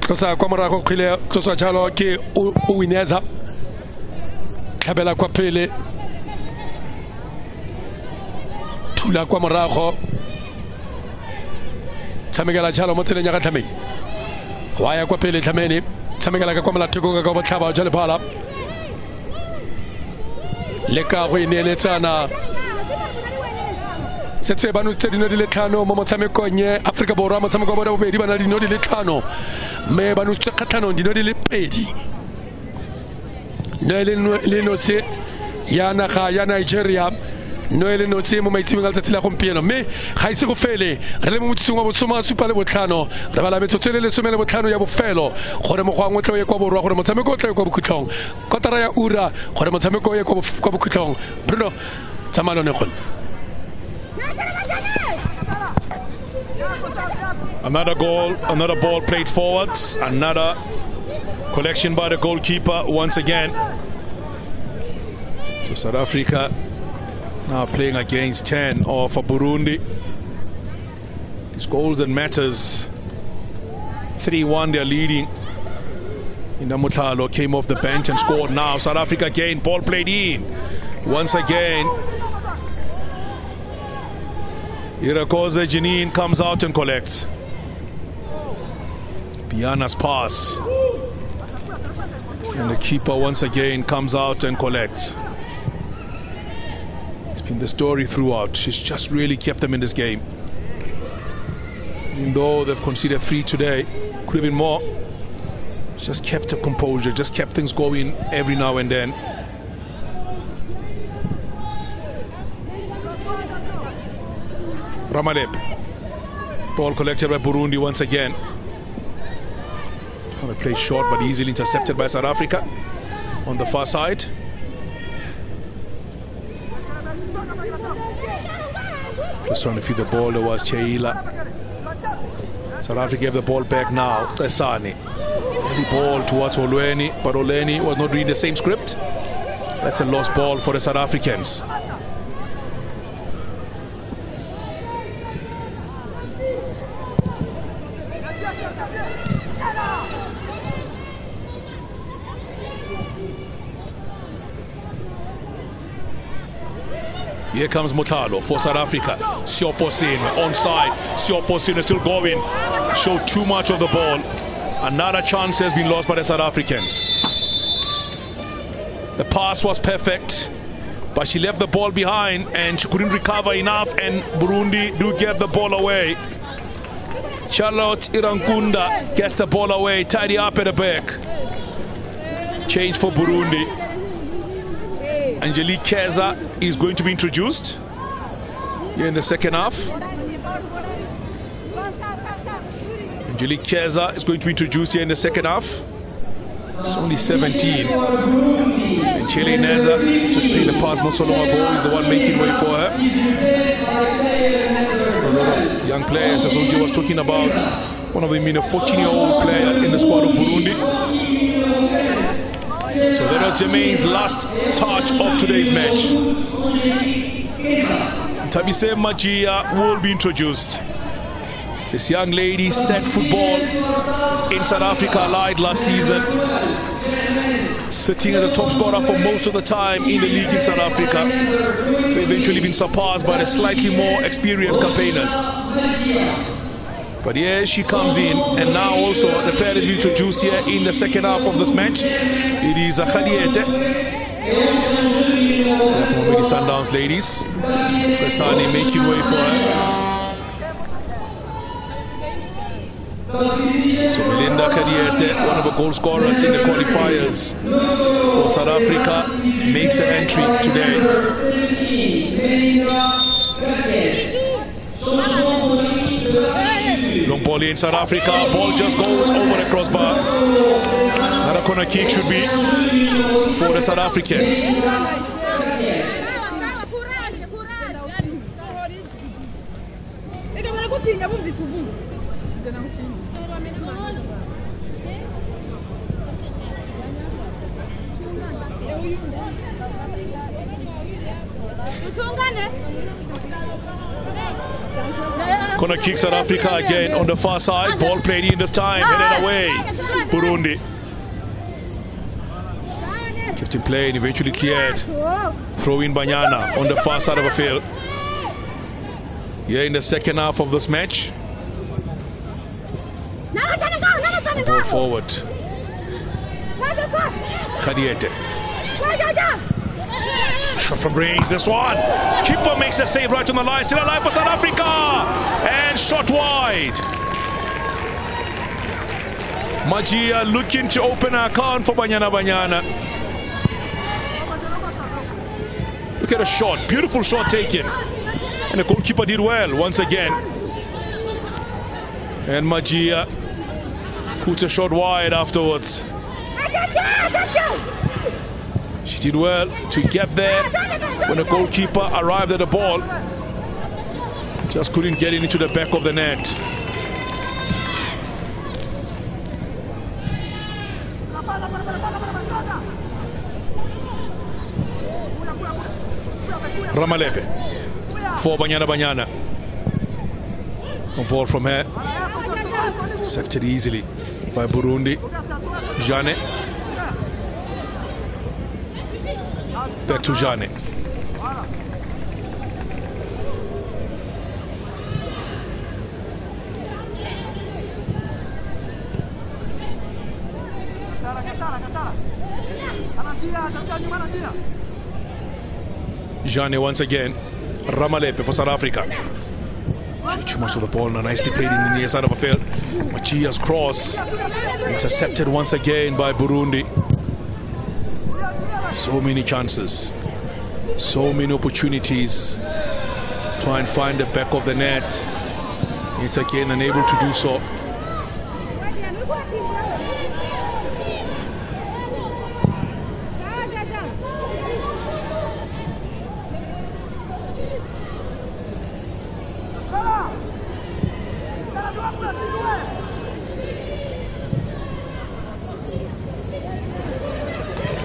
tlosa kwa morago kgile tlosa jalo ke o wineza tlhabela kwa pele thula kwa morago tsamegela jalo mo tseleng ya ga Tlhameni wa ya kwa pele Tlhameni tsamegela ka kwa molathekong ka botlhaba jale bhala le ka go ineletsana setse ba nutse dino di le tlhano mo motshamekong ye Africa Borwa motshameko wa bona bobedi ba na dino di le tlhano me ba nutse kgatlhanong dino di le pedi no le notse ya naga ya Nigeria no le notse mo maitshimeng a letsatsi la gompieno mme ga ise go fele re le mo motsitsong wa bosoma supa le botlhano re bala metsotso le lesome le botlhano ya bofelo gore mogwang o tle o ye kwa borwa gore motshameko o tle kwa bokhutlhong kotara ya ura gore motshameko o ye kwa bokhutlhong Bruno tsamalone gone. Another goal, another ball played forwards, another collection by the goalkeeper once again. So South Africa now playing against 10 for Burundi. These goals that matters. 3-1 they're leading. Indamutalo came off the bench and scored now. South Africa again, ball played in. Once again, Irakoze Janine comes out and collects. Piana's pass. And the keeper once again comes out and collects. It's been the story throughout. She's just really kept them in this game. Even though they've conceded 3 today, could have been more. Just kept her composure, just kept things going every now and then. Ramalep. Ball collected by Burundi once again. They played short but easily intercepted by South Africa on the far side. Just trying to feed the ball. There was Cheila. South Africa gave the ball back now. Esani. The ball towards Olweni, but Olweni was not reading the same script. That's a lost ball for the South Africans. Here comes Mutalo for South Africa. Sioposin onside. Sioposin is still going. Showed too much of the ball. Another chance has been lost by the South Africans. The pass was perfect, but she left the ball behind and she couldn't recover enough, and Burundi do get the ball away. Charlotte Irankunda gets the ball away, tidy up at the back. Change for Burundi. Angelique Keza is going to be introduced here in the second half. Angelique Keza is going to be introduced here in the second half. She's only 17. And Chile Neza just played the pass not so long ago. He's the one making way for her. A lot of young players, as Onji was talking about, one of them being a 14-year-old player in the squad of Burundi. So that was Jermaine's last touch of today's match. Tabise Majia will be introduced. This young lady set football in South Africa light last season, sitting as a top scorer for most of the time in the league in South Africa. They've eventually been surpassed by the slightly more experienced campaigners. But here she comes in, and now also the player has been introduced here in the second half of this match. It is Khadiete. From the Sundowns ladies. Kasani making way for her. So Melinda Khadiete, one of the goal scorers in the qualifiers for South Africa, makes an entry today. Long ball in South Africa, ball just goes over the crossbar. Another corner kick should be for the South Africans. Corner kick South Africa again on the far side. Ball played in this time, headed away. Burundi. Kept in play and eventually cleared. Throw in Banyana on the far side of the field. Here in the second half of this match. Ball forward. Shot from range, this one. Keeper makes a save right on the line. Still alive for South Africa. And shot wide. Magia looking to open an account for Banyana Banyana. Look at a shot. Beautiful shot taken. And the goalkeeper did well once again. And Magia puts a shot wide afterwards. She did well to get there when the goalkeeper arrived at the ball. Just couldn't get it into the back of the net. Ramalepe for Banyana Banyana. A ball from her. Accepted easily by Burundi. Jane. Back to Jane. Jane once again. Ramalepe for South Africa. Too much of the ball now, nicely played in the near side of the field. Machia's cross intercepted once again by Burundi. So many chances, so many opportunities. Try and find the back of the net. It's again unable to do so.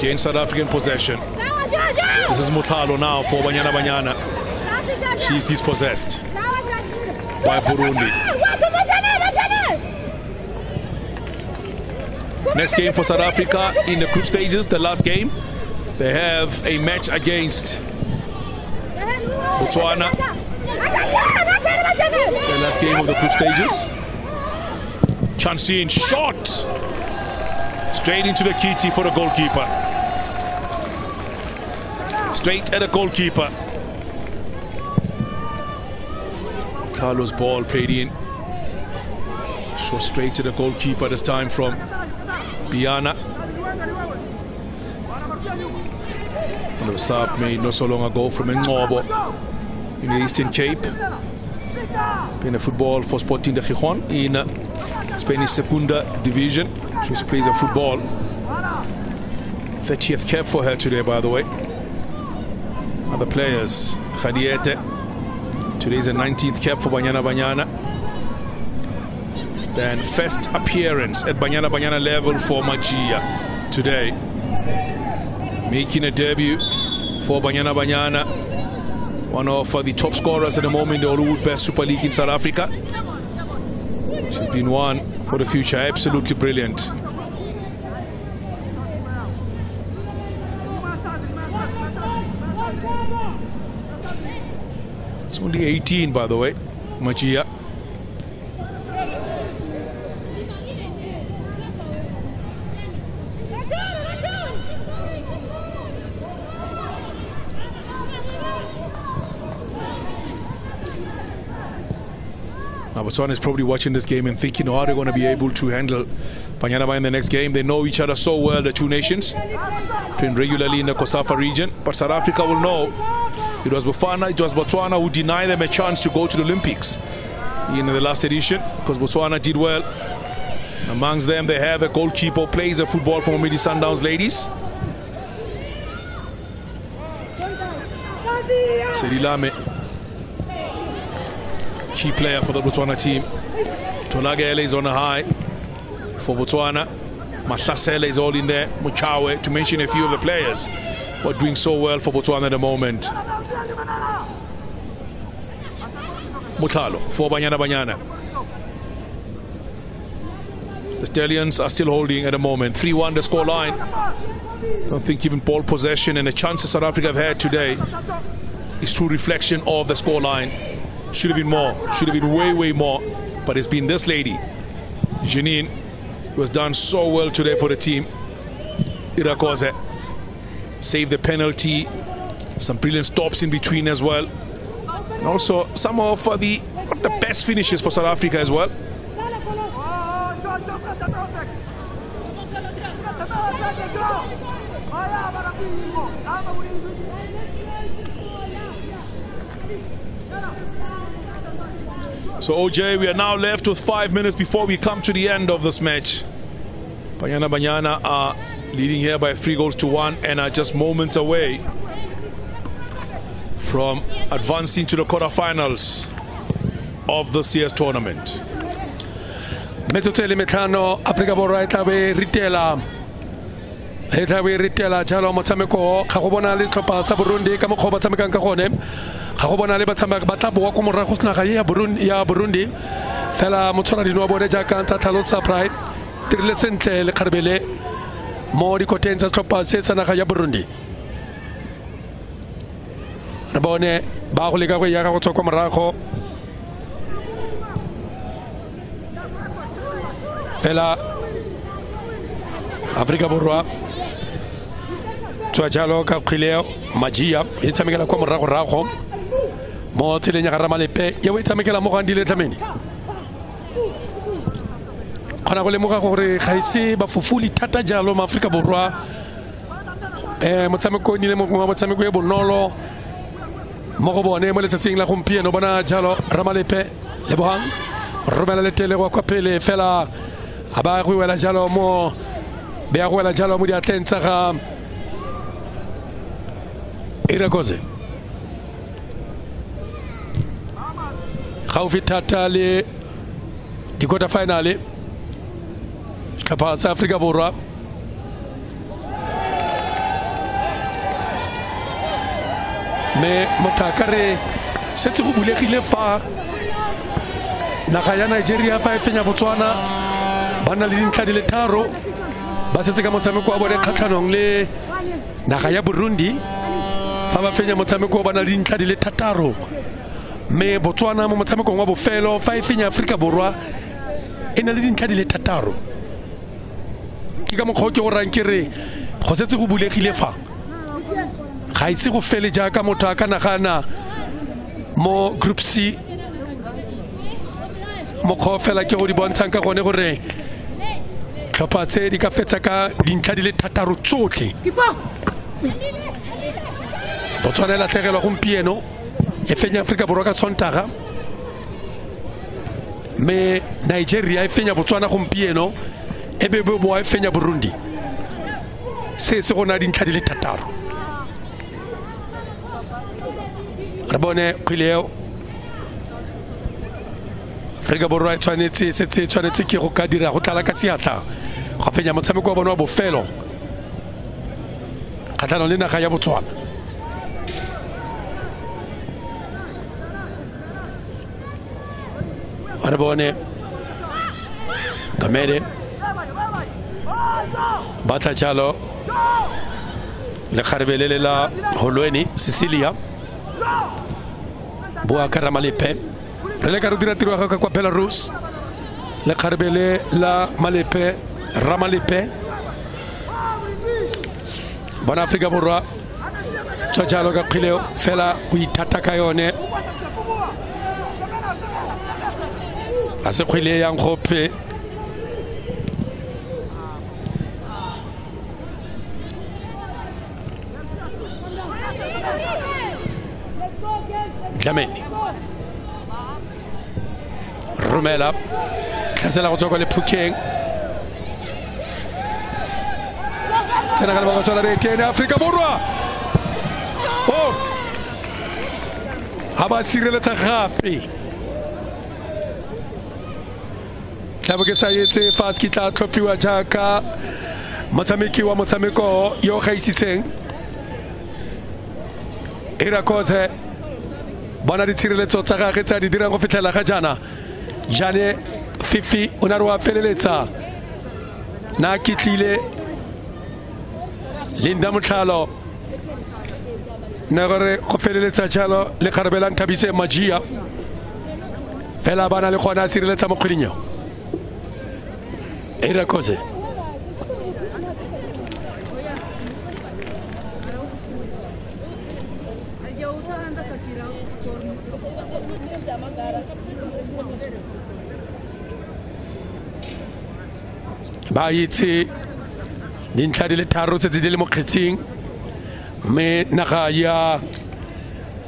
Again, South African possession. This is Mutalo now for Banyana Banyana. She's dispossessed by Burundi. Next game for South Africa in the group stages, the last game. They have a match against Botswana. It's the last game of the group stages. Chansey shot straight into the kitty for the goalkeeper. Straight at the goalkeeper. Carlos' ball played in. So straight to the goalkeeper this time from Biana. And the sub made not so long ago from Ngobo in the Eastern Cape. Playing football for Sporting de Gijón in Spanish Segunda Division. She plays a football. 30th cap for her today, by the way. Other players, Khadiete. Today's a 19th cap for Banyana Banyana. Then first appearance at Banyana Banyana level for Magia today. Making a debut for Banyana Banyana. One of the top scorers at the moment in the Hollywood Best Super League in South Africa. She's been one for the future. Absolutely brilliant. It's only 18, by the way, Magia. Now, Botswana is probably watching this game and thinking, how are they going to be able to handle Banyana in the next game? They know each other so well, the two nations, playing regularly in the Kosafa region. But South Africa will know it was Botswana who denied them a chance to go to the Olympics in the last edition, because Botswana did well. Amongst them, they have a goalkeeper who plays a football for Mamelodi Sundowns ladies. Serilame, key player for the Botswana team. Tolagele is on the high for Botswana. Mahlasele is all in there. Muchawe, to mention a few of the players who are doing so well for Botswana at the moment. Mutalo for Banyana Banyana. The Stallions are still holding at the moment. 3-1 the score line. Don't think even ball possession and the chances South Africa have had today is true reflection of the score line. Should have been more. Should have been way, way more. But it's been this lady, Janine, who has done so well today for the team. Irakoze saved the penalty Some brilliant stops in between as well. And also some of the best finishes for South Africa as well. So OJ, we are now left with 5 minutes before we come to the end of this match. Banyana are leading here by 3-1 and are just moments away from advancing to the quarterfinals of this year's tournament. Metotele metlano Africa Borwa etabe ritela jalo motshameko ga go bona le setlhopha sa Burundi ka mokgwa ba tshamekang ka gone ga go bona le batshameka ba tla boa go morago senaga ya Burundi fela motshwaradi wa bone jaaka ntsa tlhalosa pride tirile sentle le kgarbele mo dikoteng tsa setlhopha se sa naga ya Burundi re bone ba go leka go ya go tswa kwa morago fela Africa Borwa jalo ka khileo majia e tsamekela kwa morago mo tseleng ya Ramalepe ye e tsamekela mo gandile tlameni khona go lemoga gore ga ise ba fufuli thata jalo ma Africa Borwa motshameko ni le mo motshameko e bonolo mo go bone mo letsatsing la gompieno bona jalo Ramalepe le bohang romela le tele go kwa pele fela aba go wela jalo mo be a go wela jalo mo di atlentsha ga Irakoze Khaufi thata le di quarter finale kapasa Africa Borwa me motakare setse go bulegile fa naga ya Nigeria fa e fenya Botswana bana le dintlha di le tharo ba setse ka motshameko wa bone kgatlhanong le naga ya Burundi fa ba fenya motshameko ba na le dintlha di le thataro me Botswana mo motshamekong wa bofelo fa e fenya Africa Borwa e na le dintlha di le thataro ke ka mokgwa ke go rankere go setse go bulegile fa ga ise go fele jaaka motho a ka nagana mo group C mo khofela ke go di bontshang ka gone gore tlhopha tse di ka fetsa ka dintlha di le thataro tsotlhe Botswana la tlegelwa gompieno e fenya Africa Borwa ka Sontaga me Nigeria e fenya Botswana gompieno e be bo e fenya Burundi se gona dintlha di le thataro re bone khileo Africa Borwa tshwanetse ke go ka dira go tlala ka seatla go fenya motshameko wa bone wa bofelo kgatlhanong le naga ya Botswana re bone Kamere bata jalo le kharbelele la Holweni Sicilia boa ka Ramalepe re le ka re dira tiro ga kwa Belarus le kharbele la Malepe Ramalepe bona Africa Borwa jalo ka khileo fela o ithata ka yone a se khwile yang gope Jameni Romela Kasela go tswa le Phukeng Senegal ba go tswela re tene Africa Borwa oh ha ba sireletsa gape Tabo ke sa yetse fast ki tla tlhophiwa jaaka motshameki wa motshameko yo gaisitseng Irakoze bona ditshireletso tsa gagwe tsa di dirang go fitlela ga jana Jane Fifi o na re wa feleletsa na kitlile Linda Motlhalo na gore go feleletsa jalo le kgarbelang Thabise Majia fela bana le gona sireletsa mo kgwedinyo Irakoze ba itse dintlha di le tharo tse di le mo kgetsing me naga ya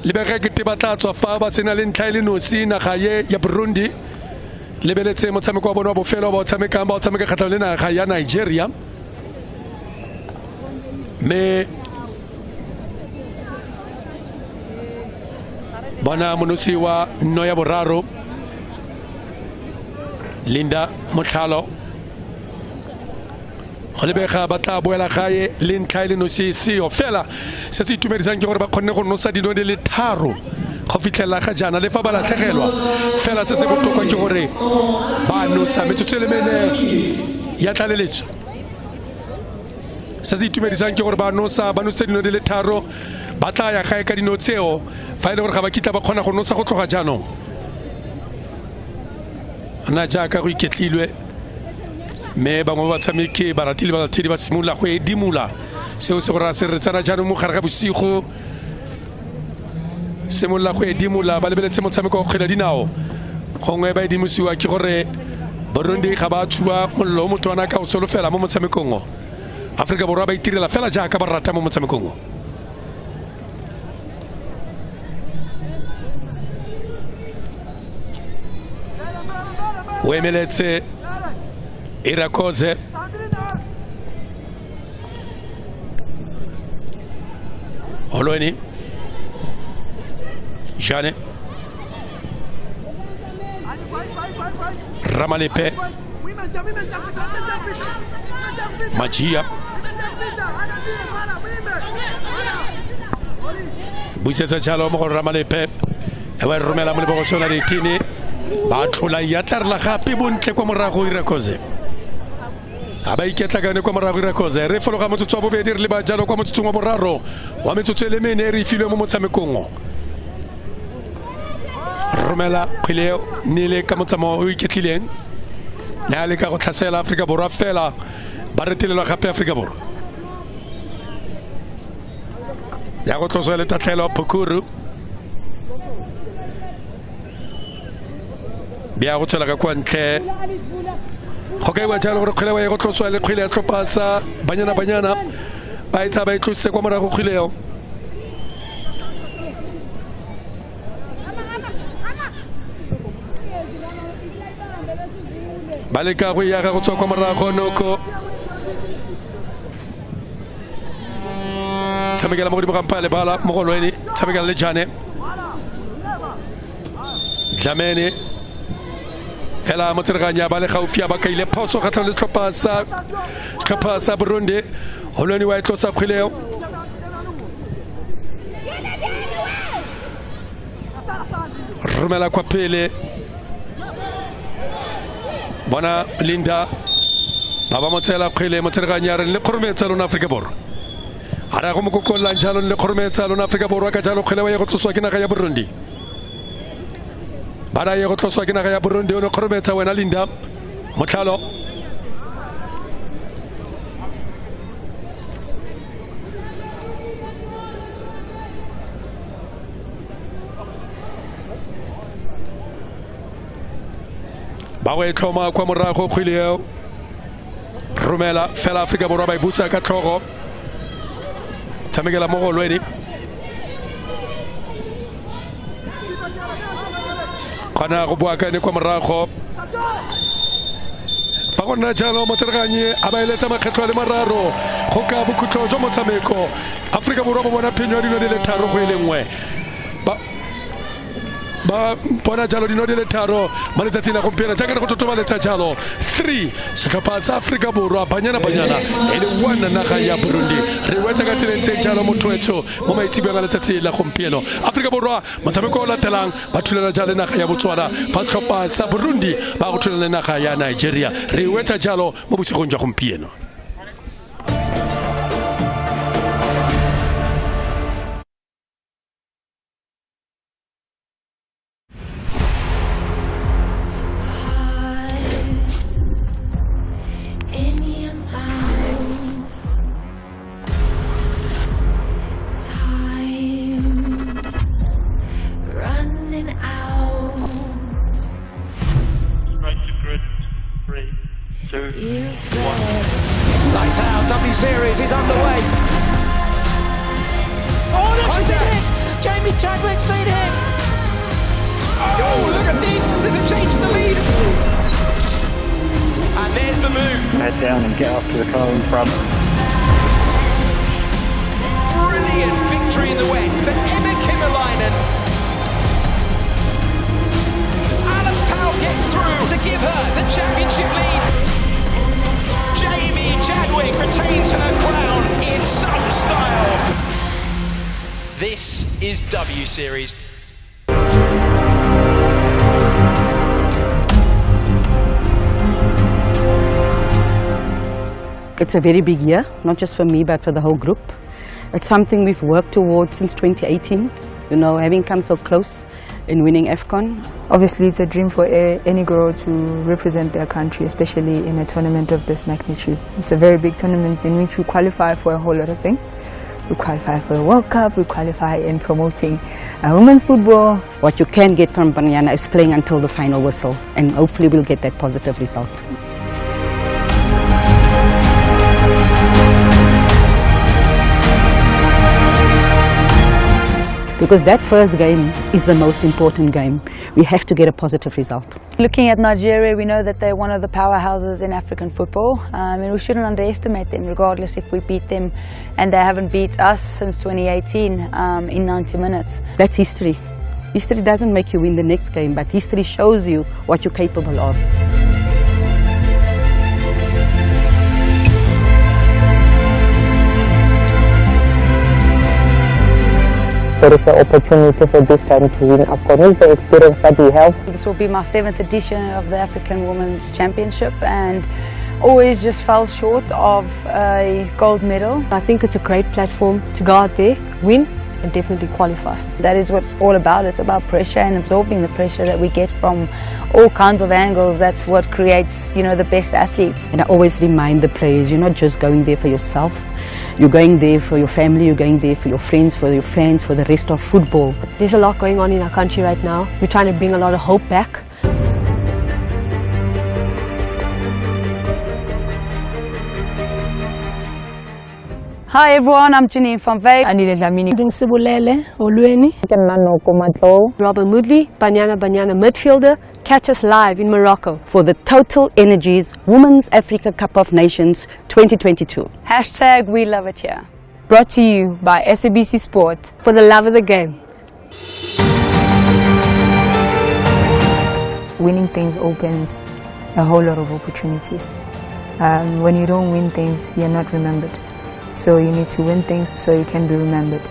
lebege ke te batla tswa fa ba sena le ntlha ile nosi naga ye ya Burundi lebeletse motshameko wa bona wa bofelo ba o tshameka kgatlhanong le naga ya Nigeria me bona monosi wa no ya boraro Linda Motlhalo go lebega ba tla boela gae le ntlha ile nosi seo fela se se itumedisang ke gore ba kgonne go nosa dino di le tharo go fitlhela ga jana le fa ba latlhegelwa fela se se botlhokwa ke gore ba nosa metsotso le mene ya tlaleletso se se itumedisang ke gore ba nosa dino di le tharo ba tla ya gae ka dino tseo fa ile gore ga ba kitla ba kgona go nosa go tloga jaanong ana jaaka go iketlilwe me bangwe ba tshameke ba ratile ba tshedi ba simolola go edimula seo se gore se re tsana jaanong mo gare ga bosigo simolola go edimula ba lebeletse motshameko go kgwele dinao gongwe ba edimusiwa ke gore Burundi ga ba tshuba mollo motho ana ka o solofela mo motshamekong o Afrika Borwa ba itirela fela jaaka ba rata mo motshamekong o o emeletse Irakoze Olweni Jane Ramalepe Majia Buisetsa Jalo mo Ramalepe ewa romela mo lebogosona ditini ba tlola ya tlarla gape bontle kwa morago Irakoze aba iketla gane kwa morago Irakoze re fologa motsotso wa bobedi re le ba jalo kwa motsotso wa boraro wa metsotso le mene re filwe mo motshamekong romela khileo nile ka motsamo o iketlileng na le ka go tlhasela Afrika Borwa fela ba retelelwa gape Afrika Borwa ya go tloswa le tatlhelo Pukuru bia go tsela ka kwa ntle go kaiwa jalo gore khileo ya go tloswa le khile ya tlopasa banyana ba itsa ba itlose kwa morago khileo baleka go ya go tswa kwa morago noko tsamekela mo godimo ga mpale bala mo go lweni tsamekela le Jane Dlamene fela motserganya ba le gaufia ba kaile phoso ga tlhole tlhopasa Burundi holweni wa itlosa khileo romela kwa pele bona Linda baba motsela khile motserganya re le khorometsa lona Afrika Borwa ara go mokokolla njalo le khorometsa lona Afrika Borwa ka jalo khile wa go tloswa ke naga ya Burundi bara ye go tloswa ke naga ya Burundi o ne khorometsa wena Linda Motlhalo ba go etlhoma kwa morago khileo romela fela Afrika Borwa ba ibutsa ka tlhogo tsamekela mo go lweni kana go bua ka ne kwa morago ba go nna jalo motserganye a ba eletsa makgetlo le mararo go ka bokhutlo jo motshameko Afrika Borwa ba bona phenyo dino di le tharo go elengwe ba bona jalo dino di le tharo mo letsatsing la gompieno jaaka go totobaletsa jalo 3 setlhopha sa Afrika Borwa banyana e le 1 naga ya Burundi re wetsa ka tselentse jalo mothoetso mo maitsibeng a letsatsi la gompieno Afrika Borwa motshameko o latelang ba thulela jalo naga ya Botswana ba setlhopha sa Burundi ba go thulela naga ya Nigeria re wetsa jalo mo bosigong jwa gompieno. Lights out, W Series is underway. Oh, look at it! Jamie Chadwick's been hit! Oh, look at this! There's a change in the lead! And there's the move. Head down and get up to the car in front. Brilliant victory in the wet to Emma Kimmerleinen. Alice Powell gets through to give her the championship lead. Jamie Chadwick retains her crown in some style. This is W Series. It's a very big year, not just for me, but for the whole group. It's something we've worked towards since 2018, you know, having come so close in winning AFCON. Obviously, it's a dream for any girl to represent their country, especially in a tournament of this magnitude. It's a very big tournament in which you qualify for a whole lot of things. We qualify for the World Cup, we qualify in promoting women's football. What you can get from Banyana is playing until the final whistle, and hopefully we'll get that positive result. Because that first game is the most important game. We have to get a positive result. Looking at Nigeria, we know that they're one of the powerhouses in African football, and we shouldn't underestimate them, regardless if we beat them, and they haven't beat us since 2018 in 90 minutes. That's history. History doesn't make you win the next game, but history shows you what you're capable of. There is an opportunity for this time to win AFCON. The experience that we have. This will be my 7th edition of the African Women's Championship, and always just fell short of a gold medal. I think it's a great platform to go out there, win, and definitely qualify. That is what it's all about. It's about pressure and absorbing the pressure that we get from all kinds of angles. That's what creates, you know, the best athletes. And I always remind the players, you're not just going there for yourself. You're going there for your family, you're going there for your friends, for your fans, for the rest of football. There's a lot going on in our country right now. We're trying to bring a lot of hope back. Hi everyone, I'm Janine van Wyk. Anile Lamini. Sibulele Olweni. Robert Moodley, Banyana midfielder. Catch us live in Morocco for the Total Energies Women's Africa Cup of Nations 2022. Hashtag we love it here. Brought to you by SABC Sport for the love of the game. Winning things opens a whole lot of opportunities. When you don't win things, you're not remembered. So you need to win things so you can be remembered.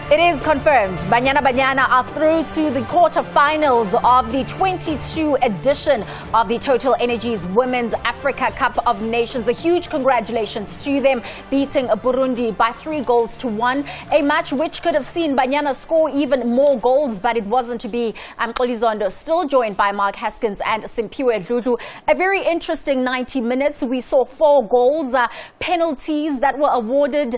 It is confirmed. Banyana are through to the quarterfinals of the 22 edition of the Total Energies Women's Africa Cup of Nations. A huge congratulations to them, beating Burundi by 3-1. A match which could have seen Banyana score even more goals, but it wasn't to be. Xolizondo still joined by Mark Haskins and Simpiwe Dludlu. A very interesting 90 minutes. We saw 4 goals, penalties that were awarded,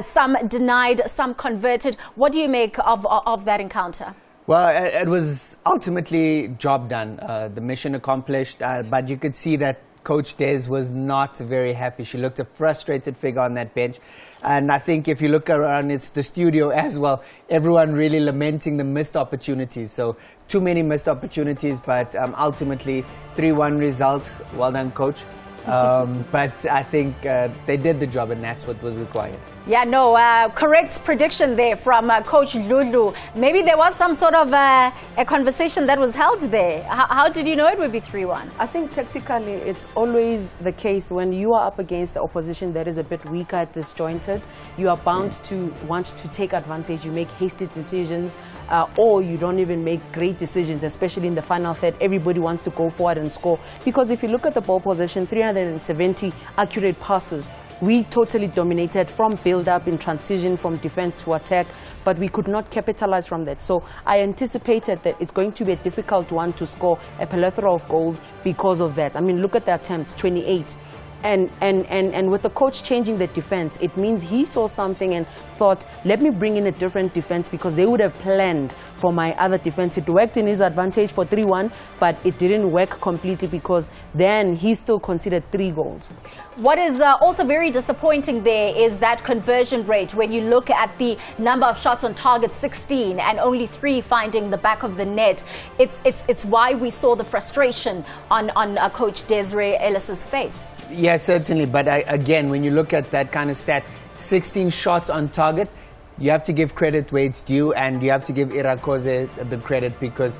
some denied, some converted. What do you make of that encounter? Well, it was ultimately job done, the mission accomplished, but you could see that Coach Des was not very happy. She looked a frustrated figure on that bench. And I think if you look around the studio as well, everyone really lamenting the missed opportunities. So too many missed opportunities, but ultimately 3-1 result. Well done, Coach. But I think they did the job, and that's what was required. Yeah, no, correct prediction there from Coach Lulu. Maybe there was some sort of a conversation that was held there. How did you know it would be 3-1? I think tactically it's always the case when you are up against the opposition that is a bit weaker, disjointed. You are bound to want to take advantage. You make hasty decisions, or you don't even make great decisions, especially in the final third. Everybody wants to go forward and score. Because if you look at the ball possession, 370 accurate passes. We totally dominated from build-up in transition from defense to attack, but we could not capitalize from that. So I anticipated that it's going to be a difficult one to score a plethora of goals because of that. I mean, look at the attempts, 28. And with the coach changing the defense, it means he saw something and thought, let me bring in a different defense, because they would have planned for my other defense. It worked in his advantage for 3-1, but it didn't work completely, because then he still considered 3 goals. What is also very disappointing there is that conversion rate. When you look at the number of shots on target, 16, and only 3 finding the back of the net, it's why we saw the frustration on Coach Desiree Ellis's face. Yes, certainly. But again, when you look at that kind of stat, 16 shots on target, you have to give credit where it's due, and you have to give Irakoze the credit, because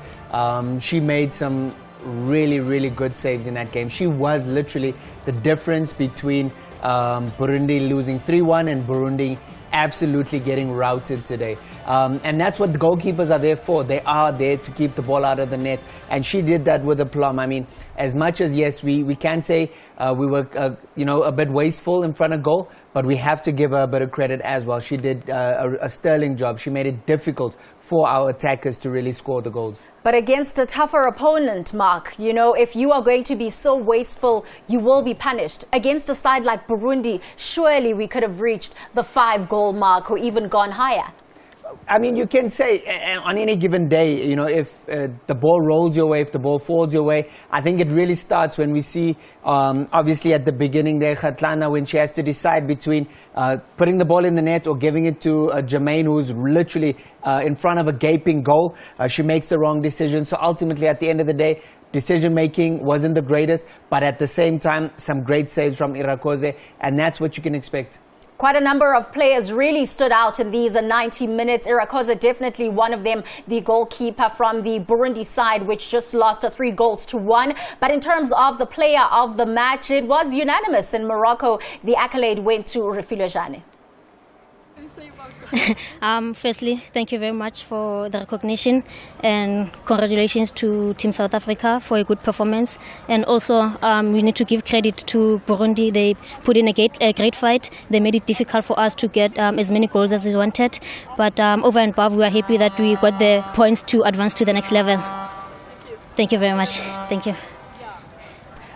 she made some really, really good saves in that game. She was literally the difference between Burundi losing 3-1 and Burundi absolutely getting routed today. And that's what the goalkeepers are there for. They are there to keep the ball out of the net, and she did that with aplomb. I mean, as much as, yes, we can say we were a bit wasteful in front of goal, but we have to give her a bit of credit as well. She did a sterling job. She made it difficult for our attackers to really score the goals. But against a tougher opponent, Mark, if you are going to be so wasteful, you will be punished. Against a side like Burundi, surely we could have reached the 5-goal mark or even gone higher. I mean, you can say on any given day, if the ball rolls your way, if the ball falls your way, I think it really starts when we see, obviously at the beginning there, Kgatlana, when she has to decide between putting the ball in the net or giving it to Jermaine, who's literally in front of a gaping goal. She makes the wrong decision. So ultimately, at the end of the day, decision-making wasn't the greatest, but at the same time, some great saves from Irakoze, and that's what you can expect. Quite a number of players really stood out in these 90 minutes. Irakoze definitely one of them, the goalkeeper from the Burundi side, which just lost 3-1. But in terms of the player of the match, it was unanimous in Morocco. The accolade went to Refilwe Jane. Firstly, thank you very much for the recognition, and congratulations to Team South Africa for a good performance. And also, we need to give credit to Burundi. They put in a great fight. They made it difficult for us to get as many goals as we wanted. But over and above, we are happy that we got the points to advance to the next level. Thank you very much. Thank you.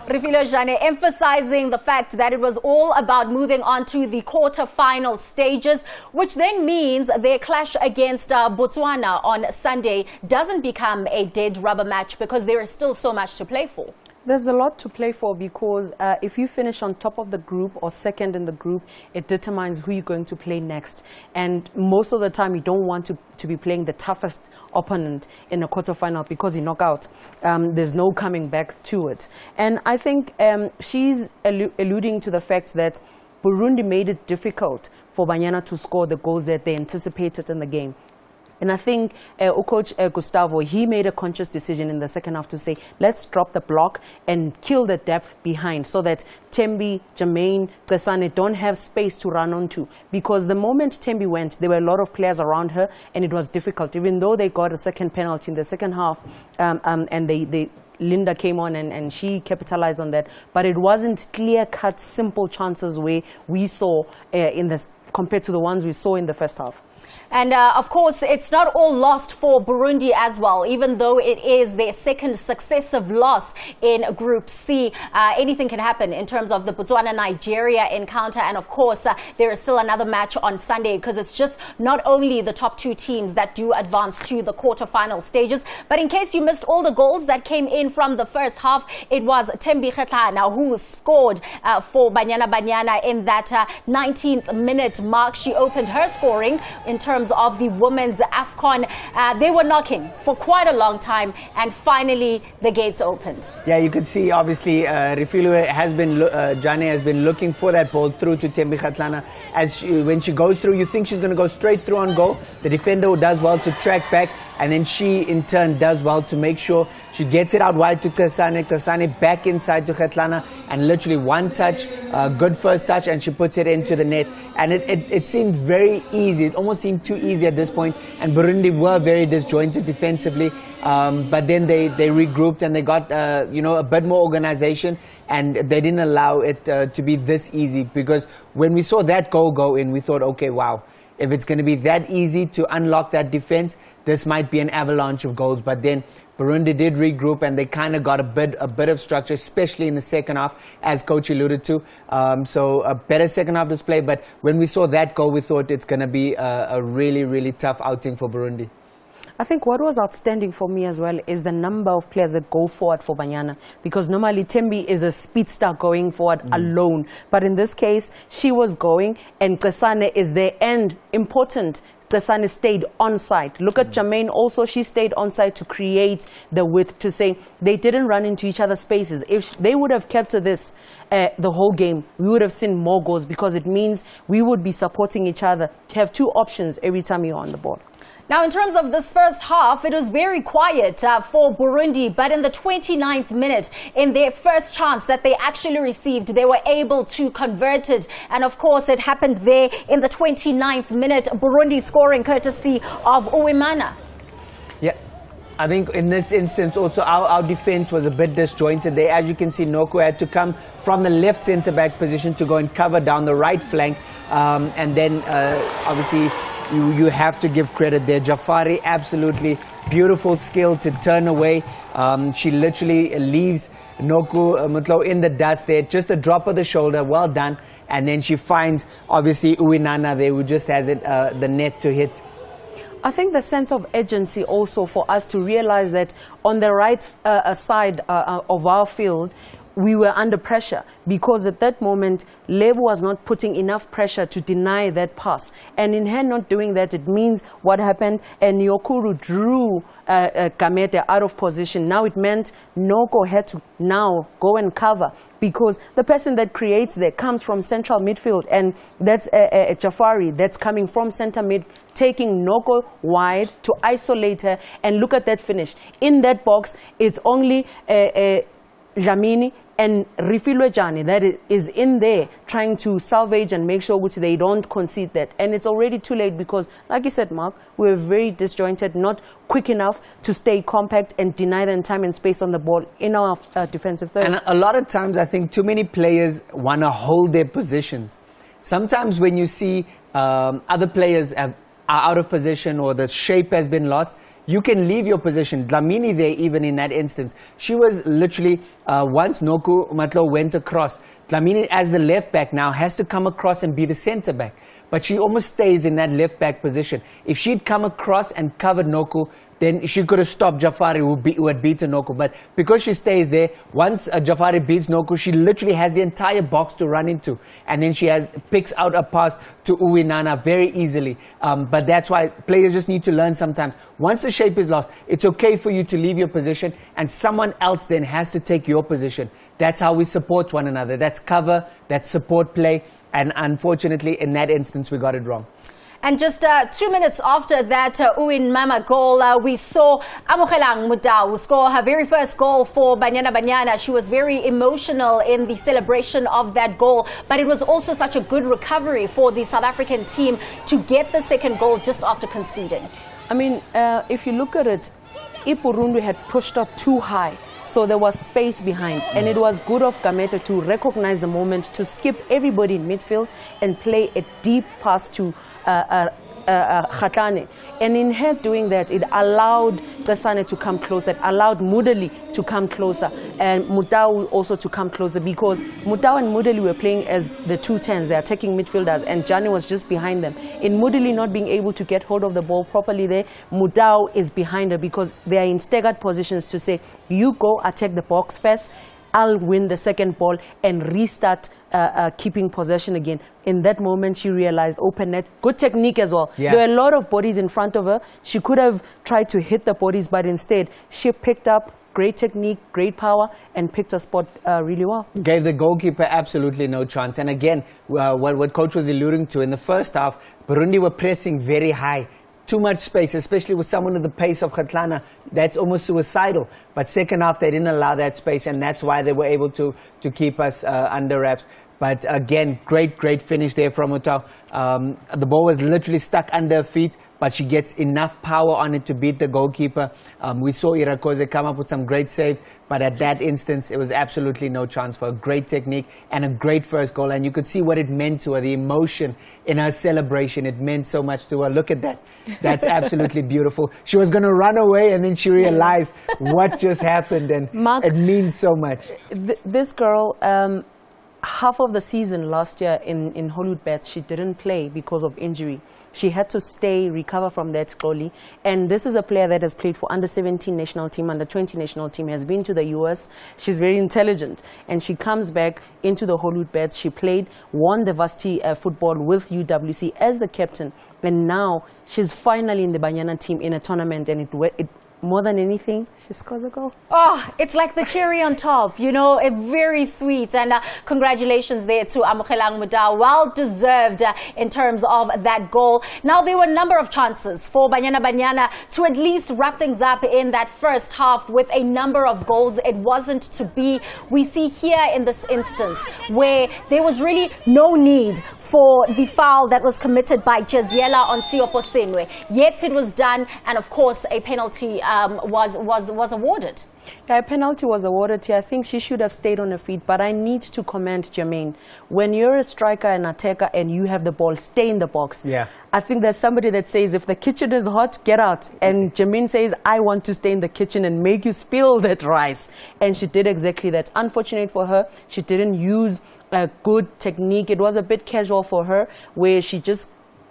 Refilwe Jane emphasizing the fact that it was all about moving on to the quarter-final stages, which then means their clash against Botswana on Sunday doesn't become a dead rubber match, because there is still so much to play for. There's a lot to play for, because if you finish on top of the group or second in the group, it determines who you're going to play next. And most of the time, you don't want to be playing the toughest opponent in a quarterfinal, because you knock out. There's no coming back to it. And I think she's alluding to the fact that Burundi made it difficult for Banyana to score the goals that they anticipated in the game. And I think Coach Gustavo, he made a conscious decision in the second half to say, let's drop the block and kill the depth behind, so that Tembi, Jermaine, Tsane don't have space to run onto. Because the moment Tembi went, there were a lot of players around her, and it was difficult. Even though they got a second penalty in the second half, and Linda came on and she capitalized on that. But it wasn't clear-cut, simple chances where we saw compared to the ones we saw in the first half. And of course, it's not all lost for Burundi as well, even though it is their second successive loss in Group C. Anything can happen in terms of the Botswana-Nigeria encounter. And of course, there is still another match on Sunday, because it's just not only the top 2 teams that do advance to the quarterfinal stages. But in case you missed all the goals that came in from the first half, it was Tembi Kgatlana who scored for Banyana in that 19th minute mark. She opened her scoring in terms of the women's AFCON. They were knocking for quite a long time, and finally the gates opened. Yeah, you could see obviously Refilwe Jane has been looking for that ball through to Tembi Kgatlana. When she goes through, you think she's going to go straight through on goal. The defender does well to track back, and then she in turn does well to make sure she gets it out wide to Tsane back inside to Kgatlana, and literally one touch, good first touch, and she puts it into the net. And it seemed very easy. It almost seemed too easy at this point, and Burundi were very disjointed defensively, but then they regrouped and they got a bit more organization, and they didn't allow it to be this easy. Because when we saw that goal go in, we thought, okay, wow, if it's going to be that easy to unlock that defense, this might be an avalanche of goals. But then Burundi did regroup and they kind of got a bit of structure, especially in the second half, as Coach alluded to. So a better second half display, but when we saw that goal, we thought it's going to be a really, really tough outing for Burundi. I think what was outstanding for me as well is the number of players that go forward for Banyana, because normally Tembi is a speedster going forward alone, but in this case she was going and Kesane is there, and important, Kesane stayed on side. Look at Jermaine also, she stayed on side to create the width, to say they didn't run into each other's spaces. If they would have kept to this the whole game, we would have seen more goals, because it means we would be supporting each other to have two options every time you're on the ball. Now, in terms of this first half, it was very quiet for Burundi, but in the 29th minute, in their first chance that they actually received, they were able to convert it. And of course, it happened there in the 29th minute, Burundi scoring courtesy of Uwimana. Yeah. I think in this instance also our defense was a bit disjointed there. As you can see, Noko had to come from the left centre-back position to go and cover down the right flank. And then obviously you have to give credit there. Jafari, absolutely beautiful skill to turn away. She literally leaves Noku Mutlo in the dust there. Just a drop of the shoulder, well done. And then she finds obviously Uwinana there, who just has it the net to hit. I think the sense of urgency also for us to realize that on the right side of our field, we were under pressure, because at that moment Lebo was not putting enough pressure to deny that pass, and in her not doing that, it means what happened, and Nyokuru drew Kamete out of position. Now it meant Noko had to now go and cover, because the person that creates there comes from central midfield, and that's Jafari that's coming from center mid, taking Noko wide to isolate her, and look at that finish. In that box, it's only Jamini and Rifilwe Jani that is in there trying to salvage and make sure which they don't concede that. And it's already too late, because, like you said, Mark, we were very disjointed, not quick enough to stay compact and deny them time and space on the ball in our defensive third. And a lot of times I think too many players want to hold their positions. Sometimes when you see other players are out of position or the shape has been lost, you can leave your position. Dlamini there, even in that instance, she was literally, once Noku Matlo went across, Dlamini as the left back now has to come across and be the centre back. But she almost stays in that left back position. If she'd come across and covered Noku, then she could have stopped Jafari, who had beaten Noku. But because she stays there, once Jafari beats Noku, she literally has the entire box to run into. And then she picks out a pass to Uwinana very easily. But that's why players just need to learn sometimes. Once the shape is lost, it's okay for you to leave your position, and someone else then has to take your position. That's how we support one another. That's cover, that's support play. And unfortunately, in that instance, we got it wrong. And just 2 minutes after that Uwimana goal, we saw Amogelang Mudau score her very first goal for Banyana Banyana. She was very emotional in the celebration of that goal, but it was also such a good recovery for the South African team to get the second goal just after conceding. I mean, if you look at it, Burundi had pushed up too high, so there was space behind, and it was good of Kamete to recognize the moment, to skip everybody in midfield and play a deep pass to Khatane. And in her doing that, it allowed Kesane to come closer, it allowed Mudali to come closer, and Mudau also to come closer, because Mudau and Mudali were playing as the 2-10s, the attacking midfielders, and Jani was just behind them. In Mudali not being able to get hold of the ball properly there, Mudau is behind her, because they are in staggered positions to say, you go attack the box first, I'll win the second ball and restart keeping possession again. In that moment, she realized open net, good technique as well. Yeah. There were a lot of bodies in front of her. She could have tried to hit the bodies, but instead she picked up great technique, great power, and picked a spot really well. Gave the goalkeeper absolutely no chance. And again, what coach was alluding to, in the first half, Burundi were pressing very high. Too much space, especially with someone at the pace of Khatlana. That's almost suicidal. But second half, they didn't allow that space, and that's why they were able to keep us under wraps. But again, great finish there from Otto. The ball was literally stuck under her feet, but she gets enough power on it to beat the goalkeeper. We saw Irakoze come up with some great saves, but at that instance, it was absolutely no chance for her. Great technique and a great first goal. And you could see what it meant to her, the emotion in her celebration. It meant so much to her. Look at that. That's absolutely beautiful. She was going to run away, and then she realized what just happened, and Mark, it means so much. This girl, half of the season last year in Hollywood Bets, she didn't play because of injury. She had to stay, recover from that goalie. And this is a player that has played for under 17 national team, under 20 national team, has been to the US. She's very intelligent. And she comes back into the Hollywood Bets. She played, won the varsity football with UWC as the captain. And now she's finally in the Banyana team in a tournament. And it more than anything, she scores a goal. Oh, it's like the cherry on top, you know, very sweet. And congratulations there to Amogelang Muda, well deserved in terms of that goal. Now, there were a number of chances for Banyana to at least wrap things up in that first half with a number of goals. It wasn't to be. We see here in this instance where there was really no need for the foul that was committed by Jaziela on Siopo Senwe. Yet it was done, and of course a penalty was awarded. Yeah, a penalty was awarded here. I think she should have stayed on her feet, but I need to commend Jermaine. When you're a striker and attacker and you have the ball, stay in the box. Yeah. I think there's somebody that says, if the kitchen is hot, get out. And Jermaine says, I want to stay in the kitchen and make you spill that rice. And she did exactly that. Unfortunate for her, she didn't use a good technique. It was a bit casual for her, where she just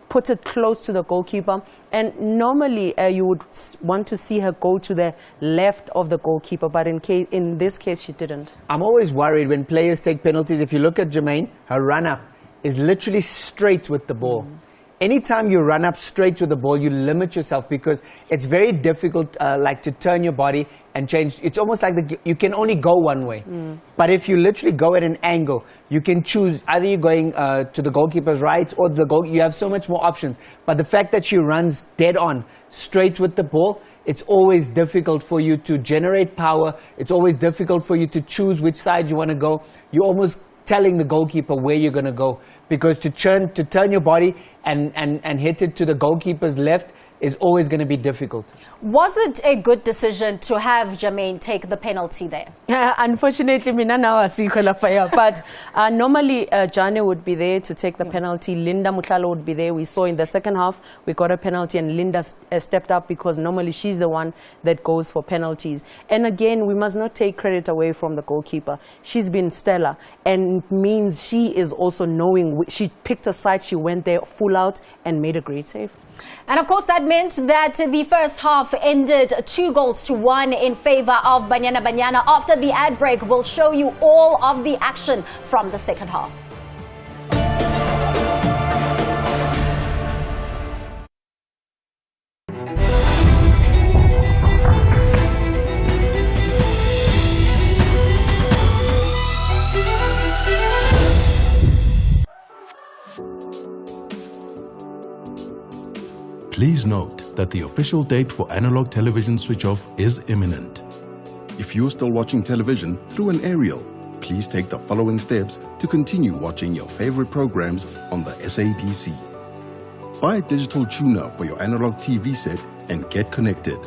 put it close to the goalkeeper. And normally you would want to see her go to the left of the goalkeeper, but in this case she didn't. I'm always worried when players take penalties. If you look at Jermaine, her run-up is literally straight with the ball. Anytime you run up straight with the ball, you limit yourself, because it's very difficult like to turn your body and change. It's almost like you can only go one way. But if you literally go at an angle, you can choose either you're going to the goalkeeper's right or the goal. You have so much more options. But the fact that she runs dead on, straight with the ball, it's always difficult for you to generate power. It's always difficult for you to choose which side you want to go. You're almost telling the goalkeeper where you're going to go, because to turn your body and hit it to the goalkeeper's left is always going to be difficult. Was it a good decision to have Jermaine take the penalty there? Unfortunately, but normally Jane would be there to take the penalty. Linda Mutlalo would be there. We saw in the second half we got a penalty and Linda stepped up, because normally she's the one that goes for penalties. And again, we must not take credit away from the goalkeeper. She's been stellar, and it means she is also knowing. She picked a side, she went there full out and made a great save. And of course that meant that the first half ended 2-1 in favor of Banyana. After the ad break, we'll show you all of the action from the second half. Please note that the official date for analog television switch-off is imminent. If you're still watching television through an aerial, please take the following steps to continue watching your favorite programs on the SABC. Buy a digital tuner for your analog TV set and get connected.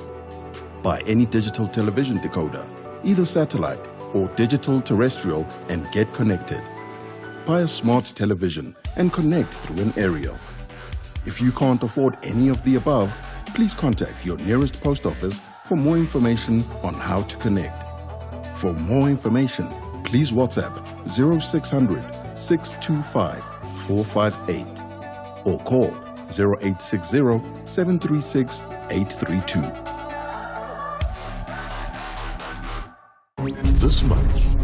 Buy any digital television decoder, either satellite or digital terrestrial, and get connected. Buy a smart television and connect through an aerial. If you can't afford any of the above, please contact your nearest post office for more information on how to connect. For more information, please WhatsApp 0600 625 458 or call 0860 736 832. This month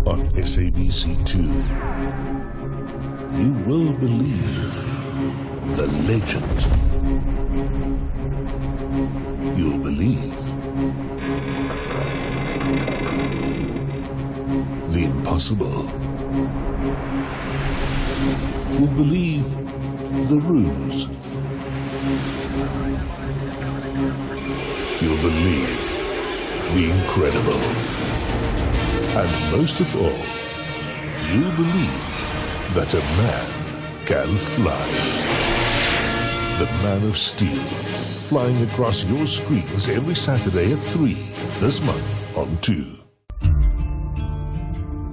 on SABC2, you will believe the legend. You'll believe the impossible. You'll believe the ruse. You'll believe the incredible. And most of all, you'll believe that a man can fly. The Man of Steel, flying across your screens every Saturday at 3, this month on 2.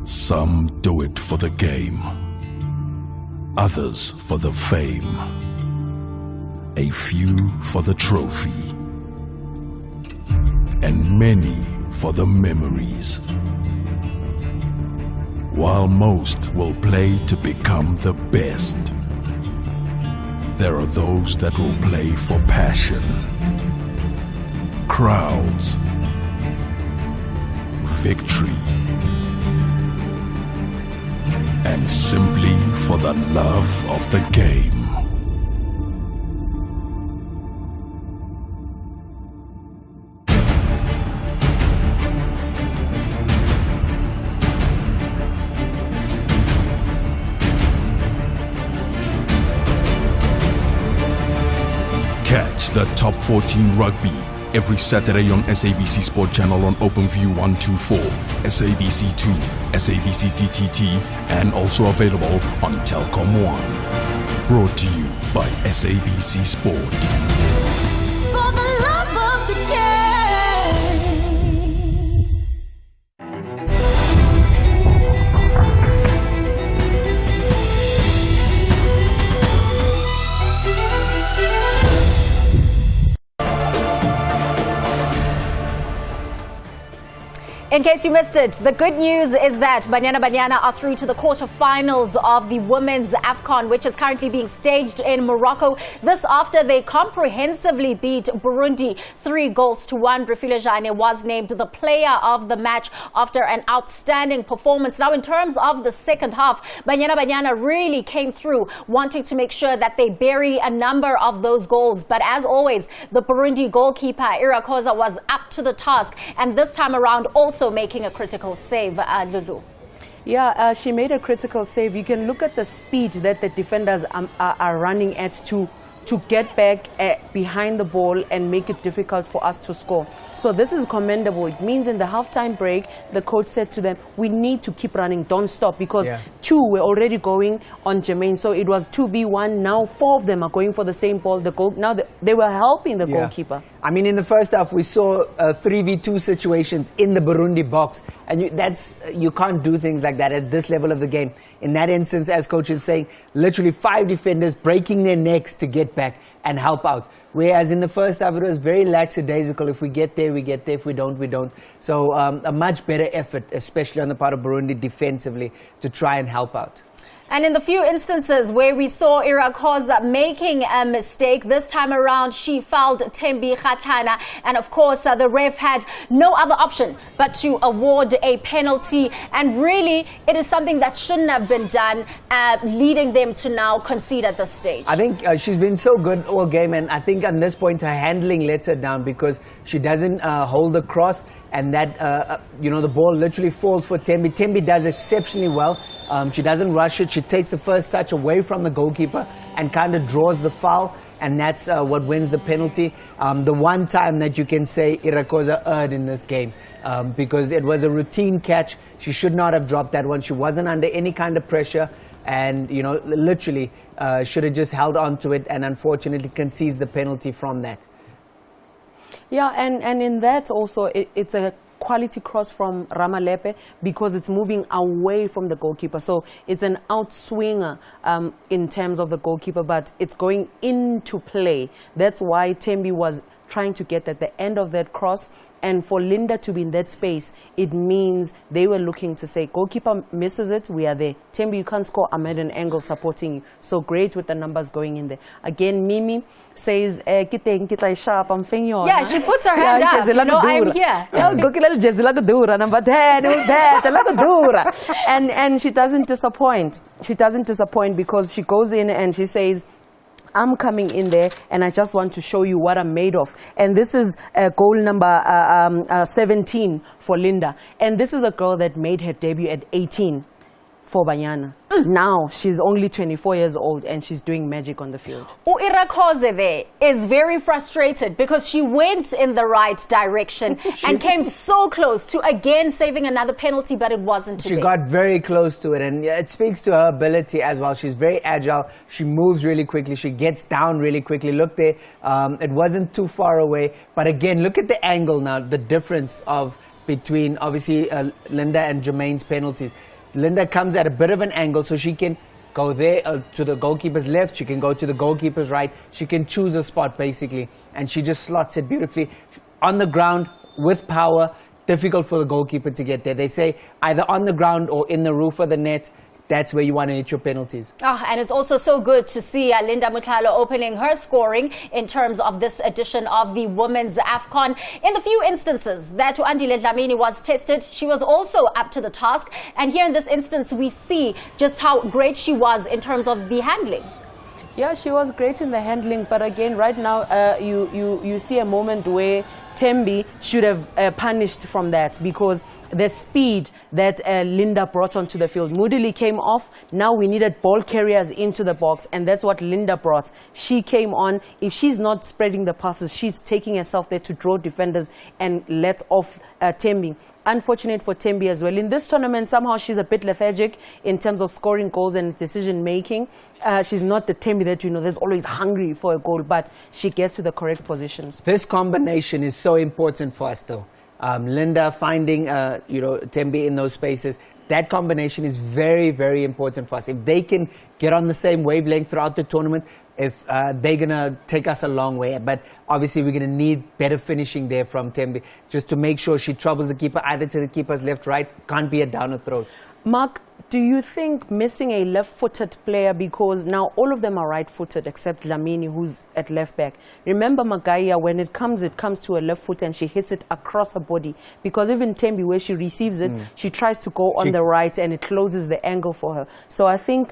Some do it for the game, others for the fame, a few for the trophy, and many for the memories. While most will play to become the best, there are those that will play for passion, crowds, victory, and simply for the love of the game. Catch the Top 14 Rugby every Saturday on SABC Sport Channel on OpenView 124, SABC 2, SABC DTT, and also available on Telkom 1. Brought to you by SABC Sport. For the love of the game. In case you missed it, the good news is that Banyana Banyana are through to the quarterfinals of the women's AFCON, which is currently being staged in Morocco. This after they comprehensively beat Burundi 3-1. Refile Jane was named the player of the match after an outstanding performance. Now, in terms of the second half, Banyana Banyana really came through, wanting to make sure that they bury a number of those goals. But as always, the Burundi goalkeeper, Irakoza, was up to the task, and this time around also making a critical save, Lulu. Yeah, she made a critical save. You can look at the speed that the defenders are running at to get back behind the ball and make it difficult for us to score. So this is commendable. It means in the halftime break, the coach said to them, we need to keep running, don't stop, because two were already going on Jermaine. So it was 2v1. Now 4 of them are going for the same ball. Now they were helping the goalkeeper. I mean, in the first half, we saw 3v2 situations in the Burundi box. And you can't do things like that at this level of the game. In that instance, as coach is saying, literally 5 defenders breaking their necks to get back and help out. Whereas in the first half, it was very lackadaisical. If we get there, we get there. If we don't, we don't. So a much better effort, especially on the part of Burundi defensively, to try and help out. And in the few instances where we saw Irakoza making a mistake, this time around she fouled Tembi Khatana. And of course, the ref had no other option but to award a penalty. And really, it is something that shouldn't have been done, leading them to now concede at this stage. I think she's been so good all game, and I think on this point her handling lets her down because she doesn't hold the cross, and that, the ball literally falls for Tembi. Tembi does exceptionally well. She doesn't rush it. She takes the first touch away from the goalkeeper and kind of draws the foul, and that's what wins the penalty. The one time that you can say Irakoza erred in this game, because it was a routine catch. She should not have dropped that one. She wasn't under any kind of pressure, and literally should have just held on to it, and unfortunately concedes the penalty from that. Yeah, and in that also, it's a quality cross from Ramalepe because it's moving away from the goalkeeper. So it's an outswinger in terms of the goalkeeper, but it's going into play. That's why Tembi was trying to get at the end of that cross. And for Linda to be in that space, it means they were looking to say, goalkeeper misses it, we are there. Tembi, you can't score, I'm at an angle supporting you. So great with the numbers going in there. Again, Mimi says, sharp, I'm thinking. Yeah, she puts her hand up, I'm here. And she doesn't disappoint. She doesn't disappoint because she goes in and she says, I'm coming in there and I just want to show you what I'm made of. And this is goal number 17 for Linda. And this is a girl that made her debut at 18 for Banyana. Now she's only 24 years old and she's doing magic on the field. Irakoze there is very frustrated because she went in the right direction and came so close to again saving another penalty, but it wasn't to be. She got very close to it, and it speaks to her ability as well. She's very agile. She moves really quickly. She gets down really quickly. Look there, it wasn't too far away. But again, look at the angle now, the difference of between obviously Linda and Jermaine's penalties. Linda comes at a bit of an angle, so she can go there to the goalkeeper's left, she can go to the goalkeeper's right, she can choose a spot basically, and she just slots it beautifully. On the ground, with power, difficult for the goalkeeper to get there. They say either on the ground or in the roof of the net, that's where you want to hit your penalties. And it's also so good to see Linda Mutlalo opening her scoring in terms of this edition of the Women's AFCON. In the few instances that Andile Dlamini was tested, she was also up to the task. And here in this instance, we see just how great she was in terms of the handling. Yeah, she was great in the handling, but again, right now, you see a moment where Tembi should have punished from that, because the speed that Linda brought onto the field. Moodily came off. Now we needed ball carriers into the box, and that's what Linda brought. She came on. If she's not spreading the passes, she's taking herself there to draw defenders and let off Tembi. Unfortunate for Tembi as well. In this tournament, somehow she's a bit lethargic in terms of scoring goals and decision making. She's not the Tembi that that's always hungry for a goal, but she gets to the correct positions. This combination is so important for us, though. Linda finding Tembi in those spaces. That combination is very, very important for us. If they can get on the same wavelength throughout the tournament, if they're going to take us a long way. But obviously we're going to need better finishing there from Tembi, just to make sure she troubles the keeper, either to the keeper's left, right. Can't be a down a throat. Mark, do you think missing a left-footed player, because now all of them are right-footed except Dlamini, who's at left back. Remember Magaya, when it comes to a left foot and she hits it across her body, because even Tembi, where she receives it, she tries to go on the right and it closes the angle for her. So I think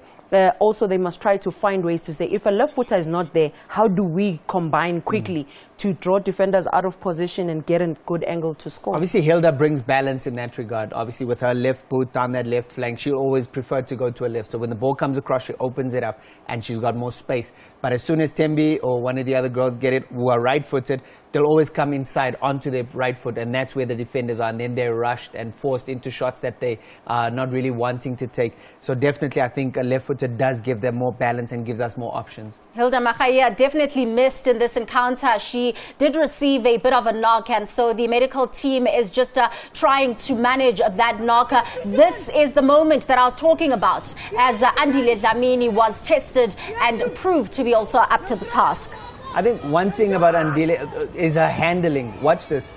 also they must try to find ways to say, if a left footer is not there, how do we combine quickly to draw defenders out of position and get a good angle to score? Obviously Hilda brings balance in that regard. Obviously with her left boot down that left flank, she'll always prefer to go to a left. So when the ball comes across, she opens it up and she's got more space. But as soon as Tembi or one of the other girls get it who are right-footed, they'll always come inside onto their right foot, and that's where the defenders are, and then they're rushed and forced into shots that they are not really wanting to take. So definitely I think a left-footed does give them more balance and gives us more options. Hilda Magaya definitely missed in this encounter. She did receive a bit of a knock, and so the medical team is just trying to manage that knock. This is the moment that I was talking about, as Andile Dlamini was tested and proved to be also up to the task. I think one thing about Andile is her handling. Watch this.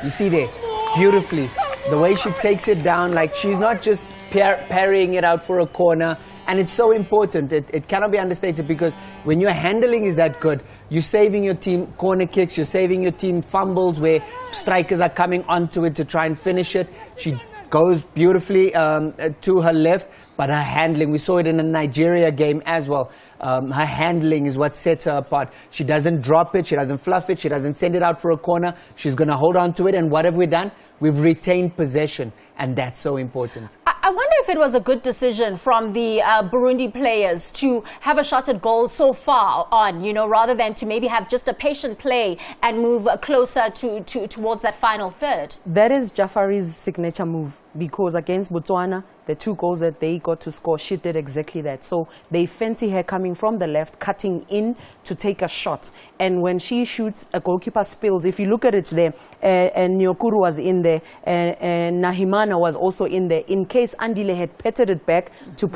You see there, beautifully. The way she takes it down, like she's not just parrying it out for a corner. And it's so important. It cannot be understated, because when your handling is that good, you're saving your team corner kicks, you're saving your team fumbles where strikers are coming onto it to try and finish it. She goes beautifully to her left, but her handling, we saw it in the Nigeria game as well. Her handling is what sets her apart. She doesn't drop it, she doesn't fluff it, she doesn't send it out for a corner. She's going to hold on to it, and what have we done? We've retained possession, and that's so important. I wonder if it was a good decision from the Burundi players to have a shot at goal so far on, rather than to maybe have just a patient play and move closer towards that final third. That is Jafari's signature move, because against Botswana, the 2 goals that they got to score, she did exactly that. So they fancy her coming from the left, cutting in to take a shot. And when she shoots, a goalkeeper spills. If you look at it there, and Nyokuru was in there, and Nahimana was also in there. In case Andile had petted it back to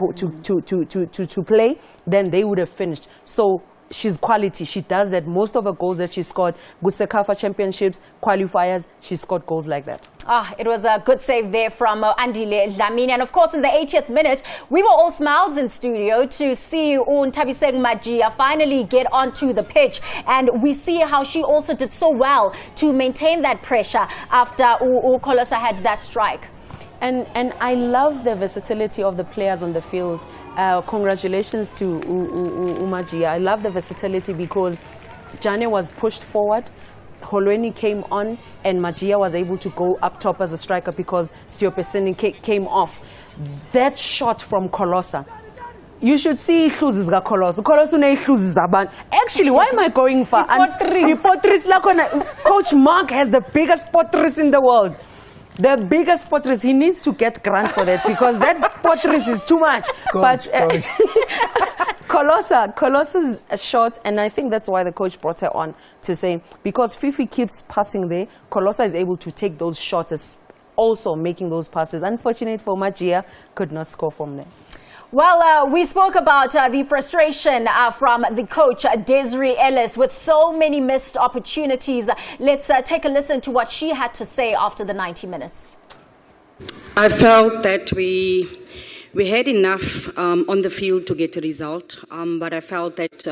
play, then they would have finished. So she's quality. She does that. Most of her goals that she scored, Gusekafa Championships, qualifiers, she scored goals like that. It was a good save there from Andile Dlamini. And of course, in the 80th minute, we were all smiles in studio to see Tabiseng Majia finally get onto the pitch. And we see how she also did so well to maintain that pressure after Kolosa had that strike. And I love the versatility of the players on the field. Congratulations to Umajia. I love the versatility, because Jane was pushed forward, Holweni came on, and Majia was able to go up top as a striker because Siopesini came off. that shot from Colossa. You should see ihluzi zika Colossa. Colossa unehluzi zabantu. Actually, why am I going far? Potris lakona. Coach Mark has the biggest potris in the world. The biggest potris. He needs to get grant for that because that potris is too much. Coach. Colossa's shot, and I think that's why the coach brought her on to say, because Fifi keeps passing there, Colossa is able to take those shots, also making those passes. Unfortunate for Magia, could not score from there. Well, we spoke about the frustration from the coach, Desiree Ellis, with so many missed opportunities. Let's take a listen to what she had to say after the 90 minutes. I felt that we had enough on the field to get a result, but I felt that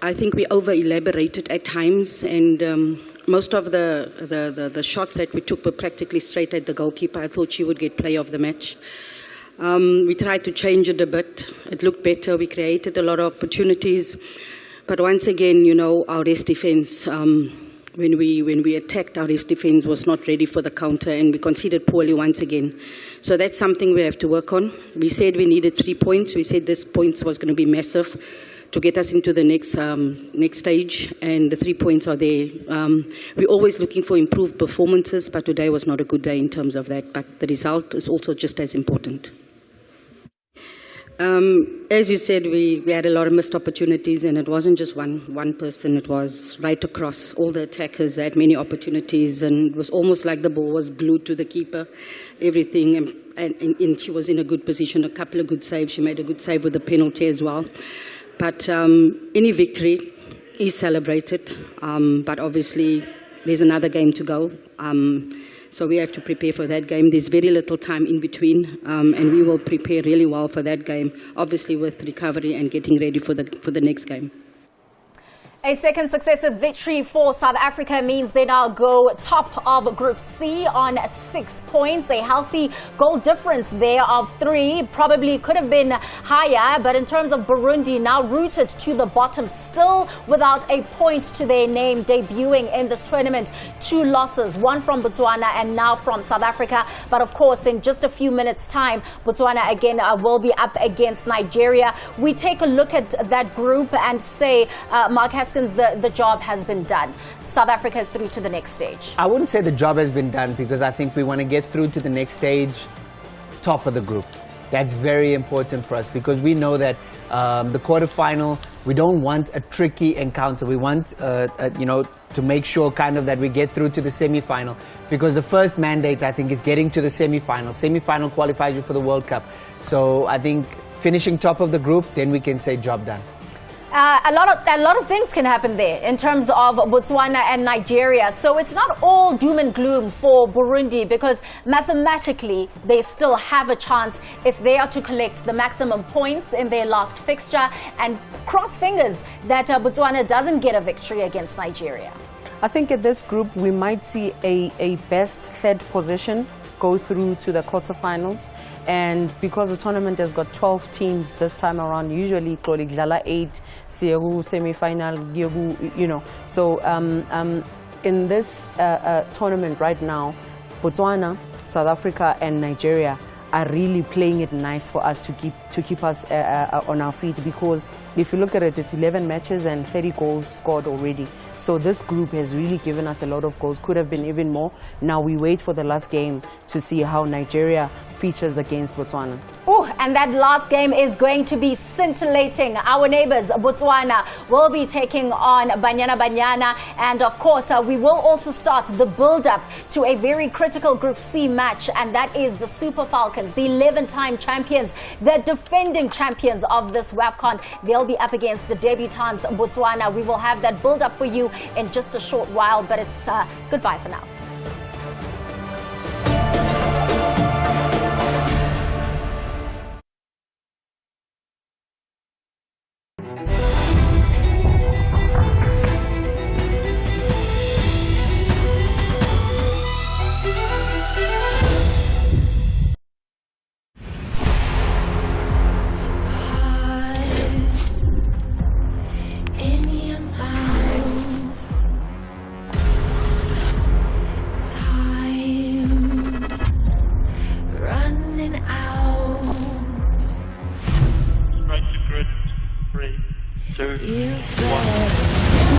I think we over-elaborated at times, and most of the shots that we took were practically straight at the goalkeeper. I thought she would get player of the match. We tried to change it a bit. It looked better. We created a lot of opportunities. But once again, you know, our rest defense, when we attacked, our rest defense was not ready for the counter, and we conceded poorly once again. So that's something we have to work on. We said we needed 3 points. We said this points was going to be massive to get us into the next stage, and the 3 points are there. We're always looking for improved performances, but today was not a good day in terms of that. But the result is also just as important. As you said, we had a lot of missed opportunities, and it wasn't just one person. It was right across. All the attackers had many opportunities, and it was almost like the ball was glued to the keeper, everything. And she was in a good position, a couple of good saves. She made a good save with the penalty as well. But any victory is celebrated, but obviously there's another game to go. So we have to prepare for that game. There's very little time in between, and we will prepare really well for that game, obviously with recovery and getting ready for the next game. A second successive victory for South Africa means they now go top of Group C on 6 points. A healthy goal difference there of 3. Probably could have been higher, but in terms of Burundi, now rooted to the bottom, still without a point to their name, debuting in this tournament. 2 losses, one from Botswana and now from South Africa. But of course, in just a few minutes' time, Botswana again will be up against Nigeria. We take a look at that group and say, Mark Haskins, the job has been done. South Africa is through to the next stage. I wouldn't say the job has been done, because I think we want to get through to the next stage, top of the group. That's very important for us, because we know that the quarterfinal, we don't want a tricky encounter. We want, you know, to make sure kind of that we get through to the semi-final, because the first mandate, I think, is getting to the semi-final. Semi-final qualifies you for the World Cup. So I think finishing top of the group, then we can say job done. A lot of things can happen there in terms of Botswana and Nigeria. So it's not all doom and gloom for Burundi, because mathematically they still have a chance if they are to collect the maximum points in their last fixture, and cross fingers that Botswana doesn't get a victory against Nigeria. I think at this group we might see a best third position go through to the quarterfinals, and because the tournament has got 12 teams this time around, usually Glala 8, Sieru semi-final, you know. So in this tournament right now, Botswana, South Africa and Nigeria are really playing it nice for us to keep us on our feet, because if you look at it, it's 11 matches and 30 goals scored already. So this group has really given us a lot of goals, could have been even more. Now we wait for the last game to see how Nigeria features against Botswana. Oh, and that last game is going to be scintillating. Our neighbors, Botswana, will be taking on Banyana Banyana. And of course, we will also start the build-up to a very critical Group C match, and that is the Super Falcons, the 11-time champions, the defending champions of this WAFCON. They'll be up against the debutants, Botswana. We will have that build-up for you in just a short while, but it's goodbye for now. you.